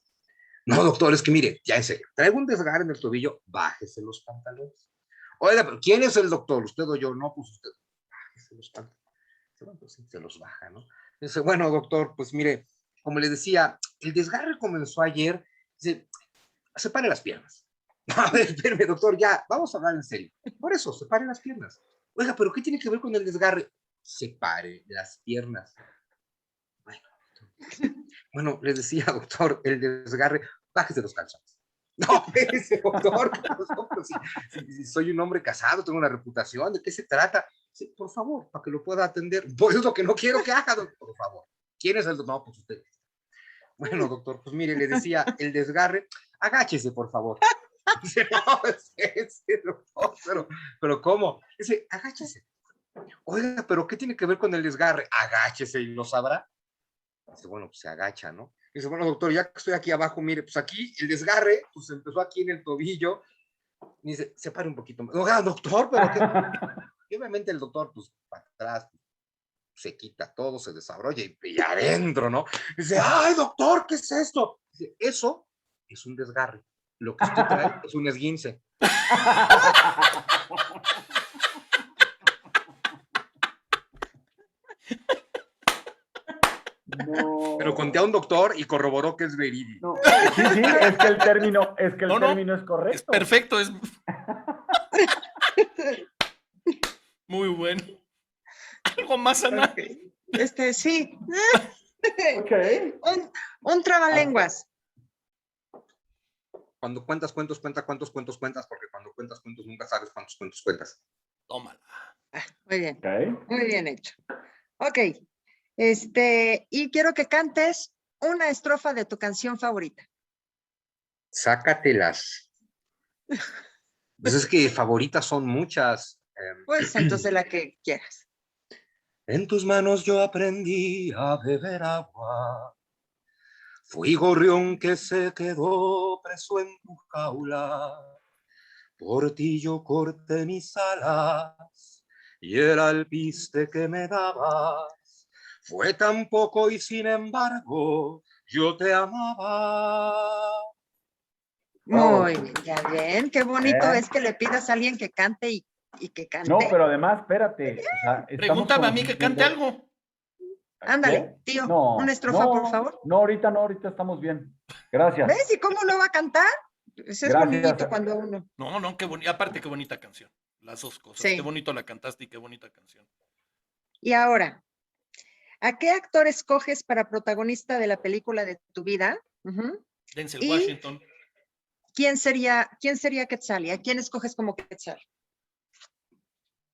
No, doctor, es que mire, ya en serio, traigo un desgarre en el tobillo, bájese los pantalones. Oiga, pero ¿quién es el doctor? ¿Usted o yo? No, pues usted. Bájese los pantalones. Bueno, pues sí, se los baja, ¿no? Dice, bueno, doctor, pues mire, como le decía, el desgarre comenzó ayer. Dice, separe las piernas. A ver, espérame, doctor, ya, vamos a hablar en serio. Por eso, separe las piernas. Oiga, pero ¿qué tiene que ver con el desgarre? Separe las piernas. Bueno, le decía, doctor, el desgarre, bájese los calzones. No, ese doctor, si soy un hombre casado, tengo una reputación, ¿de qué se trata? Sí, por favor, para que lo pueda atender. Pues es lo que no quiero que haga, doctor, por favor. ¿Quién es el doctor? No, pues usted. Bueno, doctor, pues mire, le decía, el desgarre, agáchese, por favor. Dice, no, doctor, pero ¿cómo? Dice, agáchese. Oiga, pero ¿qué tiene que ver con el desgarre? Agáchese y lo sabrá. Dice, bueno, pues se agacha, ¿no? Dice, bueno, doctor, ya que estoy aquí abajo, mire, pues aquí el desgarre, pues empezó aquí en el tobillo. Y dice, separe un poquito más. Oiga, doctor, pero ¿qué? Y obviamente el doctor, pues, para atrás, se quita todo, se desarrolla y adentro, ¿no? Dice, ay, doctor, ¿qué es esto? Dice, eso es un desgarre. Lo que usted trae es un esguince. Pero conté a un No, doctor y corroboró que es verídico. no. Sí, sí, es que el término, No, no, es es correcto. perfecto, es muy bueno. ¿Algo más, Ana? Ok. Sí. Ok. Un trabalenguas. Cuando cuentas cuentos, cuenta cuántos cuentos cuentas, porque cuando cuentas cuentos nunca sabes cuántos cuentos cuentas. Tómala. Muy bien, Ok. muy bien hecho. Ok. Y quiero que cantes una estrofa de tu canción favorita. Sácatelas. Pues es que favoritas son muchas. Pues entonces la que quieras. En tus manos yo aprendí a beber agua. Fui gorrión que se quedó preso en tu jaula. Por ti yo corté mis alas y el alpiste que me dabas fue tan poco y sin embargo yo te amaba. Muy bien, ya ven. Qué bonito ¿Eh? es que le pidas a alguien que cante y que cante. No, pero además, espérate. O sea, estamos Pregúntame a mí que cante conociendo- algo. Ándale, ¿Qué? tío, No, una estrofa, por no, favor. no, ahorita estamos bien. Gracias. ¿Ves? ¿Y cómo no va a cantar? Pues es Gracias. bonito cuando uno. No, qué bonita. Aparte, qué bonita canción. Las dos cosas. Sí. Qué bonito la cantaste y qué bonita canción. Y ahora, ¿a qué actor escoges para protagonista de la película de tu vida? Ujú. Denzel Y- Washington. ¿Quién sería Quetzal? ¿Y a quién escoges como Quetzal?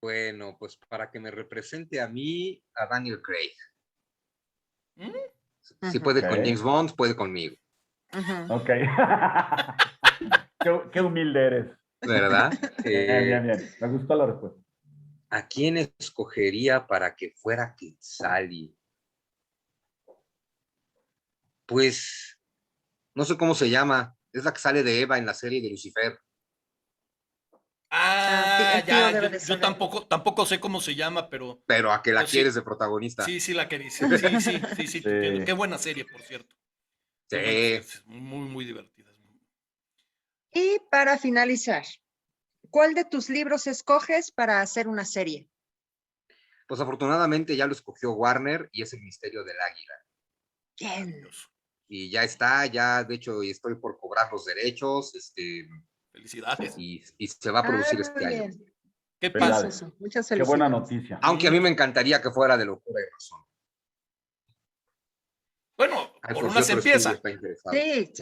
Bueno, pues para que me represente a mí, a Daniel Craig. ¿Mm? Si Ujú. puede Ok. con James Bond, puede conmigo, Ujú. Ok. Qué humilde eres. ¿verdad? Bien. Me gustó la respuesta. ¿A quién escogería para que fuera Quetzali? Pues no sé cómo se llama. Es la que sale de Eva en la serie de Lucifer. El tío Ya, debe de yo saber. tampoco sé cómo se llama, pero Pero a que la Pues sí. quieres de protagonista. sí la que dice. Sí, te Sí. entiendo. Qué buena serie, por cierto. Qué buena Sí. serie. Muy divertida. Y para finalizar, ¿cuál de tus libros escoges para hacer una serie? Pues afortunadamente ya lo escogió Warner y es El Misterio del Águila. Bien. Maravilloso. Y ya está, ya de hecho estoy por cobrar los derechos, Felicidades. y se va a producir Muy este año. bien. Qué Qué padre. suso. Muchas Qué buena felicidades. noticia. Aunque a mí me encantaría que fuera de Locura y Razón. Bueno, Ay, por por una si se otro estudio empieza. está interesado. Sí,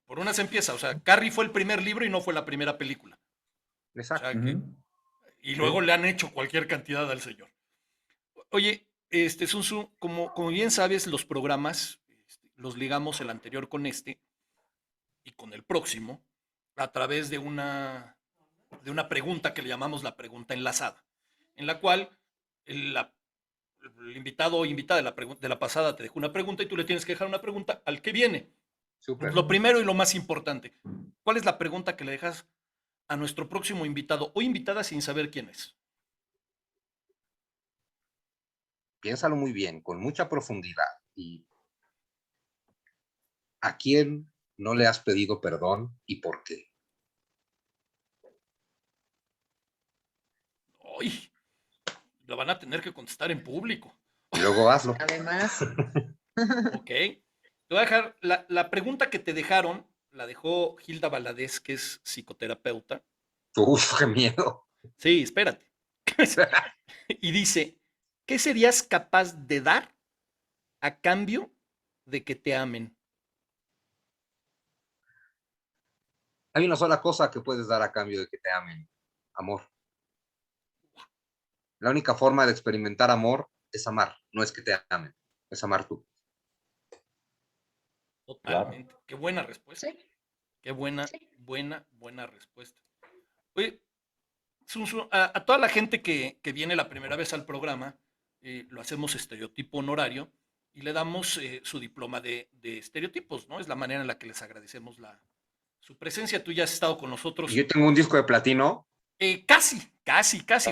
Por una se empieza. O sea, Carrie fue el primer libro y no fue la primera película. O Exacto. sea, que, Ujú. y luego Sí. le han hecho cualquier cantidad al señor. Oye, Sunsu, como bien sabes, los programas los ligamos el anterior con este y con el próximo a través de una pregunta que le llamamos la pregunta enlazada, en la cual el invitado o invitada de la pasada te dejó una pregunta y tú le tienes que dejar una pregunta al que viene. Súper. Lo primero y lo más importante, ¿cuál es la pregunta que le dejas a nuestro próximo invitado o invitada sin saber quién es? Piénsalo muy bien, con mucha profundidad. ¿Y a quién no le has pedido perdón y por qué? ¡Ay! Lo van a tener que contestar en público. Y luego hazlo. además. Ok. Te voy a dejar la pregunta que te dejaron, la dejó Hilda Valadez, que es psicoterapeuta. Uf, qué miedo. Sí, espérate. Y dice, ¿qué serías capaz de dar a cambio de que te amen? Hay una sola cosa que puedes dar a cambio de que te amen. Amor. La única forma de experimentar amor es amar, no es que te amen, es amar tú. Totalmente. Qué buena respuesta. Sí, Qué buena, sí. buena respuesta. Oye, Sunsu, a toda la gente que viene la primera vez al programa, lo hacemos estereotipo honorario y le damos su diploma de estereotipos, ¿no? Es la manera en la que les agradecemos su presencia. Tú ya has estado con Y nosotros yo tengo un disco de platino. casi,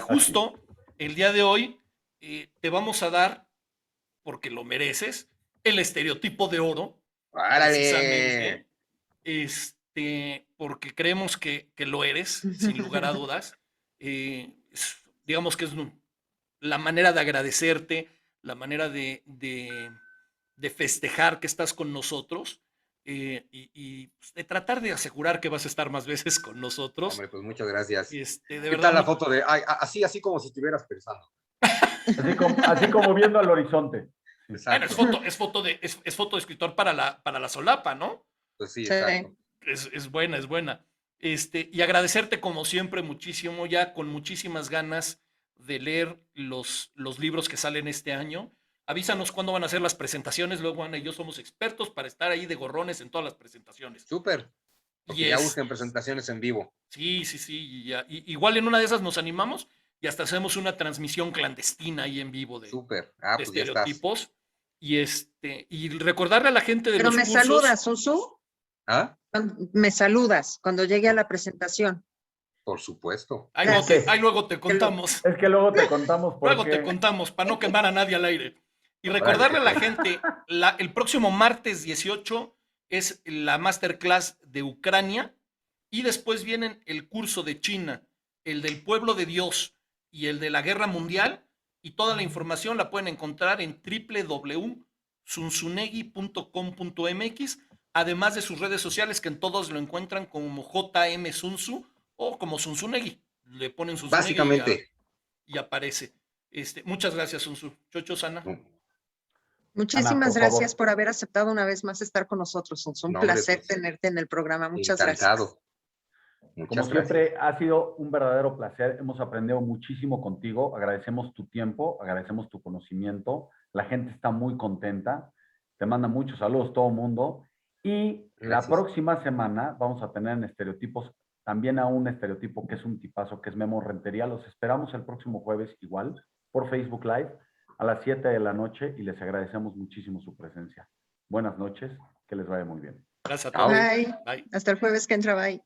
justo el día de hoy te vamos a dar, porque lo mereces, el estereotipo de oro, ¡Árale! precisamente, porque creemos que lo eres, sin lugar a dudas. Digamos que es la manera de agradecerte, la manera de festejar que estás con nosotros y pues, de tratar de asegurar que vas a estar más veces con nosotros. Hombre, pues muchas gracias. De ¿Qué verdad, tal la foto de, ay, así como si estuvieras pensando? Así como viendo al horizonte. bueno, Exacto. es foto de escritor para la solapa, ¿no? Pues sí, Sí. exacto. Es buena, es buena. Y agradecerte como siempre muchísimo, ya con muchísimas ganas de leer los libros que salen este año. Avísanos cuándo van a hacer las presentaciones. Luego Ana y yo somos expertos para estar ahí de gorrones en todas las presentaciones. Súper. Y Porque ya busquen presentaciones en vivo. Sí. Igual en una de esas nos animamos y hasta hacemos una transmisión clandestina ahí en vivo de Súper. de Pues ya estás. estereotipos. Y recordarle a la gente de Pero los me cursos. saludas, Susu. ¿Ah? Me saludas cuando llegue a la presentación. Por supuesto. Ahí Gracias. luego te contamos. Es que luego te contamos por Luego te qué. contamos para no quemar a nadie al aire. Y recordarle a la gente, el próximo martes 18 es la masterclass de Ucrania y después vienen el curso de China, el del pueblo de Dios y el de la guerra mundial, y toda la información la pueden encontrar en www.zunzunegui.com.mx, además de sus redes sociales, que en todos lo encuentran como JM Zunzu o como Zunzunegui. Le ponen Zunzunegui Básicamente. y aparece. Muchas gracias, Zunzu. Chocho, Sana. Muchísimas por gracias favor. por haber aceptado una vez más estar con nosotros. Es un No, hombre, placer pues, tenerte en el programa. Muchas encantado. gracias. Como Muchas siempre, gracias. ha sido un verdadero placer. Hemos aprendido muchísimo contigo. Agradecemos tu tiempo, agradecemos tu conocimiento. La gente está muy contenta. Te manda muchos saludos todo el mundo. Y la Gracias. próxima semana vamos a tener en Estereotipos también a un estereotipo que es un tipazo, que es Memo Rentería. Los esperamos el próximo jueves igual por Facebook Live a las 7 de la noche y les agradecemos muchísimo su presencia. Buenas noches, que les vaya muy bien. Gracias a Chao. todos. Bye. Bye. Hasta el jueves que entra. Bye.